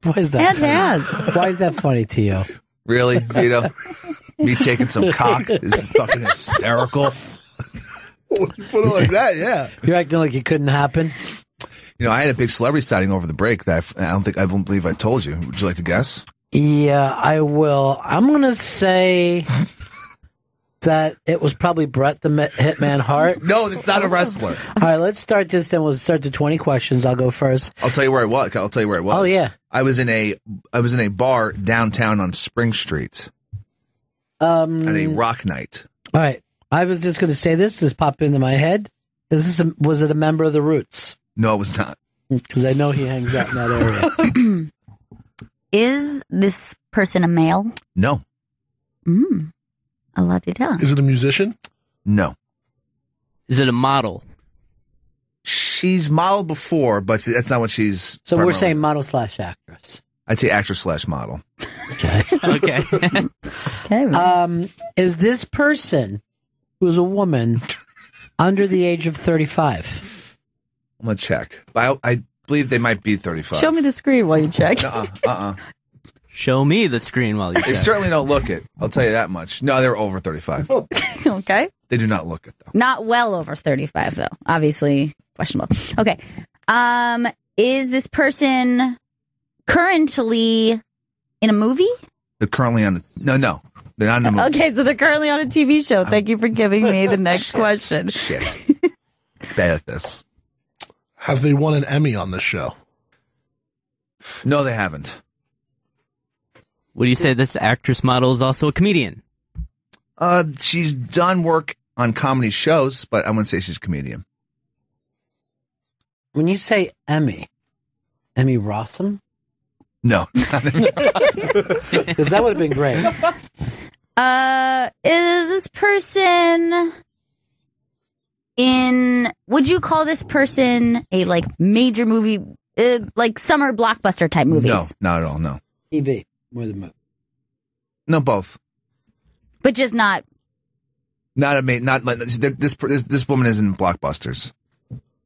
Why is that? And has. Why is that funny to you? Really, Vito? Me taking some cock is fucking hysterical. When you put it like that, yeah. You're acting like it couldn't happen? You know, I had a big celebrity sighting over the break that I don't believe I told you. Would you like to guess? Yeah, I will. I'm going to say that it was probably Bret the Hitman Hart. No, it's not a wrestler. All right, let's start this, then we'll start the 20 questions. I'll go first. I'll tell you where it was. Oh, yeah. I was in a bar downtown on Spring Street at a rock night. All right. I was just going to say this. This popped into my head. Was it a member of the Roots? No, it was not. Because I know he hangs out in that area. Is this person a male? No. A la-di-da. Is it a musician? No. Is it a model? She's modeled before, but that's not what she's... So we're primarily. saying model/actress. I'd say actress/model. Okay. Okay. Okay. Is this person who is a woman under the age of 35? I'm going to check. I believe they might be 35. Show me the screen while you check. Show me the screen while you They check. certainly don't look it. I'll tell you that much. No, they're over 35. Okay. They do not look it, though. Not well over 35, though. Obviously questionable. Okay. Is this person currently in a movie? They're currently on... No. They're not in a movie. Okay, so they're currently on a TV show. Thank you for giving me the next question. Shit. Bad at this. Have they won an Emmy on this show? No, they haven't. Would you say this actress model is also a comedian? She's done work on comedy shows, but I wouldn't say she's a comedian. When you say Emmy Rossum? No, it's not. Because that would have been great. Is this person would you call this person a major movie, like summer blockbuster type movies? No, not at all, no. TV, more than movie. No, both. But just not. Not like this woman is in blockbusters.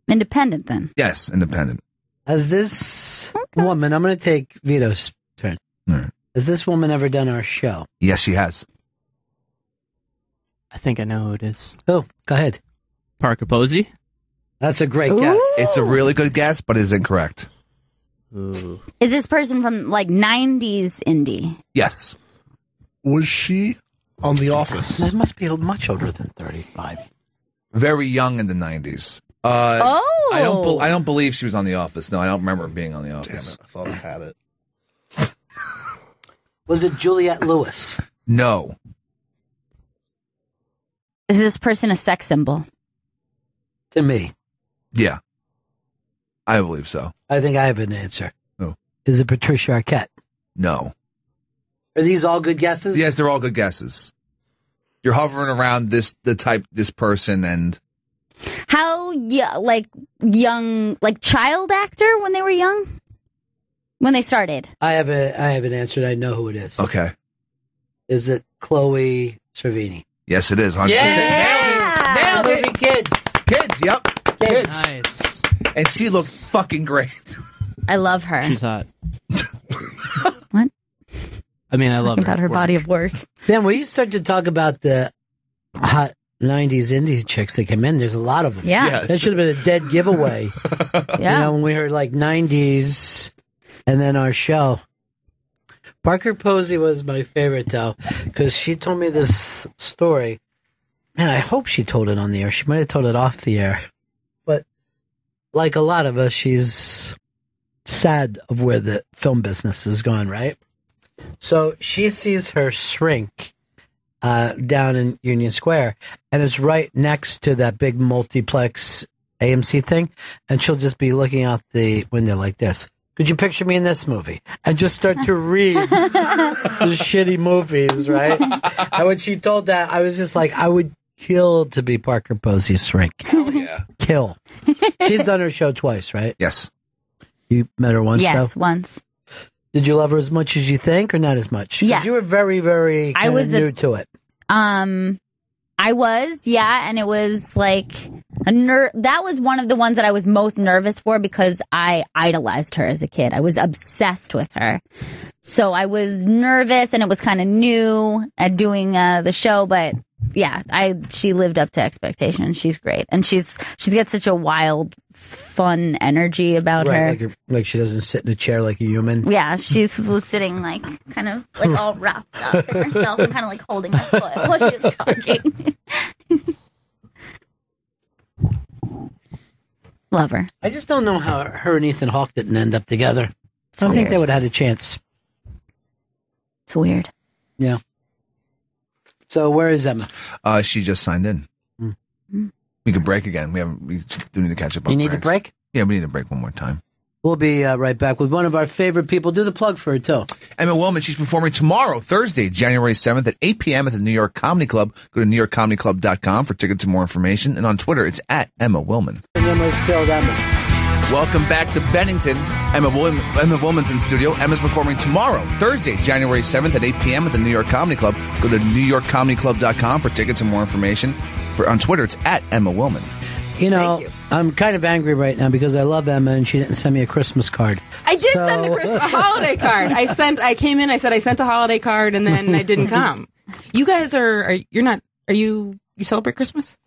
Independent, then. Yes, independent. Has this woman, I'm going to take Vito's turn. Right. Has this woman ever done our show? Yes, she has. I think I know who it is. Oh, go ahead. Parker Posey? That's a great guess. It's a really good guess, but is incorrect. Ooh. Is this person from 90s indie? Yes. Was she on The Office? That must be much older than 35. Very young in the 90s. I don't believe she was on The Office. No, I don't remember being on The Office. Damn it, I thought I had it. Was it Juliette Lewis? No. Is this person a sex symbol? To me. Yeah. I believe so. I think I have an answer. Who? Is it Patricia Arquette? No. Are these all good guesses? Yes, they're all good guesses. You're hovering around this person and... How, young, child actor when they were young? When they started? I have an answer. I know who it is. Okay. Is it Chloe Cervini? Yes, it is. 100%. Yeah! Nailed it. Kids, yep. Kids. Nice. And she looked fucking great. I love her. She's hot. What? I mean, I love about her body of work. Then when you start to talk about the hot 90s indie chicks that come in, there's a lot of them. Yeah. That should have been a dead giveaway. Yeah. When we heard 90s and then our show. Parker Posey was my favorite, though, because she told me this story. Man, I hope she told it on the air. She might have told it off the air. But like a lot of us, she's sad of where the film business is going, right? So she sees her shrink down in Union Square, and it's right next to that big multiplex AMC thing, and she'll just be looking out the window like this. Could you picture me in this movie? And just start to read the shitty movies, right? And when she told that, I was just like, I would kill to be Parker Posey's shrink. Hell yeah. Kill. She's done her show twice, right? Yes. You met her once, Yes, though? once. Did you love her as much as you think, or not as much? 'Cause Yes. you were very, very new to it. I was, yeah, and it was like that was one of the ones that I was most nervous for because I idolized her as a kid. I was obsessed with her. So I was nervous, and it was kind of new at doing the show, but yeah, she lived up to expectations. She's great, and she's got such a wild, fun energy about her. Like she doesn't sit in a chair like a human. Yeah, she was sitting kind of all wrapped up in herself and kind of holding her foot while she was talking. Love her. I just don't know how her and Ethan Hawke didn't end up together. I don't think they would have had a chance. It's weird. Yeah. So where is Emma? She just signed in. We could break again. We do need to catch up on You need to break? Yeah, we need to break one more time. We'll be right back with one of our favorite people. Do the plug for her, too. Emma Willman, she's performing tomorrow, Thursday, January 7th at 8 p.m. at the New York Comedy Club. Go to newyorkcomedyclub.com for tickets and more information. And on Twitter, it's at Emma Willman. And Emma's killed Emma. Welcome back to Bennington. Emma Willman's in studio. Emma's performing tomorrow, Thursday, January 7th at 8 p.m. at the New York Comedy Club. Go to newyorkcomedyclub.com for tickets and more information. On Twitter, it's at Emma Willman. You know, I'm kind of angry right now because I love Emma and she didn't send me a Christmas card. I did send a holiday card. I came in, I said I sent a holiday card, and then I didn't come. You guys you celebrate Christmas?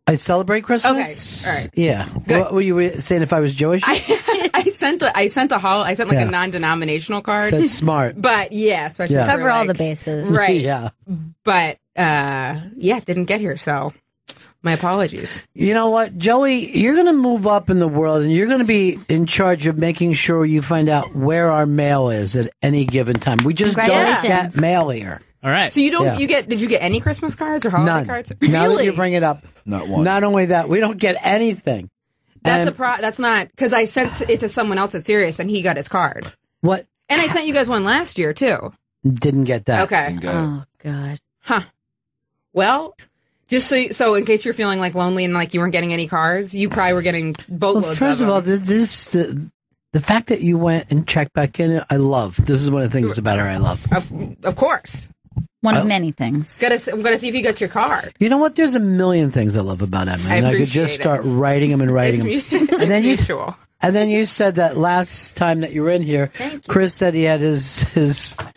I celebrate Christmas? Okay, all right. Yeah. Good. What were you saying if I was Jewish? I sent a non-denominational card. That's smart. But yeah, especially for, cover all the bases. Right. Yeah. But it didn't get here, so my apologies. You know what, Joey, you're going to move up in the world and you're going to be in charge of making sure you find out where our mail is at any given time. We just don't get mail here. All right. So did you get any Christmas cards or holiday cards? Really? Now that you bring it up. Not one. Not only that, we don't get anything. That's not, because I sent it to someone else at Sirius and he got his card. What? And I sent you guys one last year too. Didn't get that. Okay. Oh, God. Huh. Well, just so in case you're feeling like lonely and like you weren't getting any cards, you probably were getting boatloads Well, first of all, the fact that you went and checked back in, I love. This is one of the things about her I love. Of course. One of many things. I'm gonna see if you got your card. You know what? There's a million things I love about Emma. And I could just start writing them and writing them. And then mutual. And then you said that last time that you were in here, Chris said he had his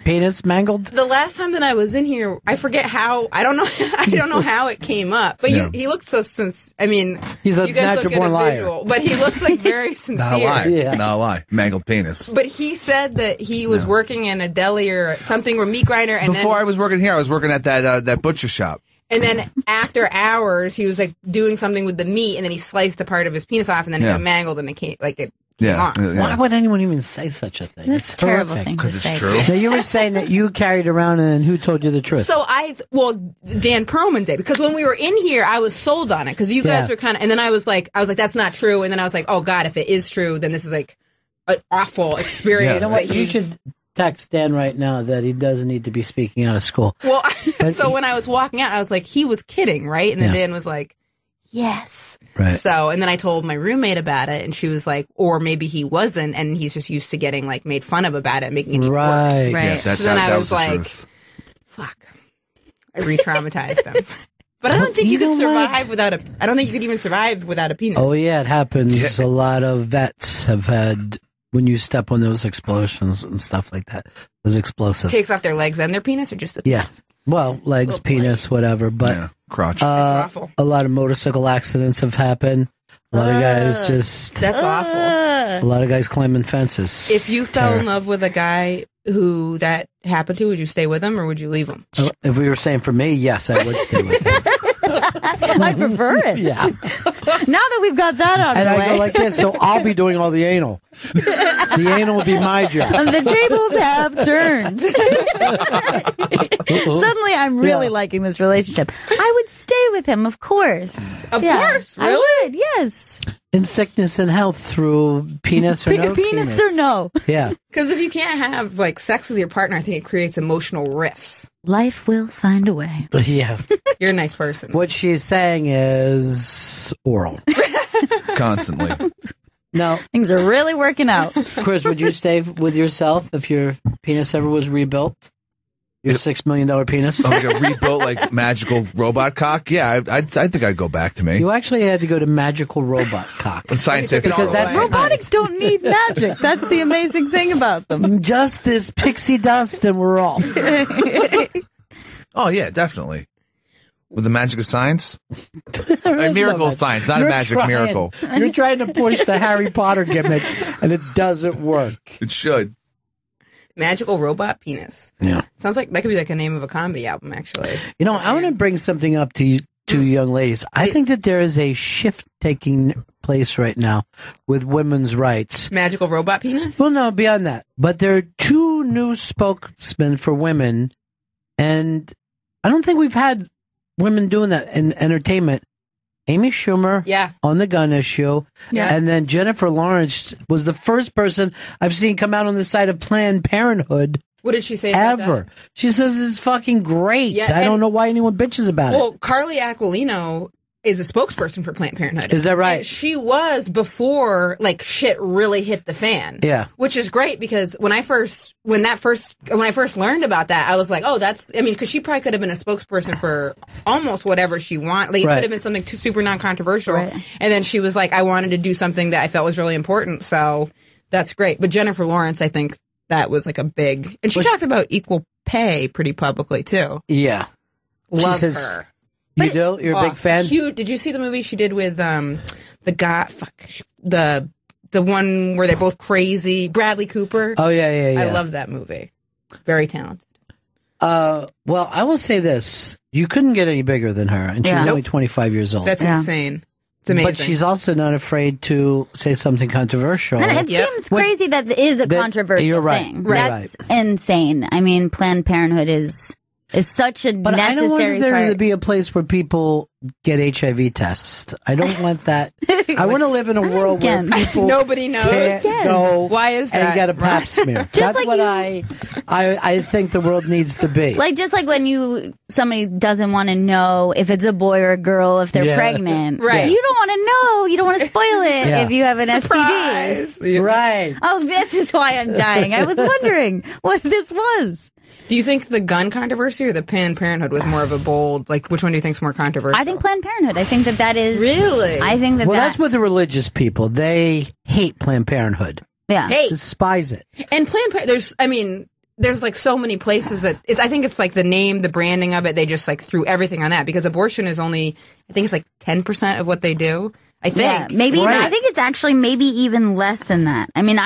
penis mangled. The last time that I was in here, I forget how. I don't know how it came up. But he looked so he's a you guys natural born liar. But he looks like very sincere. Not a lie. Yeah. Not a lie. Mangled penis. But he said that he was working in a deli or something, or meat grinder. And Before I was working here, I was working at that butcher shop. And then after hours, he was like doing something with the meat, and then he sliced a part of his penis off, and then it got mangled, and it came off. Why would anyone even say such a thing? That's a terrible thing to say. True. Now, you were saying that you carried around, and then who told you the truth? So Dan Perlman did, because when we were in here, I was sold on it, because you guys were kind of, and then I was like, that's not true, and then I was like, oh God, if it is true, then this is like an awful experience. You know what? You should text Dan right now that he doesn't need to be speaking out of school. Well, so when I was walking out, I was like, he was kidding, right? And then Dan was like, yes. Right. So, and then I told my roommate about it, and she was like, or maybe he wasn't, and he's just used to getting like made fun of about it, making it even worse. Right. Yeah, So then I was like, fuck. I re-traumatized him. But I don't think you could survive I don't think you could even survive without a penis. Oh yeah, it happens. A lot of vets have had, when you step on those explosions and stuff like that, those explosives. Takes off their legs and their penis, or just the penis? Well, legs, penis, whatever. But crotch. That's awful. A lot of motorcycle accidents have happened. A lot of guys just. That's awful. A lot of guys climbing fences. If you fell in love with a guy who that happened to, would you stay with him or would you leave him? If we were saying for me, yes, I would stay with him. I prefer it. Yeah. Now that we've got that out of the way. And I go like this, so I'll be doing all the anal. The anal will be my job. And the tables have turned. Suddenly I'm really liking this relationship. I would stay with him, of course. Of course? Really? I would, yes. In sickness and health through penis or no penis or no. Yeah. Because if you can't have like sex with your partner, I think it creates emotional rifts. Life will find a way. Yeah. You're a nice person. What she's saying is oral. Constantly. No. Things are really working out. Chris, would you stay with yourself if your penis ever was rebuilt? Your $6 million penis? Oh, like a rebuilt, like, magical robot cock? Yeah, I think I'd go back to me. You actually had to go to magical robot cock. Scientific. Because that's robotics don't need magic. That's the amazing thing about them. Just this pixie dust and we're off. Oh, yeah, definitely. With the magic of science? A miracle of science, not a magic miracle. You're trying to push the Harry Potter gimmick, and it doesn't work. It should. Magical robot penis. Yeah. Sounds like that could be like a name of a comedy album, actually. You know, I want to bring something up to you, two young ladies. I think that there is a shift taking place right now with women's rights. Magical robot penis? Well, no, beyond that. But there are two new spokesmen for women, and I don't think we've had women doing that in entertainment. Amy Schumer on the gun issue. Yeah. And then Jennifer Lawrence was the first person I've seen come out on the side of Planned Parenthood. What did she say about ever? that? She says it's fucking great. Yeah, I don't know why anyone bitches about it. Well, Carly Aquilino is a spokesperson for Planned Parenthood. Is that right? And she was before like shit really hit the fan. Yeah. Which is great because when I first learned about that, I was like, oh, because she probably could have been a spokesperson for almost whatever she wanted. Like, it could have been something super non-controversial. Right. And then she was like, I wanted to do something that I felt was really important. So that's great. But Jennifer Lawrence, I think that was like a big, and she talked about equal pay pretty publicly too. Yeah. Love her. You do? You're a big fan? Did you see the movie she did with the guy? The one where they're both crazy, Bradley Cooper. Oh yeah. I love that movie. Very talented. Well, I will say this: you couldn't get any bigger than her, and she's only 25 years old. That's insane. It's amazing. But she's also not afraid to say something controversial. And it seems crazy that it is a controversial thing. That's insane. I mean, Planned Parenthood is such a necessary But I don't want there part. to be a place where people get HIV tests. I don't want that. I want to live in a world where people nobody knows. can't go Why is that? and get a pap smear. That's like what I think the world needs to be. Like, just like when somebody doesn't want to know if it's a boy or a girl if they're pregnant. Right. You don't want to know. You don't want to spoil it if you have an Surprise. STD. Right. Oh, this is why I'm dying. I was wondering what this was. Do you think the gun controversy or the Planned Parenthood was more of a bold, like, which one do you think is more controversial? I think Planned Parenthood. I think that is... Really? I think that Well, that's what the religious people, they hate Planned Parenthood. Yeah. Hey. Despise it. And Planned Parenthood, there's like so many places that I think it's like the name, the branding of it, they just like threw everything on that because abortion is only, I think it's like 10% of what they do. I think. Yeah, maybe, I think it's actually maybe even less than that. I mean,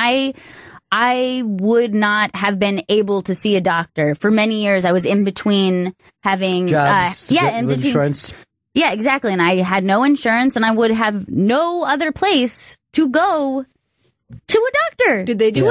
I would not have been able to see a doctor for many years. I was in between having jobs, insurance. Yeah, exactly. And I had no insurance, and I would have no other place to go to a doctor. Did they do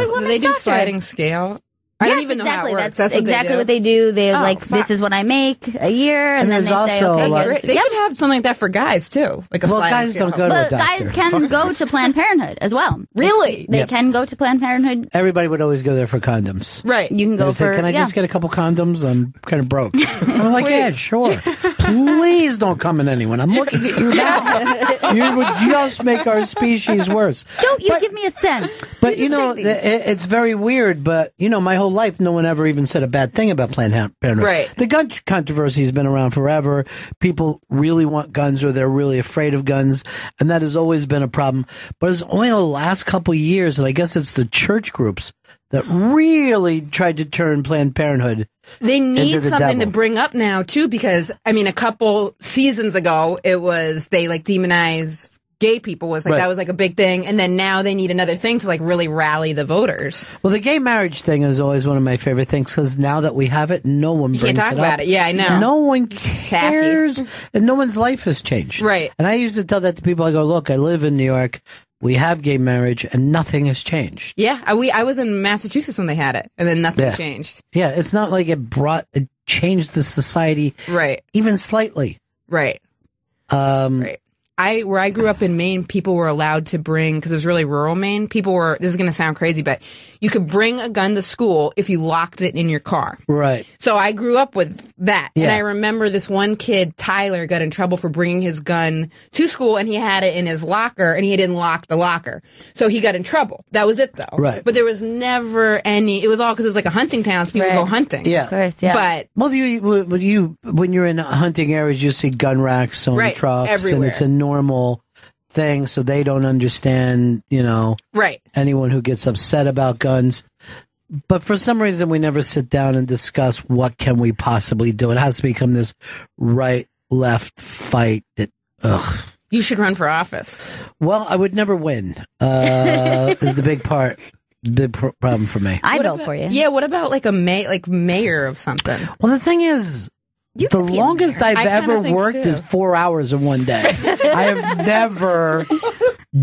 sliding scale? I don't even know how it works. That's what exactly they do? what they do. They this is what I make a year, and then they say, okay, they should have something like that for guys too, like a sliding guys scale. don't go to a doctor. Guys can go to Planned Parenthood as well. Really? They can go to Planned Parenthood. Everybody would always go there for condoms. Right. You can go Say, for. can I just get a couple condoms? I'm kind of broke. I'm like, yeah, sure. Please don't come in anyone. I'm looking at you now. You would just make our species worse. Don't you give me a cent. But it's very weird. But my whole life, no one ever even said a bad thing about Planned Parenthood. Right. The gun controversy has been around forever. People really want guns or they're really afraid of guns, and that has always been a problem. But it's only the last couple of years, and I guess it's the church groups that really tried to turn Planned Parenthood. They need into the something devil. to bring up now too, because a couple seasons ago it was they like demonized gay people was like that was like a big thing, and then now they need another thing to like really rally the voters. Well, the gay marriage thing is always one of my favorite things because now that we have it, no one brings can't talk it about up. it. Yeah, I know. No one cares, and no one's life has changed. Right. And I used to tell that to people. I go, look, I live in New York. We have gay marriage, and nothing has changed. Yeah, I was in Massachusetts when they had it, and then nothing changed. Yeah, it's not like it changed the society, right? Even slightly, right? Right. Where I grew up in Maine, people were allowed to bring, because it was really rural Maine, this is going to sound crazy, but you could bring a gun to school if you locked it in your car. Right. So I grew up with that. Yeah. And I remember this one kid, Tyler, got in trouble for bringing his gun to school, and he had it in his locker, and he didn't lock the locker. So he got in trouble. That was it, though. Right. But there was never any, it was all because it was like a hunting town, so people go hunting. Yeah. Of course, yeah. But well, when you're in hunting areas, you see gun racks on Right, trucks, everywhere. and it's a normal thing, so they don't understand, right. anyone who gets upset about guns. But for some reason, we never sit down and discuss what can we possibly do. It has to become this right-left fight. You should run for office. Well, I would never win. Is the big problem for me. I'd vote for you. Yeah, what about like a mayor of something? Well, the thing is, the longest I've ever worked is 4 hours in one day. I have never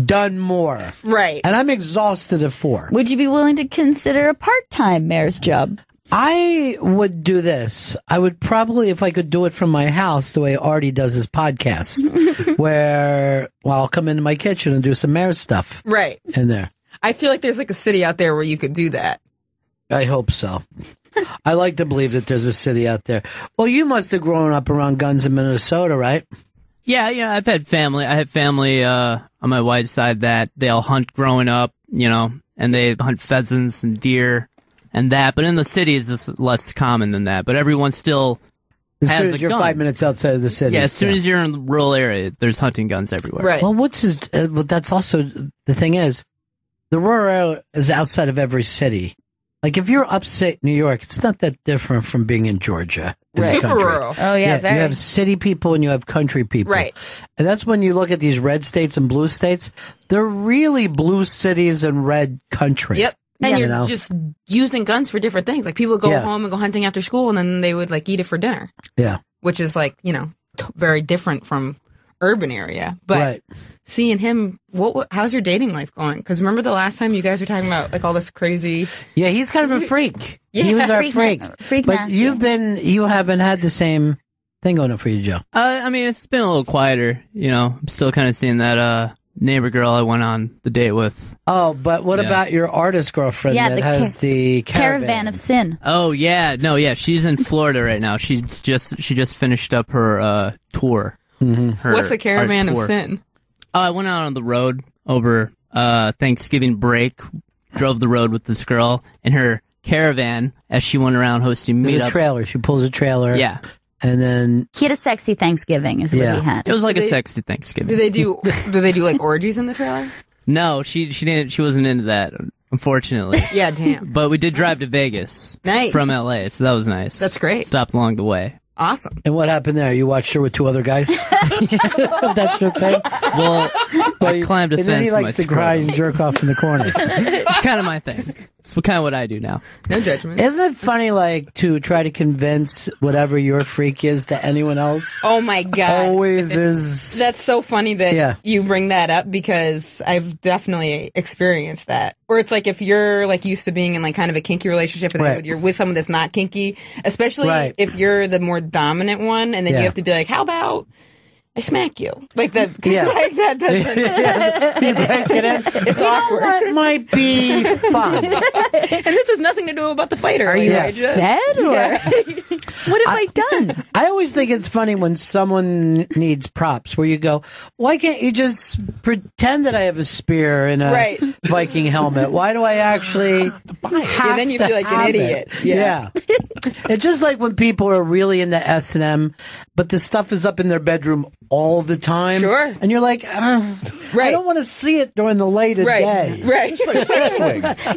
done more. Right. And I'm exhausted at 4. Would you be willing to consider a part-time mayor's job? I would do this. I would probably, if I could do it from my house, the way Artie does his podcast, where I'll come into my kitchen and do some mayor stuff. Right. In there. I feel like there's like a city out there where you could do that. I hope so. I like to believe that there's a city out there. Well, you must have grown up around guns in Minnesota, right? Yeah, I've had family. I have family on my wife's side that they all hunt growing up, and they hunt pheasants and deer and that. But in the city, it's just less common than that. But everyone still as has soon a as you're gun. 5 minutes outside of the city. Yeah, as soon as you're in the rural area, there's hunting guns everywhere. Right. Well, but that's also the thing is, the rural area is outside of every city. Like if you're upstate New York, it's not that different from being in Georgia. Right. Super rural. Oh, yeah, very. You have city people and you have country people. Right. And that's when you look at these red states and blue states, they're really blue cities and red country. Yep. And You you're know? just using guns for different things. Like people go Yeah. home and go hunting after school, and then they would like eat it for dinner, Yeah. which is like very different from urban area. But Right. seeing him, how's your dating life going? Because remember the last time you guys were talking about like all this crazy. Yeah, he's kind of a freak. Yeah. He was our Freak freak. But nasty. you haven't had the same thing going on for you, Joe. I mean, it's been a little quieter. I'm still kind of seeing that neighbor girl I went on the date with. Oh, but what Yeah. about your artist girlfriend Yeah, that the has the Caravan of Sin. Oh yeah, no, yeah, she's in Florida right now. She just finished up her tour. Mm-hmm. What's a Caravan of tour. Sin? Oh, I went out on the road over Thanksgiving break. Drove the road with this girl in her caravan as she went around hosting There's meetups. a trailer. She pulls a trailer. Yeah. And then He had a sexy Thanksgiving, is what Yeah. he had. It was like a They- sexy Thanksgiving. Do they do like orgies in the trailer? No, she didn't. She wasn't into that, unfortunately. Yeah, damn. But we did drive to Vegas. Nice. From LA, so that was nice. That's great. Stopped along the way. Awesome. And what happened there? You watched her with two other guys? That's your thing? Well, I climbed a And fence. then he in likes my to cry scrotum. and jerk off in the corner. It's kind of my thing. It's kind of what I do now. No judgment. Isn't it funny, like, to try to convince whatever your freak is to anyone else? Oh my god. Always is. That's so funny that Yeah. you bring that up because I've definitely experienced that. Where it's like if you're like used to being in like kind of a kinky relationship and Right. then you're with someone that's not kinky, especially Right. if you're the more dominant one, and then Yeah. you have to be like, how about I smack you? Like that. Yeah. Like that doesn't. You break it in. It's awkward. That might be fun. And this has nothing to do about the fighter. Are you I upset or what have I done? I always think it's funny when someone needs props where you go, why can't you just pretend that I have a spear and a Right. Viking helmet? Why do I actually have Yeah, then you to feel like an have idiot. it? Yeah. It's just like when people are really into S&M, but the stuff is up in their bedroom all the time. Sure. And you're like, I don't want to see it during the light of day. Right.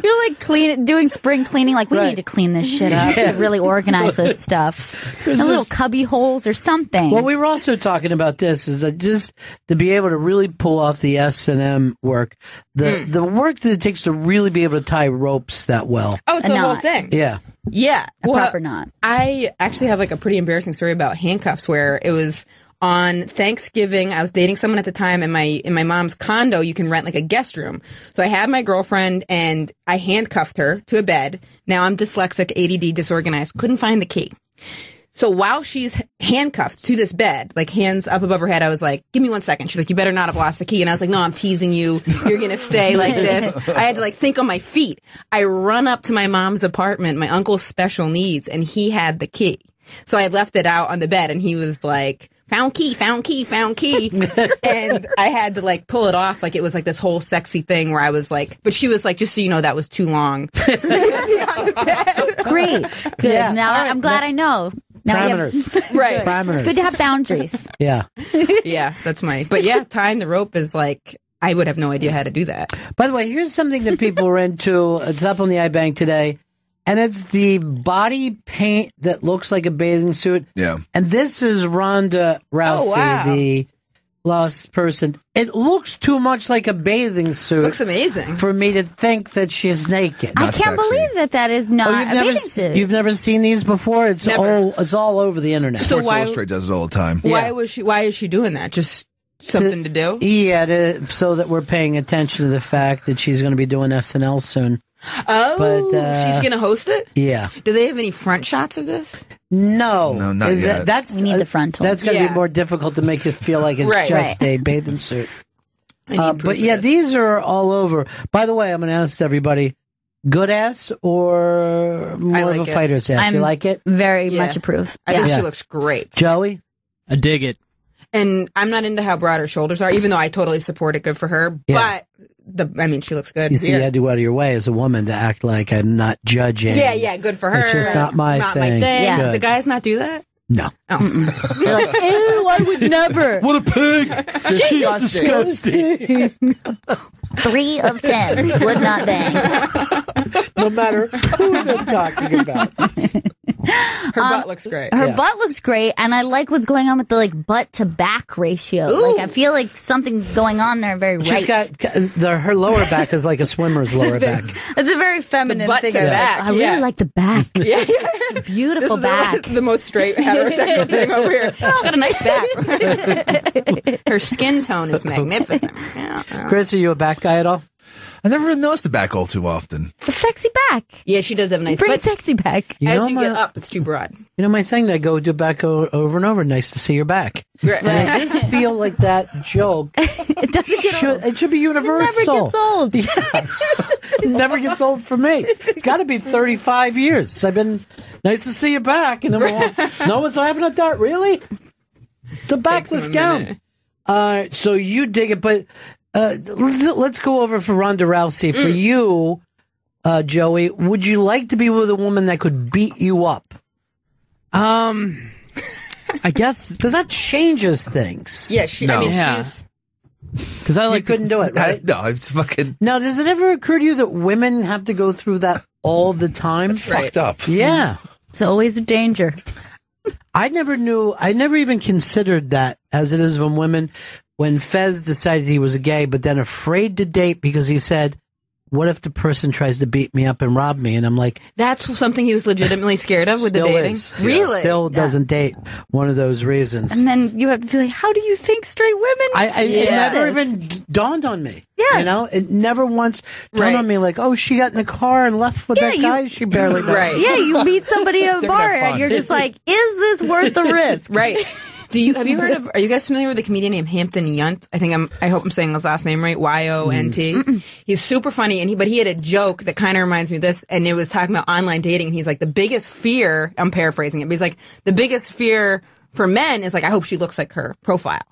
You're like doing spring cleaning. Like we Right. need to clean this shit up. Yeah. To really organize this stuff. There's And little this- cubby holes or something. Well, we were also talking about this is that just to be able to really pull off the S&M work, the work that it takes to really be able to tie ropes that well. Oh, it's A a whole knot. thing. Yeah. Yeah. A proper knot. I actually have like a pretty embarrassing story about handcuffs where it was on Thanksgiving. I was dating someone at the time in my mom's condo. You can rent like a guest room. So I had my girlfriend and I handcuffed her to a bed. Now I'm dyslexic, ADD, disorganized. Couldn't find the key. So while she's handcuffed to this bed, like hands up above her head, I was like, give me 1 second. She's like, you better not have lost the key. And I was like, no, I'm teasing you. You're going to stay like this. I had to like think on my feet. I run up to my mom's apartment, my uncle's special needs, and he had the key. So I left it out on the bed and he was like, found key, found key, found key. And I had to like pull it off like it was like this whole sexy thing where I was like, but she was like, just so you know, that was too long. Great. Good. Yeah. Now All right. I'm glad I know. Now we have- Parameters. Right. Parameters. It's good to have boundaries. Yeah. Yeah, that's but yeah, tying the rope is like, I would have no idea how to do that. By the way, here's something that people are into. It's up on the iBank today, and it's the body paint that looks like a bathing suit. Yeah. And this is Ronda Rousey, wow. the lost person. It looks too much like a bathing suit. Looks amazing. For me to think that she's naked. I can't believe that is not you've a never bathing suit. you've never seen these before? It's all over the internet. So Sports why- Illustrated does it all the time. Why is she doing that? Just something to do? Yeah, so that we're paying attention to the fact that she's going to be doing SNL soon. Oh, But, she's going to host it? Yeah. Do they have any front shots of this? No, not yet. We need the frontal. That's going to Yeah. be more difficult to make it feel like it's Right. just a bathing suit. But yeah, these are all over. By the way, I'm going to ask everybody: good ass or more like of a it. fighter's ass? You like it? Very Yeah. much approve. I think Yeah. she looks great. Joey? I dig it. And I'm not into how broad her shoulders are, even though I totally support it. Good for her. Yeah. But she looks good. You see, you had to go out of your way as a woman to act like I'm not judging. Yeah, good for her. It's just not my thing. Yeah. The guys not do that? No. Oh. You're like, ew, I would never. What a pig! She's disgusting. 3 of 10 would not bang. No matter who they're talking about. Her butt looks great. Her butt looks great, and I like what's going on with the butt to back ratio. Ooh. I feel like something's going on there very right. She's got her lower back is like a swimmer's lower back. It's a very feminine butt thing. to back, I really like the back. Yeah. Beautiful This is back. the most straight heterosexual thing over here. She's got a nice back. Her skin tone is magnificent. Yeah. Chris, are you a back guy at all? I never really noticed the back all too often. A sexy back. Yeah, she does have a nice Bring butt. sexy back. As you get up, it's too broad. You know, my thing, I go do back over and over. Nice to see your back. Right. And I just feel like that joke. It doesn't get old. It should be universal. It never gets old. Yes. It never gets old for me. It's got to be 35 years. I've been nice to see you back. And no one's laughing at that. Really? The backless gown. So you dig it, but let's go over for Ronda Rousey. For you, Joey, would you like to be with a woman that could beat you up? I guess because that changes things. Yeah, she's. Because I you couldn't do it, right? No, it's fucking. Now, does it ever occur to you that women have to go through that all the time? It's fucked up. Yeah, it's always a danger. I never even considered that as it is when women. When Fez decided he was gay, but then afraid to date because he said, what if the person tries to beat me up and rob me? And I'm like... That's something he was legitimately scared of with the dating? Really? Still doesn't date. One of those reasons. And then you have to be like, how do you think straight women... It never even dawned on me. Yeah. You know? It never once dawned on me like, oh, she got in the car and left with that guy she barely met. Right. Yeah, you meet somebody at a They're bar gonna have and fun. you're just like, is this worth the risk? Right. Have you heard of, are you guys familiar with a comedian named Hampton Yount? I hope I'm saying his last name right. Y-O-N-T. He's super funny, but he had a joke that kind of reminds me of this, and it was talking about online dating, and he's like, the biggest fear, I'm paraphrasing it, but he's like, the biggest fear for men is like, I hope she looks like her profile.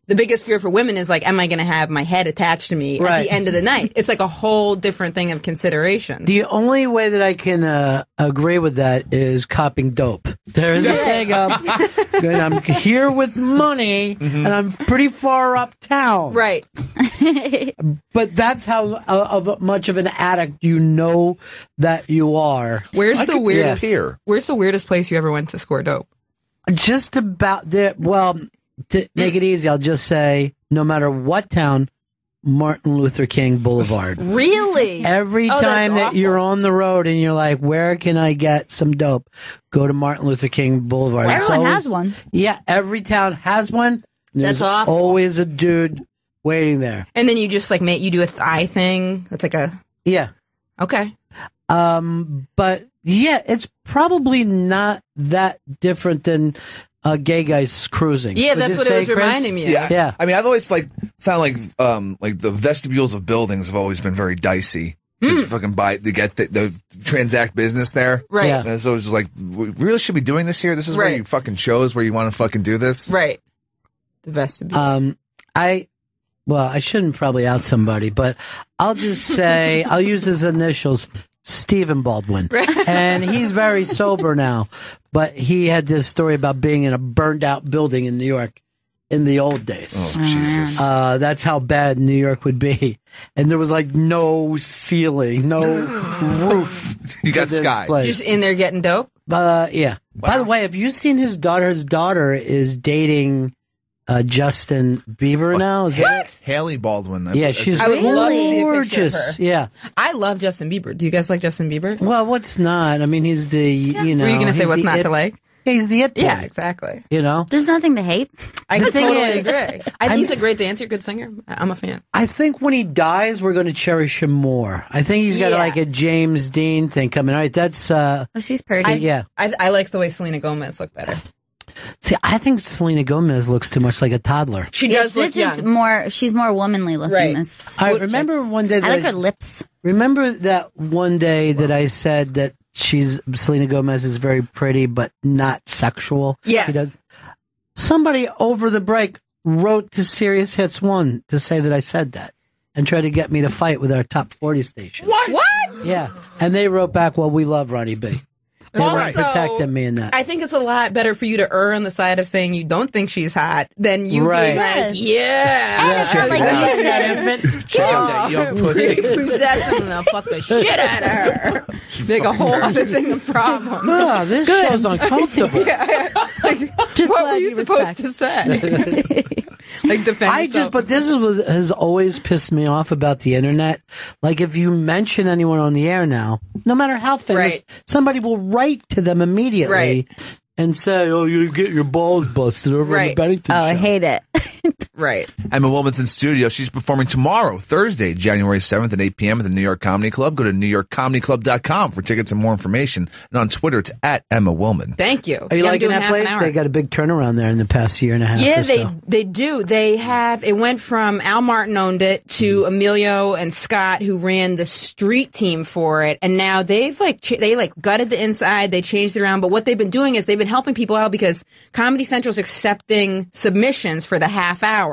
The biggest fear for women is like, am I going to have my head attached to me at the end of the night? It's like a whole different thing of consideration. The only way that I can agree with that is copping dope. There's a thing of, I'm here with money, and I'm pretty far uptown. Right. But that's how much of an addict you know that you are. Where's the weirdest here? Where's the weirdest place you ever went to score dope? Just about there. Well, to make it easy, I'll just say, no matter what town, Martin Luther King Boulevard. Really? Every time that you're on the road and you're like, where can I get some dope? Go to Martin Luther King Boulevard. Well, everyone has one. Yeah, every town has one. That's There's awful. always a dude waiting there. And then you just like you do a thigh thing. That's like a Yeah. okay. But yeah, it's probably not that different than gay guys cruising. Yeah, Would that's you what it say, was Chris? reminding me of. Yeah. I mean, I've always found the vestibules of buildings have always been very dicey. To fucking get the transact business there. Right. Yeah. And so it's just like, we really should be doing this here? This is where you fucking chose where you want to fucking do this? Right. The vestibule. I shouldn't probably out somebody, but I'll just say, I'll use his initials, Stephen Baldwin. And he's very sober now, but he had this story about being in a burned out building in New York in the old days. Oh, Jesus. That's how bad New York would be. And there was like no ceiling, no roof. You got to this sky. place. Just in there getting dope? Yeah. Wow. By the way, have you seen his daughter? His daughter is dating Justin Bieber now. Is What? Haley Baldwin. Yeah, she's I would love to see a picture of gorgeous. her. Yeah. I love Justin Bieber. Do you guys like Justin Bieber? Well, what's not? I mean, he's the, you know. Were you going to say he's what's the not it- to like? Yeah, he's the it boy. Yeah, exactly. You know? There's nothing to hate. I The thing totally is, agree. I think he's a great dancer, good singer. I'm a fan. I think when he dies, we're going to cherish him more. I think he's got Yeah. like a James Dean thing coming. All right, that's, Oh, she's pretty. yeah. I like the way Selena Gomez looked better. See, I think Selena Gomez looks too much like a toddler. She does look This is more. She's more womanly looking. Right. This. I remember one day that I like her lips. Remember that one day that I said that Selena Gomez is very pretty, but not sexual? Yes. She does. Somebody over the break wrote to Sirius Hits 1 to say that I said that and tried to get me to fight with our top 40 station. What? Yeah. And they wrote back, well, we love Ronnie B. They were protecting me in that. I think it's a lot better for you to err on the side of saying you don't think she's hot than you being like, that young pussy. Who's that? I'm gonna fuck the shit out of her. Make a whole other thing of problems. Oh, this show's uncomfortable. What were you supposed to say? Like defend yourself. But this has always pissed me off about the internet. Like if you mention anyone on the air now, no matter how famous, somebody will write to them immediately and say, "Oh, you get your balls busted over the Bennington show." I hate it. Right. Emma Willman's in studio. She's performing tomorrow, Thursday, January 7th at 8 p.m. at the New York Comedy Club. Go to newyorkcomedyclub.com for tickets and more information. And on Twitter, it's at Emma Willman. Thank you. Are you liking that place? They got a big turnaround there in the past year and a half. Yeah, or so. they do. They have, it went from Al Martin owned it to Emilio and Scott, who ran the street team for it. And now they've they gutted the inside. They changed it around. But what they've been doing is they've been helping people out because Comedy Central's accepting submissions for the half hour.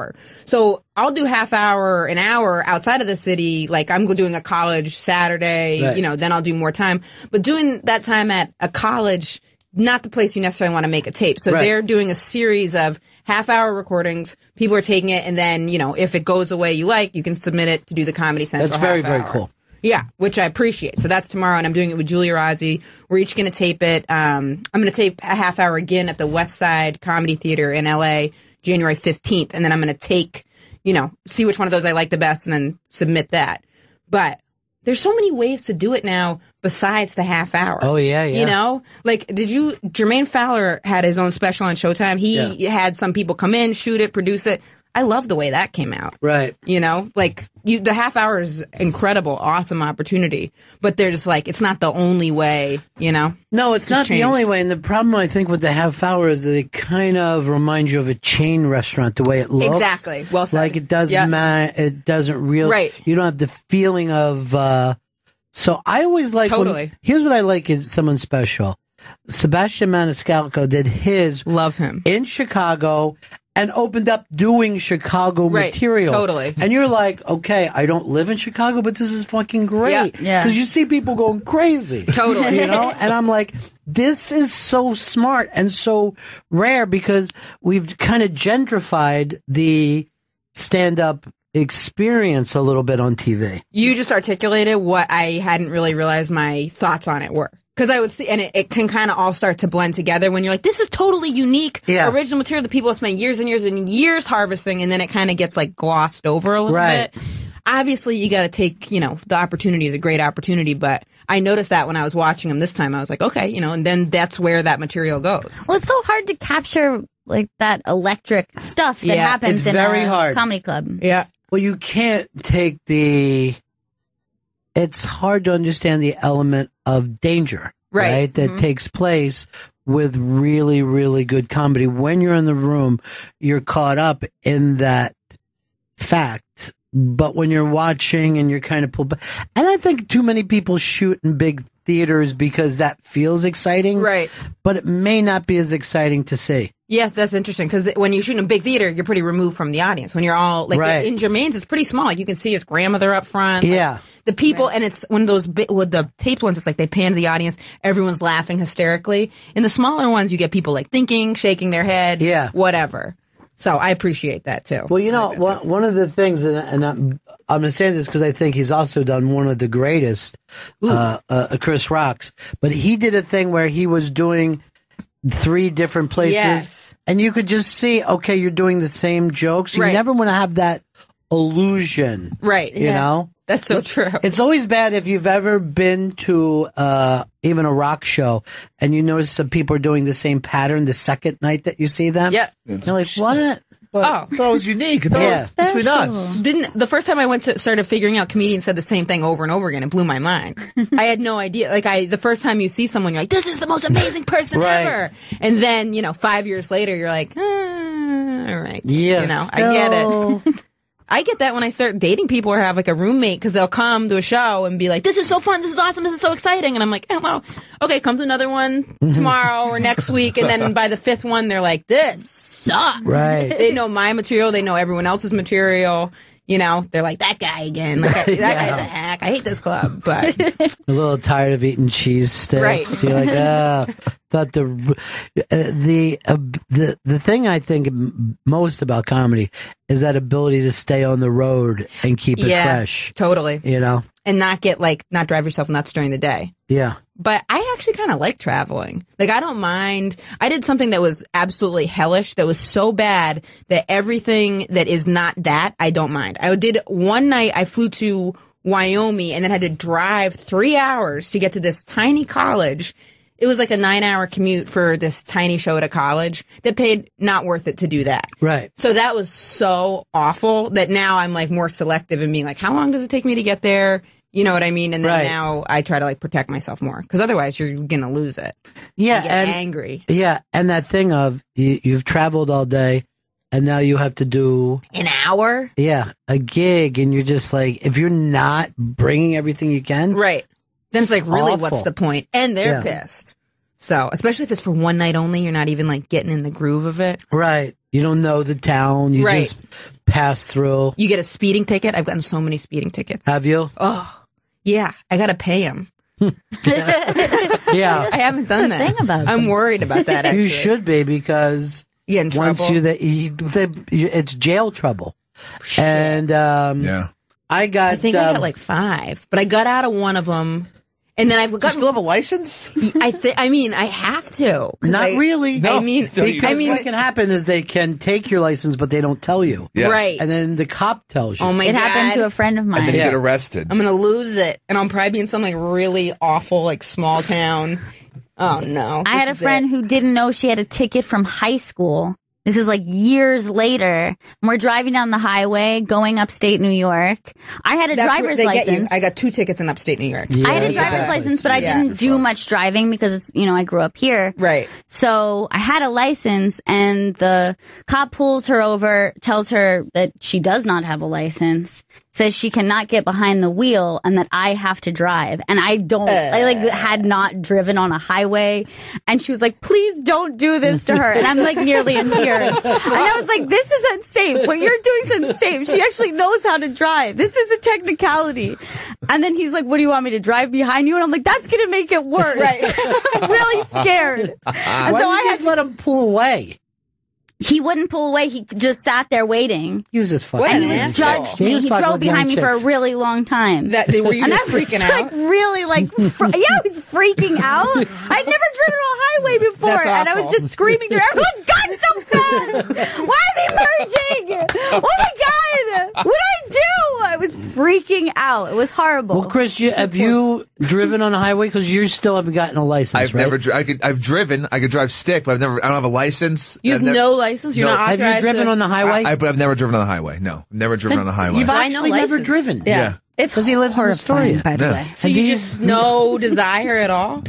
So I'll do half hour, an hour outside of the city. Like I'm doing a college Saturday, then I'll do more time. But doing that time at a college, not the place you necessarily want to make a tape. So they're doing a series of half hour recordings. People are taking it. And then, if it goes away you like, you can submit it to do the Comedy Central. That's very, half hour. very cool. Yeah, which I appreciate. So that's tomorrow, and I'm doing it with Julia Rossi. We're each going to tape it. I'm going to tape a half hour again at the West Side Comedy Theater in LA, January 15th, and then I'm going to take, see which one of those I like the best and then submit that. But there's so many ways to do it now besides the half hour. Oh, yeah. Jermaine Fowler had his own special on Showtime. He had some people come in, shoot it, produce it. I love the way that came out. Right. The half hour is incredible, awesome opportunity. But they're just it's not the only way, No, it's not the only way. And the problem, I think, with the half hour is that it kind of reminds you of a chain restaurant, the way it looks. Exactly. Well said. Like it doesn't it doesn't really. Right. You don't have the feeling of. So I always like. Totally. Here's what I like is someone special. Sebastian Maniscalco did his. Love him. In Chicago. And opened up doing Chicago material. Totally. And you're like, okay, I don't live in Chicago, but this is fucking great. Yeah. Because you see people going crazy. Totally. And I'm like, this is so smart and so rare because we've kind of gentrified the stand-up experience a little bit on TV. You just articulated what I hadn't really realized my thoughts on it were. Because I would see, and it can kind of all start to blend together when you're like, this is totally unique, original material that people have spent years and years and years harvesting, and then it kind of gets glossed over a little bit. Obviously, you got to take, the opportunity is a great opportunity, but I noticed that when I was watching them this time, I was like, okay, and then that's where that material goes. Well, it's so hard to capture that electric stuff that happens in a comedy club. Yeah. Well, you can't take it's hard to understand the element of danger, right? That takes place with really, really good comedy. When you're in the room, you're caught up in that fact. But when you're watching and you're kind of pulled back, and I think too many people shoot in big theaters because that feels exciting, right? But it may not be as exciting to see. Yeah, that's interesting because when you shoot in a big theater, you're pretty removed from the audience. When you're all in Jermaine's, it's pretty small. You can see his grandmother up front. Yeah. The people, and it's one of those with the taped ones, it's they pan to the audience, everyone's laughing hysterically. In the smaller ones, you get people thinking, shaking their head, whatever. So I appreciate that too. Well, one of the things, and I'm going to say this because I think he's also done one of the greatest, Chris Rocks, but he did a thing where he was doing 3 different places, and you could just see, okay, you're doing the same jokes. You never want to have that illusion, right? You know. That's so true. It's always bad if you've ever been to even a rock show and you notice some people are doing the same pattern the second night that you see them. Yeah. You're like, what? That was unique. That was between us. The first time I went to started figuring out, comedians said the same thing over and over again. It blew my mind. I had no idea. The first time you see someone, you're like, this is the most amazing person ever. And then, 5 years later, you're like, all right. Yeah. I get it. I get that when I start dating people or have like a roommate because they'll come to a show and be like, this is so fun, this is awesome, this is so exciting. And I'm like, oh, well, okay, come to another one tomorrow or next week. And then by the 5th one, they're like, this sucks. Right. They know my material. They know everyone else's material. You know, they're like, that guy again. Like, that guy's a hack. I hate this club. But a little tired of eating cheese sticks. Right. You're like, thought the thing I think most about comedy is that ability to stay on the road and keep it fresh. Totally. You know? And not drive yourself nuts during the day. Yeah. But I actually kind of like traveling. Like, I don't mind. I did something that was absolutely hellish, that was so bad that everything that is not that, I don't mind. I did one night, I flew to Wyoming and then had to drive 3 hours to get to this tiny college. It was like a 9-hour commute for this tiny show at a college that paid not worth it to do that. Right. So that was so awful that now I'm like more selective and being like, how long does it take me to get there? You know what I mean? And then now I try to like protect myself more because otherwise you're going to lose it. Yeah. You get angry. Yeah. And that thing of you've traveled all day and now you have to do an hour. Yeah. A gig. And you're just like, if you're not bringing everything you can. Right. Then it's like, really, awful. What's the point? And they're pissed. So, especially if it's for one night only, you're not even like getting in the groove of it. Right. You don't know the town. You just pass through. You get a speeding ticket. I've gotten so many speeding tickets. Have you? Oh, yeah. I got to pay them. Yeah. I haven't done that. Thing about I'm worried about that, actually. You should be because you get in once trouble. it's jail trouble. Shit. And I think I got like 5, but I got out of one of them. And then I've got. You still have a license? I mean, I have to. Not really. No, because what can happen is they can take your license, but they don't tell you. Yeah. Right. And then the cop tells you. Oh my God. God. It happened to a friend of mine. And then you get arrested. I'm going to lose it. And I'll probably be in some like really awful, like small town. Oh no. I had a friend who didn't know she had a ticket from high school. This is like years later. And we're driving down the highway, going upstate New York. I had a driver's license. I got 2 tickets in upstate New York. I had a driver's license, but I didn't do much driving because, I grew up here. Right. So I had a license and the cop pulls her over, tells her that she does not have a license, says she cannot get behind the wheel and that I have to drive. And I had not driven on a highway. And she was like, please don't do this to her. And I'm like nearly in tears. And I was like, this is unsafe. What you're doing is unsafe. She actually knows how to drive. This is a technicality. And then he's like, what do you want me to drive behind you? And I'm like, that's going to make it worse. Right. I'm really scared. And Why don't you just let him pull away? He wouldn't pull away. He just sat there waiting. He was just fucking. And he judged me. He drove behind me for a really long time. Were you just freaking out? Like really, I was freaking out. I'd never driven on a highway before, and I was just screaming to her, everyone's gone so fast. Why are they merging? Oh my god! What did I do? I was freaking out. It was horrible. Well, Chris, have you driven on a highway? Because you still haven't gotten a license. I've driven. I could drive stick, but I don't have a license. You have no license. You're not authorized. Have you driven on the highway? But I've never driven on the highway. No, never driven on the highway. You've actually never driven. Yeah. It's because he lives in Astoria, by the way. So you just no desire at all?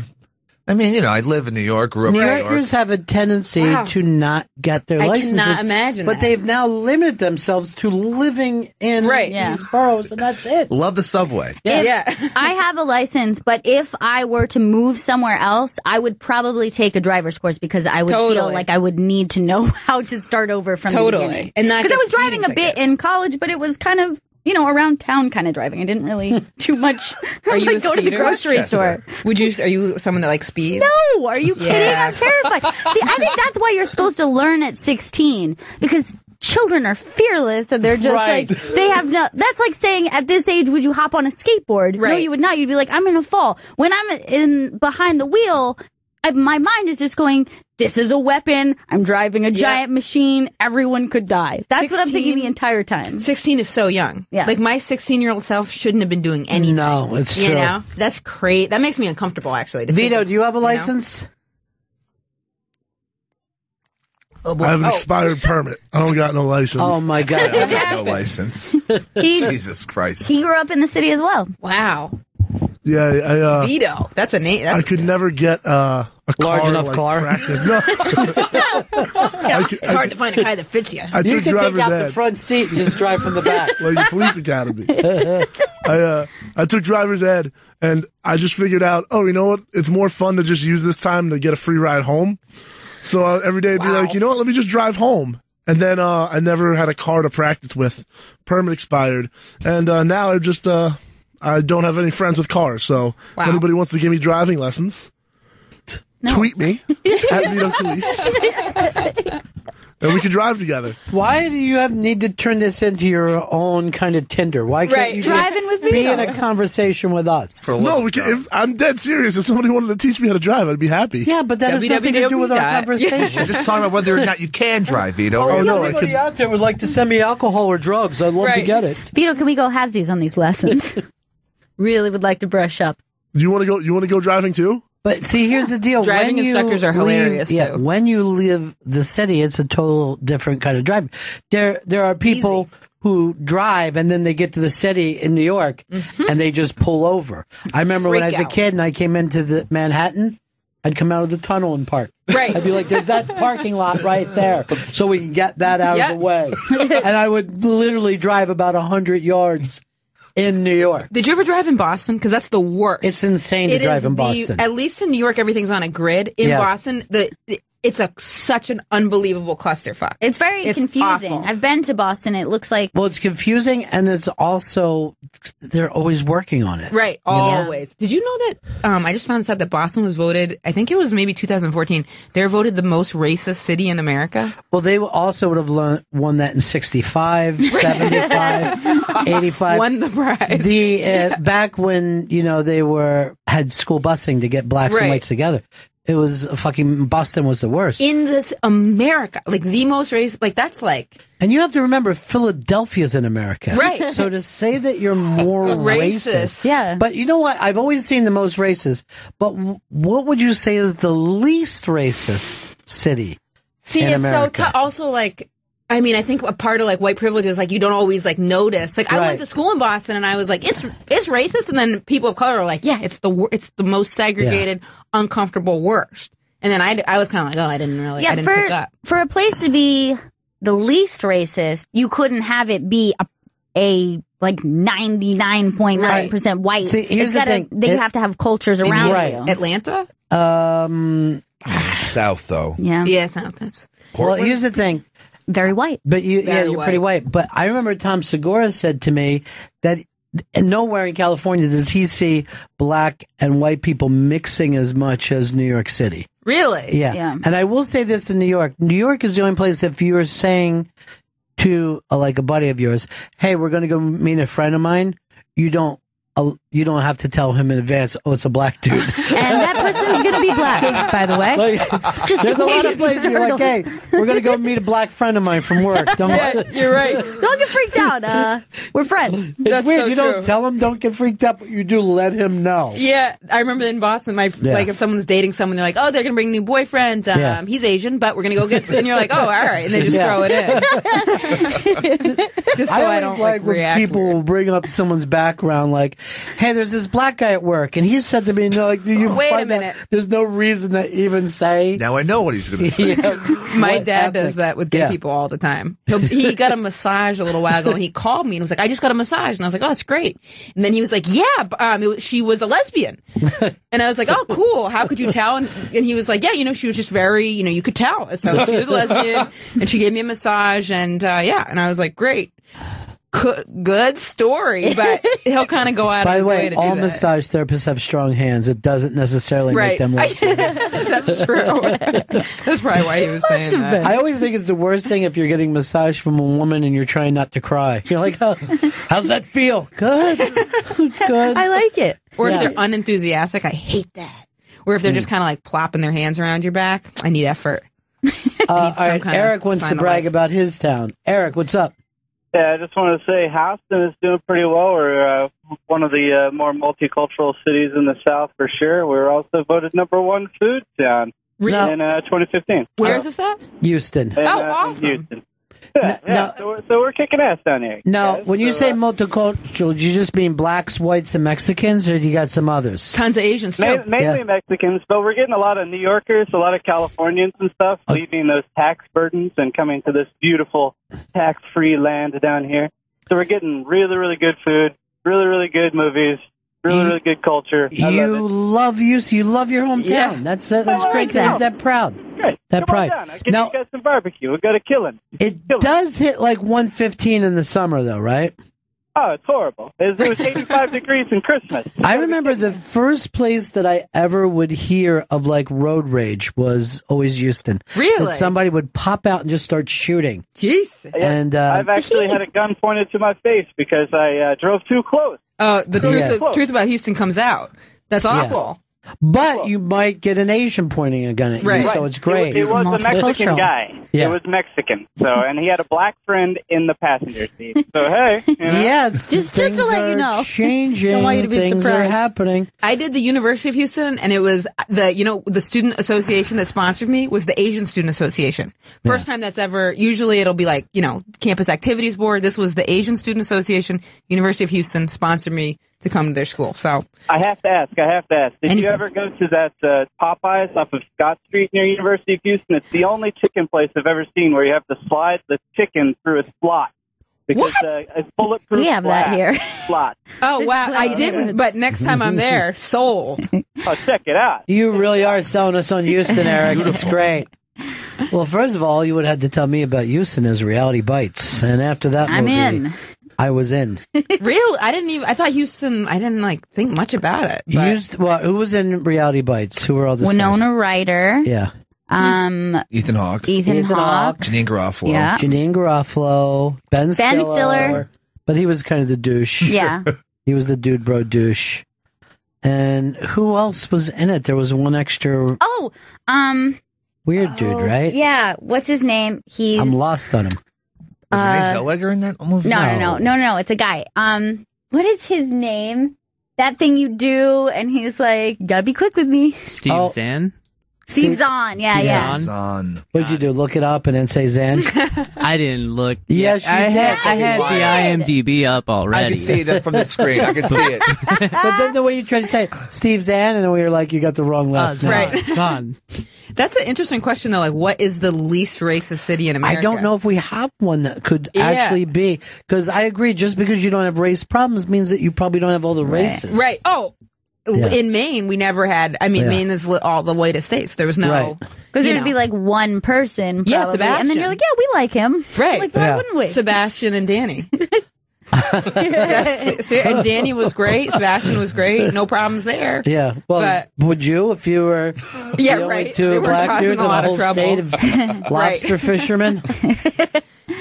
I mean, I live in New York, grew up in New York. New Yorkers have a tendency to not get their licenses. I cannot imagine But they've now limited themselves to living in these boroughs, and that's it. Love the subway. I have a license, but if I were to move somewhere else, I would probably take a driver's course because I would feel like I would need to know how to start over from the beginning. And because I was driving a bit in college, but it was kind of around town kind of driving. I didn't really do much. Are you a go to the grocery store? Are you someone that likes speed? No, are you kidding? I'm terrified. See, I think that's why you're supposed to learn at 16 because children are fearless and they're just they have no. That's like saying at this age, would you hop on a skateboard? Right. No, you would not. You'd be like, I'm going to fall. When I'm behind the wheel, my mind is just going, this is a weapon. I'm driving a giant machine. Everyone could die. That's what I'm thinking the entire time. 16 is so young. Yeah. Like my 16-year-old self shouldn't have been doing anything. No, it's true. That's crazy. That makes me uncomfortable, actually. Vito, do you have a license? Oh, I have an expired permit. I don't got no license. Oh my god, I got no license. Jesus Christ. He grew up in the city as well. Wow. Yeah, Vito. That's a name. I could never get a large car, enough like, car. Practice. No. It's hard to find a car that fits you. I You took can take driver's out ed. the front seat and just drive from the back. Like the police academy. I took driver's ed, and I just figured out, you know what? It's more fun to just use this time to get a free ride home. So every day I'd be like, you know what? Let me just drive home. And then I never had a car to practice with. Permit expired. And now I don't have any friends with cars. So if anybody wants to give me driving lessons, tweet me at Vito Calise. And we can drive together. Why do you need to turn this into your own kind of Tinder? Why can't you driving with be Vito? in a conversation with us? No, we can, I'm dead serious. If somebody wanted to teach me how to drive, I'd be happy. Yeah, but that has nothing to do with our conversation. We're just talking about whether or not you can drive, Vito. Oh, no, anybody out there would like to send me alcohol or drugs. I'd love to get it. Vito, can we go halvesies on these lessons? Really would like to brush up. You want to go driving too? But see, here's the deal. Driving instructors are hilarious, Yeah, too. when you leave the city, it's a total different kind of driving. There are people who drive and then they get to the city in New York and they just pull over. I remember when I was a kid and I came into the Manhattan, I'd come out of the tunnel and park. Right. I'd be like, there's that parking lot right there. So we can get that out of the way. And I would literally drive about 100 yards in New York. Did you ever drive in Boston? Because that's the worst. It's insane to drive in Boston. At least in New York, everything's on a grid. In Boston, it's such an unbelievable clusterfuck. It's very confusing. Awful. I've been to Boston. It looks like... Well, it's confusing, and it's also, they're always working on it. Right, always. Did you know that, I just found this out that Boston was voted, I think it was maybe 2014, they were voted the most racist city in America? Well, they also would have won that in 65, 75, 85. Won the prize. Back when, they had school busing to get blacks and whites together. It was Boston was the worst. In this America, like the most racist, that's like. And you have to remember, Philadelphia's in America. Right. So to say that you're more racist. Yeah. But you know what? I've always seen the most racist. But what would you say is the least racist city in it's America? so tough. Also, I think a part of white privilege is you don't always notice. I went to school in Boston and I was like, it's racist, and then people of color are like, yeah, it's the most segregated, uncomfortable, worst. And then I was kind of like, I didn't pick up. For a place to be the least racist, you couldn't have it be a 99.9% white. See, here's the thing. You have to have cultures around you. Atlanta? South though. Yeah, South. Well, here's the thing. Very white. But you're pretty white. But I remember Tom Segura said to me that nowhere in California does he see black and white people mixing as much as New York City. Really? Yeah. And I will say this in New York. New York is the only place if you're saying to a buddy of yours, hey, we're going to go meet a friend of mine, you don't have to tell him in advance, it's a black dude. And that person's going to be black, by the way. There's a lot of places you're like, hey, we're going to go meet a black friend of mine from work. You're right. Don't get freaked out. We're friends. It's weird. So you true. don't tell him, don't get freaked out, but you do let him know. Yeah, I remember in Boston, if someone's dating someone, they're like, they're going to bring a new boyfriend. He's Asian, but we're going to go get, and you're like, all right. And they just throw it in. Just so I don't react. When people will bring up someone's background, like, hey, there's this black guy at work, and he said to me, wait a minute. There's no reason to even say. Now I know what he's going to say. My dad does that with gay people all the time. He got a massage a little while ago, and he called me and was like, I just got a massage. And I was like, that's great. And then he was like, she was a lesbian. And I was like, oh, cool. How could you tell? And he was like, she was just very, you could tell. So she was a lesbian, and she gave me a massage, and and I was like, great. Good story, but he'll kind of go out of his way to do that. By the way, all massage therapists have strong hands. It doesn't necessarily make them lesbians. That's true. That's probably why he was saying that. I always think it's the worst thing if you're getting massage from a woman and you're trying not to cry. You're like, how's that feel? Good. Good. I like it. Or if they're unenthusiastic, I hate that. Or if they're just kind of plopping their hands around your back, I need effort. All right, Eric wants to brag about his town. Eric, what's up? Yeah, I just want to say Houston is doing pretty well. We're one of the more multicultural cities in the South for sure. We're also voted #1 food town in 2015. Where is this at? Houston. Awesome. Houston. So we're kicking ass down here. Now, when you say multicultural, do you just mean blacks, whites, and Mexicans, or do you got some others? Tons of Asians, too. Mainly Mexicans, but we're getting a lot of New Yorkers, a lot of Californians and stuff, leaving those tax burdens and coming to this beautiful tax-free land down here. So we're getting really, really good food, really, really good movies, really good culture. You love your hometown. Yeah. That's great to have that proud. Great. That Come pride. on down. I'll get you guys some barbecue. We've got a killing. It does hit like 115 in the summer, though, right? Oh, it's horrible. It was 85 degrees in Christmas. I remember the first place that I ever would hear of like road rage was always Houston. Really? That somebody would pop out and just start shooting. Jeez. And I've actually had a gun pointed to my face because I drove too close. The truth about Houston comes out. That's awful. But you might get an Asian pointing a gun at you, so it's great. It was a Mexican guy. Yeah. It was Mexican. And he had a black friend in the passenger seat. So, hey. You know. Yeah, it's Just to things let you are know. changing. Don't want you to be things surprised. are happening. I did the University of Houston, and it was the student association that sponsored me was the Asian Student Association. First time that's ever, usually it'll be like, Campus Activities Board. This was the Asian Student Association. University of Houston sponsored me to come to their school. So I have to ask. Did you ever go to that Popeyes off of Scott Street near University of Houston? It's the only chicken place I've ever seen where you have to slide the chicken through a slot. Because it's bulletproof. We have that here. Slot. Oh, wow. I didn't, but next time I'm there, sold. Oh, check it out. You really are selling us on Houston, Eric. It's great. Well, first of all, you would have to tell me about Houston as Reality Bites. And after that I'm movie, in. I was in. Real? I thought Houston, I didn't think much about it. But. Who was in Reality Bites? Who were all the Winona Ryder. Yeah. Ethan Hawke. Ethan Hawke. Janine Garofalo. Yeah. Janine Garofalo. Ben Stiller. But he was kind of the douche. Yeah. He was the dude bro douche. And who else was in it? There was one extra weird dude, right? Yeah. What's his name? I'm lost on him. Was Renee Zellweger in that? Almost? No. It's a guy. What is his name? That thing you do, and he's like, gotta be quick with me. Steve Zahn? Steve Zahn, yeah. Zahn. What'd you do? Look it up and then say Zahn? I didn't look. Yes, you I did. had the IMDb up already. I can see that from the screen. I can see it. But then the way you tried to say Steve Zahn, and then we were like, you got the wrong last name. Right. Zahn. That's an interesting question, though. Like, what is the least racist city in America? I don't know if we have one that could actually be. Because I agree, just because you don't have race problems means that you probably don't have all the races. Right. Oh. Yeah. In Maine, we never had. Maine is all the whitest states. There was no because there'd be like one person, probably, Sebastian, and then you're like, yeah, we like him, right? Like, why wouldn't we? Sebastian and Danny. And Danny was great. Sebastian was great. No problems there. Yeah. Well, would you if you were the only two black dudes in the whole state of lobster fishermen?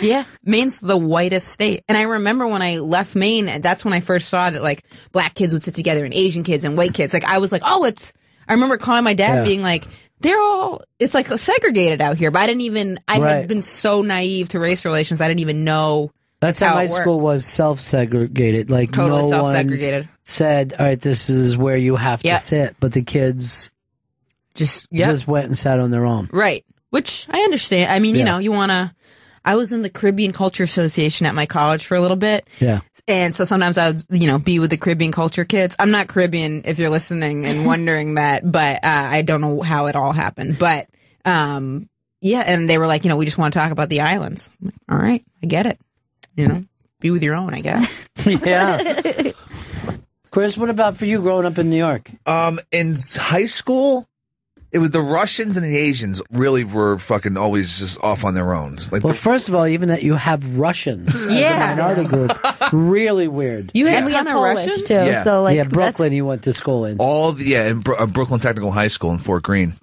Yeah, Maine's the whitest state. And I remember when I left Maine, and that's when I first saw that, like, black kids would sit together and Asian kids and white kids. Like, I was like, I remember calling my dad being like, it's like segregated out here. But I had been so naive to race relations, I didn't even know. That's how my school was self-segregated. Like, totally no self-segregated. one said, all right, this is where you have to sit. But the kids just went and sat on their own. Right. Which I understand. I mean, you want to. I was in the Caribbean Culture Association at my college for a little bit. Yeah. And so sometimes I would, be with the Caribbean culture kids. I'm not Caribbean if you're listening and wondering that, but I don't know how it all happened. But, and they were like, we just want to talk about the islands. All right, I get it. Be with your own, I guess. Yeah. Chris, what about for you growing up in New York? In high school, it was the Russians and the Asians really were fucking always just off on their own. Like, first of all, even that you have Russians as a minority group, really weird. You had a ton of Russians too. Yeah. So Brooklyn. You went to school in in Brooklyn Technical High School in Fort Greene.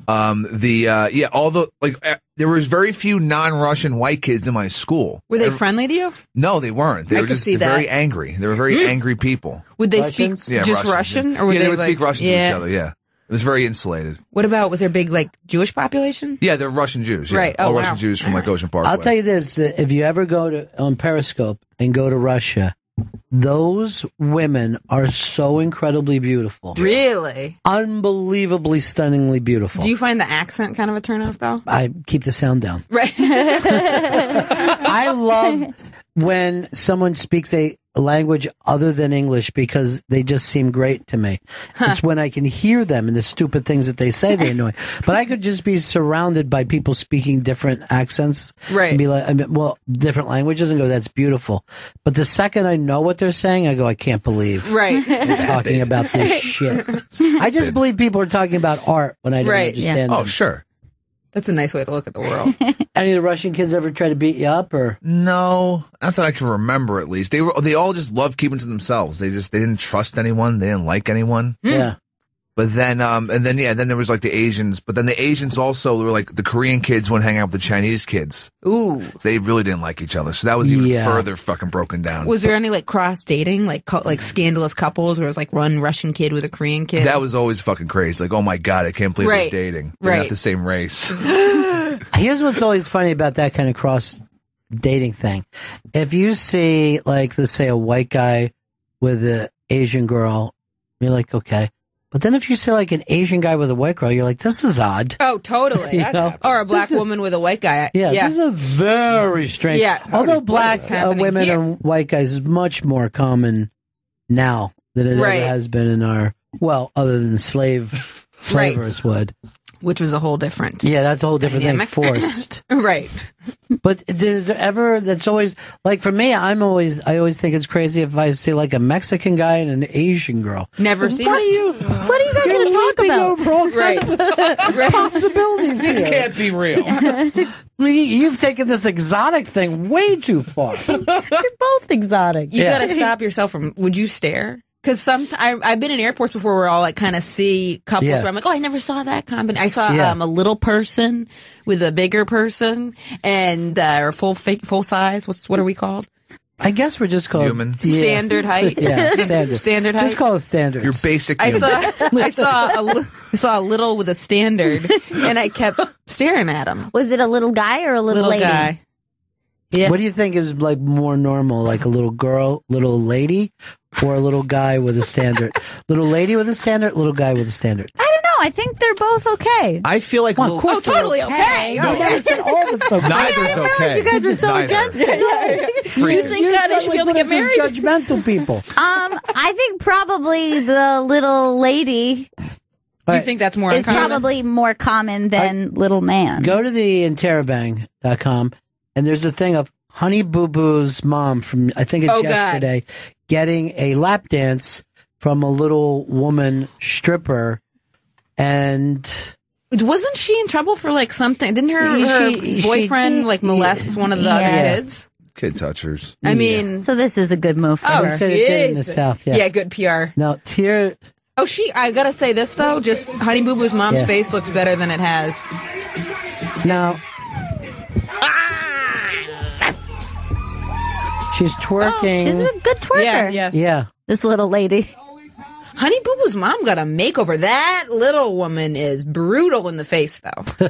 There was very few non-Russian white kids in my school. Were they friendly to you? No, they weren't. They were just very angry. They were very angry people. Would they speak just Russian? Or would they would speak Russian to each other. Yeah. It was very insulated. What about, was there a big, Jewish population? Yeah, they're Russian Jews. Yeah. Right. All Russian Jews from, Ocean Parkway. I'll tell you this. If you ever go on Periscope and go to Russia, Those women are so incredibly beautiful. Really? Unbelievably, stunningly beautiful. Do you find the accent kind of a turnoff, though? I keep the sound down. Right. I love when someone speaks a language other than English because they just seem great to me. It's when I can hear them and the stupid things that they say they annoy. But I could just be surrounded by people speaking different accents. Right. And be like, different languages and go, that's beautiful. But the second I know what they're saying, I go, I can't believe right. they're talking about this shit. I just believe people are talking about art when I don't understand them. Oh, sure. That's a nice way to look at the world. Any of the Russian kids ever try to beat you up, or no? Not that I can remember. At least they all just loved keeping to themselves. They didn't trust anyone. They didn't like anyone. Yeah. But then, then there was like the Asians. But then the Asians also were like the Korean kids wouldn't hang out with the Chinese kids. Ooh. They really didn't like each other. So that was even further fucking broken down. Was there any like cross dating, like scandalous couples where it was like one Russian kid with a Korean kid? That was always fucking crazy. Like, oh my God, I can't believe they're dating. They're not the same race. Here's what's always funny about that kind of cross dating thing. If you see, like, let's say a white guy with an Asian girl, you're like, okay. But then if you see like an Asian guy with a white girl, you're like, this is odd. Oh, totally. You know? Or a black woman with a white guy. Yeah, this is very strange. Yeah. Although black women and white guys is much more common now than it ever has been in our, other than slavers would. Which was a whole different. Yeah, that's a whole different dynamic. thing. Forced. Right. But is there ever, that's always, like for me, I always think it's crazy if I see like a Mexican guy and an Asian girl. Never seen What it. are you guys going to talk about? Over all kinds of possibilities This here. can't be real. You've taken this exotic thing way too far. You're both exotic. You gotta stop yourself from, would you stare? Because I've been in airports before where I'll like kind of see couples where I'm like, oh, I never saw that combination. I saw a little person with a bigger person and or full size. What are we called? I guess we're just called human. Standard height. Yeah, standard. Standard height. Just call it standard. Your basic. I saw a little with a standard, and I kept staring at him. Was it a little guy or a little lady? Guy. Yeah. What do you think is like more normal, like a little girl, little lady, or a little guy with a standard? Little lady with a standard, little guy with a standard. I don't know. I think they're both okay. I feel like totally okay. You never said all of it's okay. Neither's okay. You guys are so against it. You think that they should be able to get married? Judgmental people. I think probably the little lady. You think that's more is uncommon? probably more common than little man. Go to the interrobang.com and there's a thing of Honey Boo Boo's mom from, I think it's yesterday, getting a lap dance from a little woman stripper. And wasn't she in trouble for like something? Didn't her boyfriend like molest one of the other kids? Kid touchers. I mean, so this is a good move for her. They said it did in the South. Yeah, good PR. Now, here. Oh, I gotta say this though, just Honey Boo Boo's mom's face looks better than it has. Now, she's twerking. Oh, she's a good twerker. Yeah. This little lady. Honey Boo Boo's mom got a makeover. That little woman is brutal in the face, though. The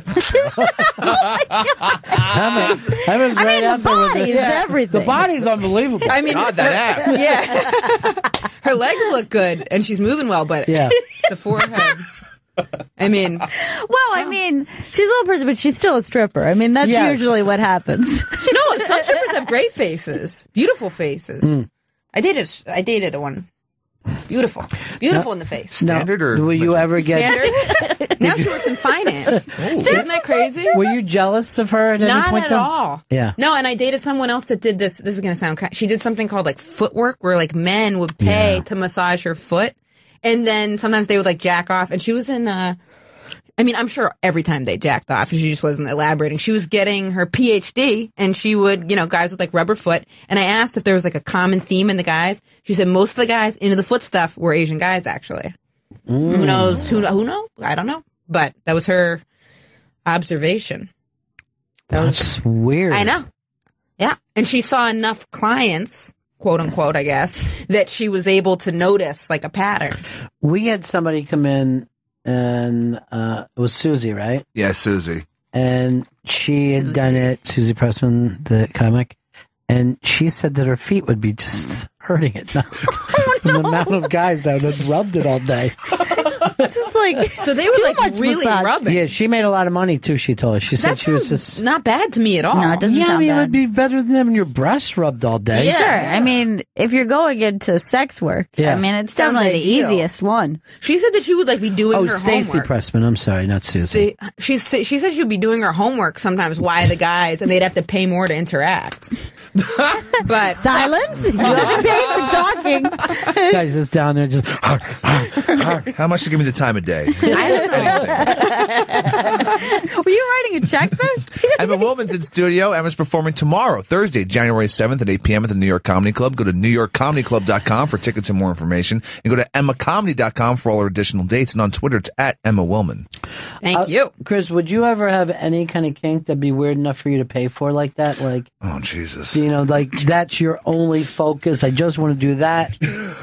body is everything. The body's unbelievable. I mean, God, that ass. Yeah. Her legs look good, and she's moving well, but the forehead. I mean, she's a little person, but she's still a stripper. I mean, that's usually what happens. No, some strippers have great faces, beautiful faces. I dated one. Beautiful in the face. Standard or will you ever get standard? Now she works in finance. Isn't that crazy? Were you jealous of her at any point? Not at all. Yeah. No, and I dated someone else that did this. This is going to sound she did something called like footwork, where like men would pay to massage her foot, and then sometimes they would like jack off. And she was in I'm sure every time they jacked off, she just wasn't elaborating. She was getting her PhD, and she would, guys with like rubber foot. And I asked if there was like a common theme in the guys. She said most of the guys into the foot stuff were Asian guys, actually. Who knows? Who knows? I don't know. But that was her observation. That's weird. I know. Yeah. And she saw enough clients, quote unquote, I guess, that she was able to notice like a pattern. We had somebody come in. And it was Susie, right? Yeah, Susie. And she had done it, Susie Pressman, the comic, and she said that her feet would be just hurting it. No. The amount of guys that have rubbed it all day. Just like so they were like really rubbing. Yeah, she made a lot of money too. She told us. She said she was just not bad to me at all. No, it doesn't yeah, sound I mean, bad. it would be better than having your breasts rubbed all day. Yeah. Sure. I mean, if you're going into sex work, Yeah. I mean, it Sounds sounds like the ideal. easiest one. She said that she would like be doing Oh, her Stacey homework. Pressman. I'm sorry, not Susan. She said she would be doing her homework sometimes. Why the guys, and they'd have to pay more to interact. But silence. You haven't paid for talking. Guys just down there just. How much to give me the time of day? Were you writing a checkbook? Emma Willman's in studio. Emma's performing tomorrow, Thursday, January 7th at 8 p.m. at the New York Comedy Club. Go to newyorkcomedyclub.com for tickets and more information. And go to emmacomedy.com for all our additional dates. And on Twitter, it's at Emma Willman. Thank you. Chris, would you ever have any kind of kink that'd be weird enough for you to pay for like that? Like, oh, Jesus. You know, like that's your only focus. I just want to do that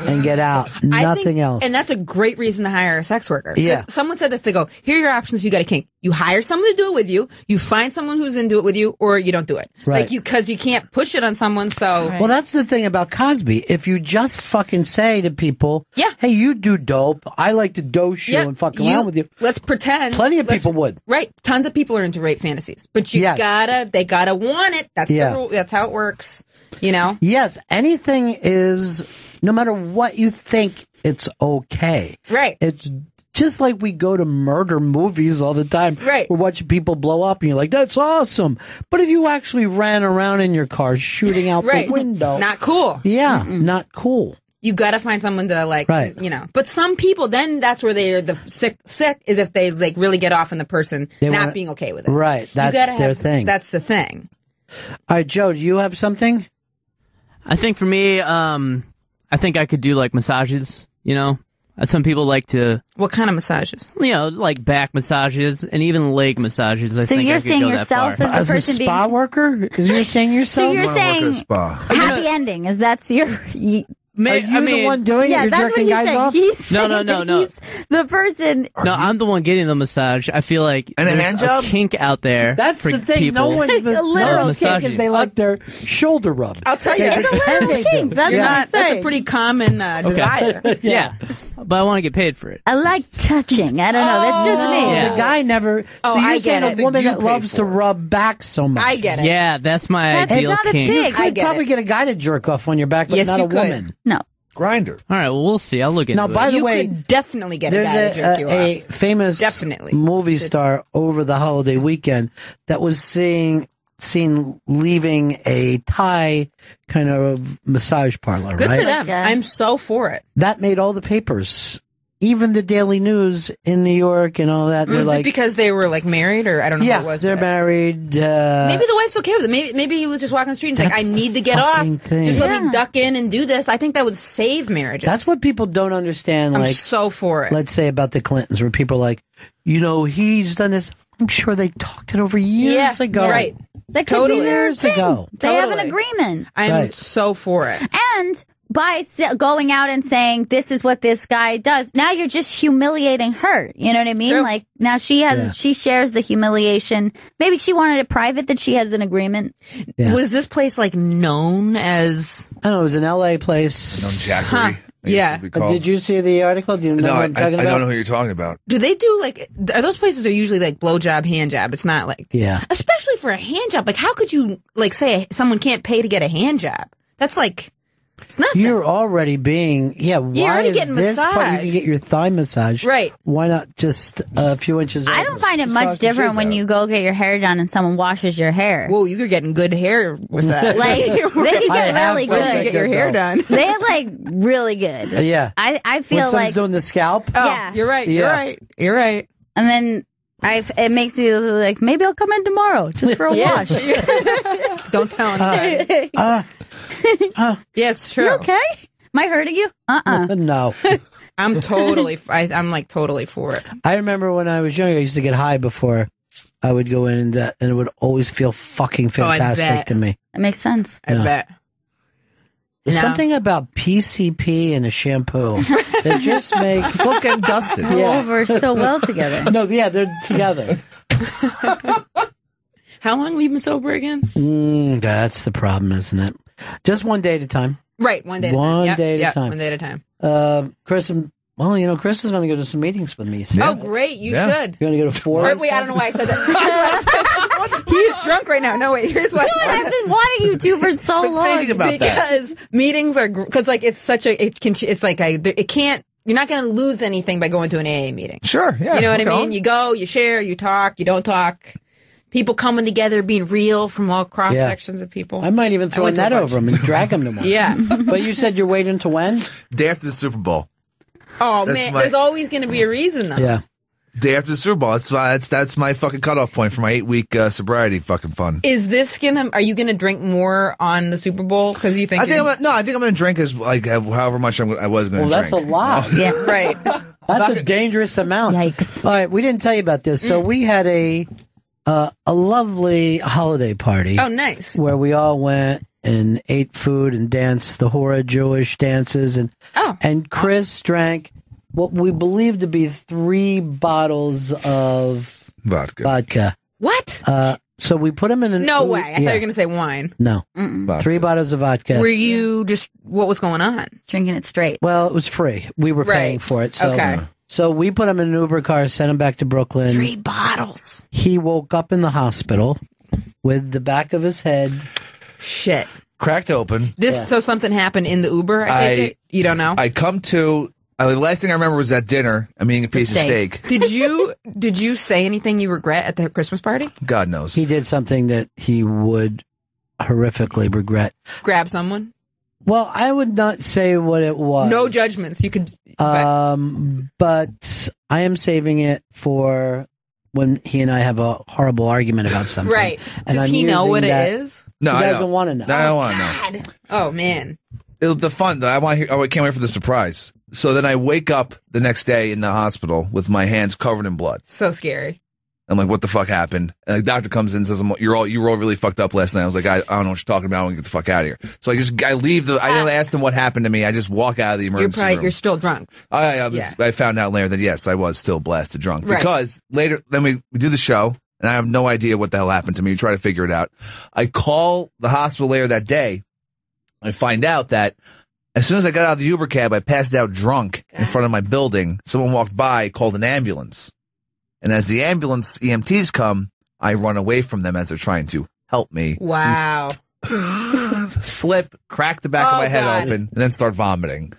and get out. Nothing else. And that's a great reason to hire a sex worker. Yeah. Someone said this, they go, here are your options if you got a kink. You hire someone to do it with you, you find someone who's into it with you, or you don't do it. Right. Like cause you can't push it on someone, so. Well, that's the thing about Cosby. If you just fucking say to people, yeah, hey, you do dope. I like to dose you and fuck around with you. Let's pretend. Plenty of people would. Right. Tons of people are into rape fantasies, but they gotta want it. That's the rule. That's how it works. You know? Yes. Anything is, no matter what you think, it's okay. Right. It's just like we go to murder movies all the time. Right. We're watching people blow up and you're like, that's awesome. But if you actually ran around in your car shooting out the window. Not cool. Yeah. Not cool. You gotta find someone to like, you know. But some people, then that's where they are the sick is if they like really get off on the person not being okay with it. Right. That's their thing. That's the thing. All right, Joe, do you have something? I think for me, I think I could do like massages, you know? Some people like to... What kind of massages? You know, like back massages and even leg massages. I So think you're I could saying go yourself that far. as the person a spa worker? Because you're saying yourself? So you're saying happy ending. Is that's your... Are you the one doing it? Yeah, You're that's jerking what guys he said. off? He's No, saying no, that no. He's the person. No, I'm the one getting the massage. I feel like And a there's hand job? kink out there. That's for the thing. People. No one's A literal no kink is they like their shoulder rub. I'll tell you. It's a literal kink. That's what I'm That's a saying. pretty common desire. Yeah, but I want to get paid for it. I like touching. I don't know. That's just me. Yeah. The guy never. Oh, so you're I saying get a it. woman You that pay loves for to it. rub back so much. I get it. Yeah, that's my That's ideal not a kink. thing. You could get probably it. get a guy to jerk off on your back, but Yes, not you a could. woman. No. Grinder. All right, well, we'll see. I'll look into Now, it. by the You way, could definitely get a there's guy to jerk you a off. famous Definitely. movie star over the holiday weekend that was seen leaving a Thai kind of massage parlor. Good right? for them. Yeah. I'm so for it. That made all the papers, even the Daily News in New York and all that. They're Was it like, because they were like married, or I don't know yeah, what it was? they're but- married. Maybe the wife's okay with it. Maybe he was just walking the street and he's like, I That's need the to get off. fucking thing. Just let Yeah. me duck in and do this. I think that would save marriages. That's what people don't understand. I'm Like, so for it. let's say about the Clintons, where people are like, you know, he's done this. I'm sure they talked it over years ago. Right. That could Totally. be their Years thing. ago. They have Totally. an agreement. I'm Right. so for it. And by going out and saying, this is what this guy does, now you're just humiliating her. You know what I mean? True. Like, now she shares the humiliation. Maybe she wanted it private, that she has an agreement. Yeah. Was this place like known as? I don't know. It was an LA place. Known Jackery. Yeah. Did you see the article? Do you know No, what I I'm talking about? don't know who you're talking about. Do they do like? Are those places are usually like blowjob, hand job? It's not like. Yeah. Especially for a hand job. Like, how could you like say someone can't pay to get a hand job? That's like, it's nothing. You're already being, why You're already is getting this part? You massaged. can get your thigh massage. Right. Why not just a few inches I over? don't find it Suck much the different shiz when out. you go get your hair done and someone washes your hair. Whoa, you're getting good hair massage. Like, they can I get have really felt good. that Get your hair done. They have like really good. Yeah. I When feel someone's like, doing the scalp. Oh, Yeah. you're right. Yeah. You're right. You're right. and then it makes me like, maybe I'll come in tomorrow just for a wash. Don't tell anybody. Yeah, it's true. You okay? Am I hurting you? No. I'm totally. I'm like totally for it. I remember when I was young, I used to get high before I would go in, and it would always feel fucking fantastic bet. to me. It makes sense. I Yeah. bet. There's No. something about PCP and a shampoo that just makes Look and dusted. Go over so well together. No, yeah, they're together. How long have you been sober again? That's the problem, isn't it? Just one day at a time. Right, one day at a One time. day at a time. One day at a time. Chris and Chris is going to go to some meetings with me. So. Oh, great! You should. You're going to go to 4? Wait, I don't know why I said that. He's drunk right now. No, wait. Here's what. I've been wanting you to for so long. Because meetings are because like it's such a it's like it can't. You're not going to lose anything by going to an AA meeting. Sure. Yeah. You know what I mean? You go, you share, you talk, you don't talk. People coming together, being real from all cross sections of people. I might even throw a net over them and drag them to one. Yeah. But you said you're waiting to when? Day after the Super Bowl. Oh, man. There's always going to be a reason, though. Yeah. Day after the Super Bowl. That's my fucking cutoff point for my 8-week sobriety fucking fun. Is this are you gonna drink more on the Super Bowl? Because you think? I think I'm gonna drink as like however much I was gonna drink. Well, that's a lot. Yeah. Right. That's a dangerous amount. Yikes. All right. We didn't tell you about this. So we had a lovely holiday party. Oh, nice. Where we all went and ate food and danced the Hora Jewish dances. And Chris drank what we believe to be 3 bottles of vodka. What? So we put them in an... No way. I thought you were going to say wine. No. 3 bottles of vodka. Were you just... What was going on? Drinking it straight. Well, it was free. We were paying for it. So, Okay. So we put him in an Uber car, sent him back to Brooklyn. 3 bottles. He woke up in the hospital with the back of his head... Shit. Cracked open. So something happened in the Uber? You don't know? I come to... the last thing I remember was at dinner. I'm eating a piece of steak. Did you say anything you regret at the Christmas party? God knows. He did something that he would horrifically regret. Grab someone? Well, I would not say what it was. No judgments. You could. But I am saving it for when he and I have a horrible argument about something. Right. And Does he know what it is? No, he I doesn't want to know. No, I don't want to know. Oh, man. The fun. I can't wait for the surprise. So then I wake up the next day in the hospital with my hands covered in blood. So scary. I'm like, what the fuck happened? And the doctor comes in and says, you were all really fucked up last night. I was like, I don't know what you're talking about. I want to get the fuck out of here. So I leave I don't ask them what happened to me. I just walk out of the emergency room. You're still drunk. I found out later that yes, I was still blasted drunk because later, then we do the show and I have no idea what the hell happened to me. We try to figure it out. I call the hospital later that day. I find out that as soon as I got out of the Uber cab, I passed out drunk in front of my building. Someone walked by, called an ambulance. And as the ambulance EMTs come, I run away from them as they're trying to help me. Wow. Slip, crack the back of my head open, and then start vomiting.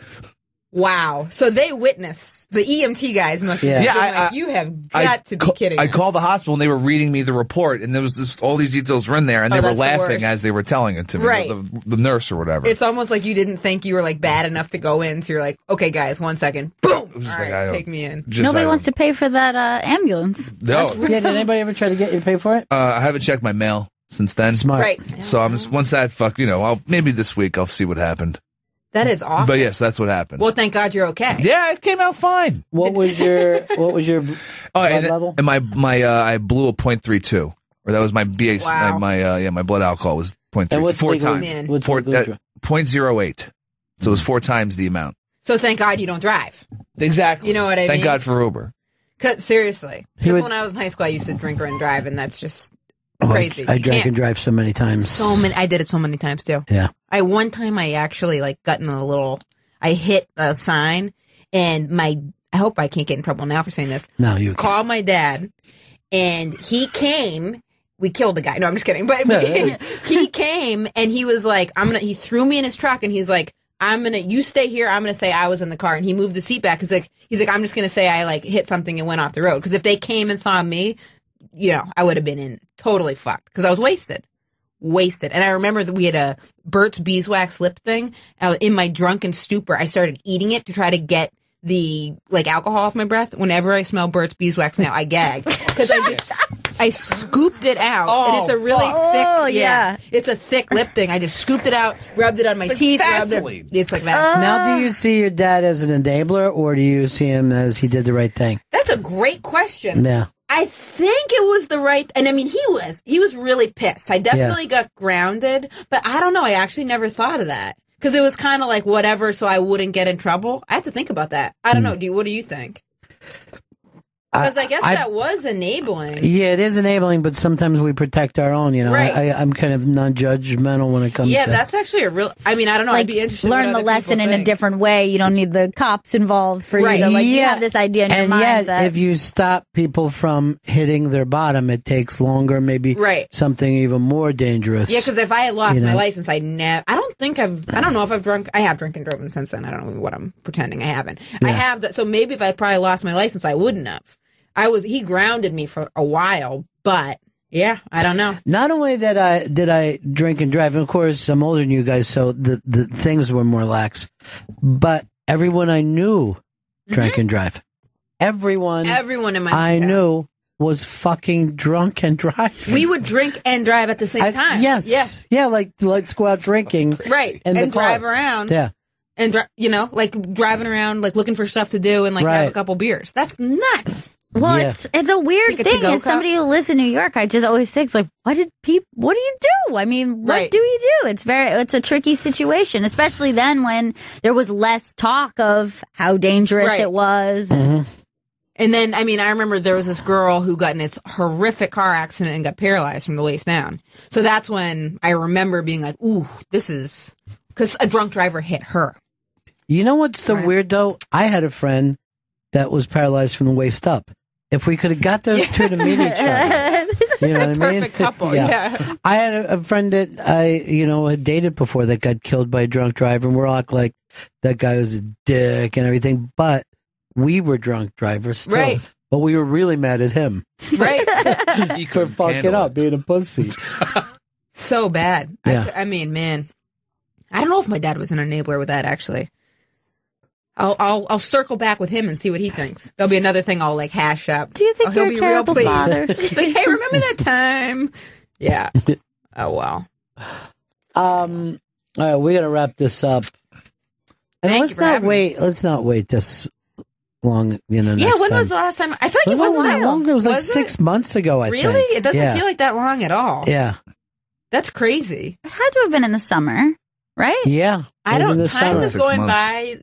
Wow. So they witnessed. The EMT guys must have been like, you have got to be kidding. I called the hospital and they were reading me the report and there was all these details were in there and they were laughing as they were telling it to me. Right. The nurse or whatever. It's almost like you didn't think you were like bad enough to go in. So you're like, okay guys, 1 second. Boom. All right, take me in. Nobody wants to pay for that ambulance. No. Did anybody ever try to get you to pay for it? I haven't checked my mail since then. Smart. Right. So I'm just, once that maybe this week I'll see what happened. That is awful. But yes, that's what happened. Well, thank God you're okay. Yeah, it came out fine. What was your blood level? And my I blew a .32, or that was my BA. Wow. My blood alcohol was .3. And what's 4 legal? times. What's legal? 0.08. So it was 4 times the amount. So thank God you don't drive. Exactly. You know what I mean? Thank God for Uber. Seriously. Because when I was in high school, I used to drink and drive, and that's just crazy. I drank and drive so many times. I did it so many times too. Yeah. One time I actually got in I hit a sign and I hope I can't get in trouble now for saying this. No, you called my dad and he came. We killed the guy. No, I'm just kidding. But he came and he was like, he threw me in his truck and he's like, you stay here. I'm going to say I was in the car. And he moved the seat back. He's like, I'm just going to say I heit something and went off the road. Cause if they came and saw me, I would have been in totally fucked because I was wasted. And I remember that we had a Burt's Beeswax lip thing. In my drunken stupor, I started eating it to try to get the alcohol off my breath. Whenever I smell Burt's Beeswax now, I gag because I scooped it out, and it's a really thick. It's a thick lip thing. I just scooped it out, rubbed it on my teeth. It's like Vaseline. Now, do you see your dad as an enabler, or do you see him as he did the right thing? That's a great question. Yeah. I think it was the right, and I mean, he was really pissed. I definitely got grounded, but I don't know. I actually never thought of that because it was kind of like whatever, so I wouldn't get in trouble. I have to think about that. I don't know. What do you think? Because I guess that was enabling. Yeah, it is enabling, but sometimes we protect our own, you know. Right. I'm kind of non-judgmental when it comes to... Yeah, that's actually a real... I mean, I don't know. I'd be interested learn the lesson in a different way. You don't need the cops involved for you to, you have this idea in your mind. And yet, if you stop people from hitting their bottom, it takes longer, maybe something even more dangerous. Yeah, because if I had lost my license, I don't know if I've drunk. I have drunk and driven since then. I don't know what I'm pretending I haven't. Yeah. I have that. So maybe if I probably lost my license, I wouldn't have. He grounded me for a while, but yeah, I don't know. Not only did I drink and drive, and of course I'm older than you guys, so the things were more lax, but everyone I knew drank and drive. Everyone in my I knew was fucking drunk and driving. We would drink and drive at the same time. Yes. Yeah. Yeah, like let's go out drinking. Right. And drive around. Yeah. And like driving around, like looking for stuff to do and like have a couple beers. That's nuts. Well, it's a weird thing. As somebody who lives in New York, I just always think, like, what do you do? I mean, what do you do? It's a tricky situation, especially then when there was less talk of how dangerous it was. Mm-hmm. And then, I mean, I remember there was this girl who got in this horrific car accident and got paralyzed from the waist down. So that's when I remember being like, ooh, this is... Because a drunk driver hit her. You know what's the weird, though? I had a friend that was paralyzed from the waist up. If we could have got those two to meet each other, you know what I mean? Perfect couple, yeah. I had a friend that I, had dated before that got killed by a drunk driver, and we're all like, that guy was a dick and everything, but we were drunk drivers still. Right. But we were really mad at him. Right. For fucking up, being a pussy. So bad. Yeah. I mean, man, I don't know if my dad was an enabler with that, actually. I'll circle back with him and see what he thinks. There'll be another thing I'll like hash up. Do you think he'll you're be a terrible real father? pleased. Like, hey, remember that time? Yeah. Oh well. All right, we gotta wrap this up. And let's not wait this long. Next yeah. When time. was the last time? I feel like it wasn't that long. It was like 6 months ago. I think. Really? It doesn't feel like that long at all. Yeah. That's crazy. It had to have been in the summer, right? Yeah. Time is going by.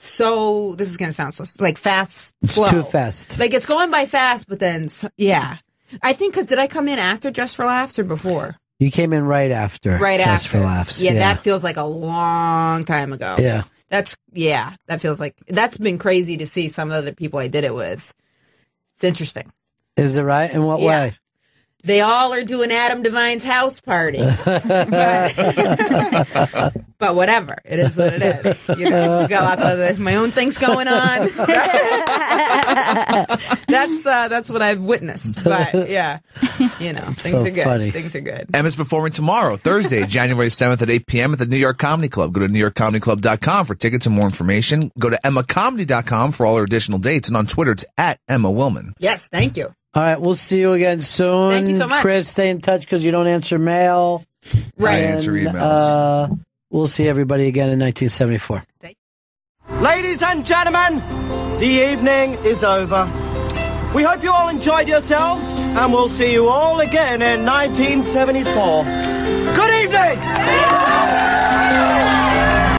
So this is going to sound so like fast, slow. It's too fast. Like it's going by fast, but then I think because did I come in after Just for Laughs or before? You came in right after. Just for Laughs. Yeah, that feels like a long time ago. Yeah. That feels like that's been crazy to see some of the people I did it with. It's interesting. Is it right? In what way? They all are doing Adam Devine's house party. But whatever. It is what it is. Got lots of my own things going on. That's what I've witnessed. But yeah, things are good. Funny. Things are good. Emma's performing tomorrow, Thursday, January 7th at 8 p.m. at the New York Comedy Club. Go to NewYorkComedyClub.com for tickets and more information. Go to EmmaComedy.com for all her additional dates. And on Twitter, it's at Emma Willman. Yes, thank you. All right, we'll see you again soon. Thank you so much. Chris, stay in touch because you don't answer mail. Right. I answer emails. We'll see everybody again in 1974. Ladies and gentlemen, the evening is over. We hope you all enjoyed yourselves, and we'll see you all again in 1974. Good evening!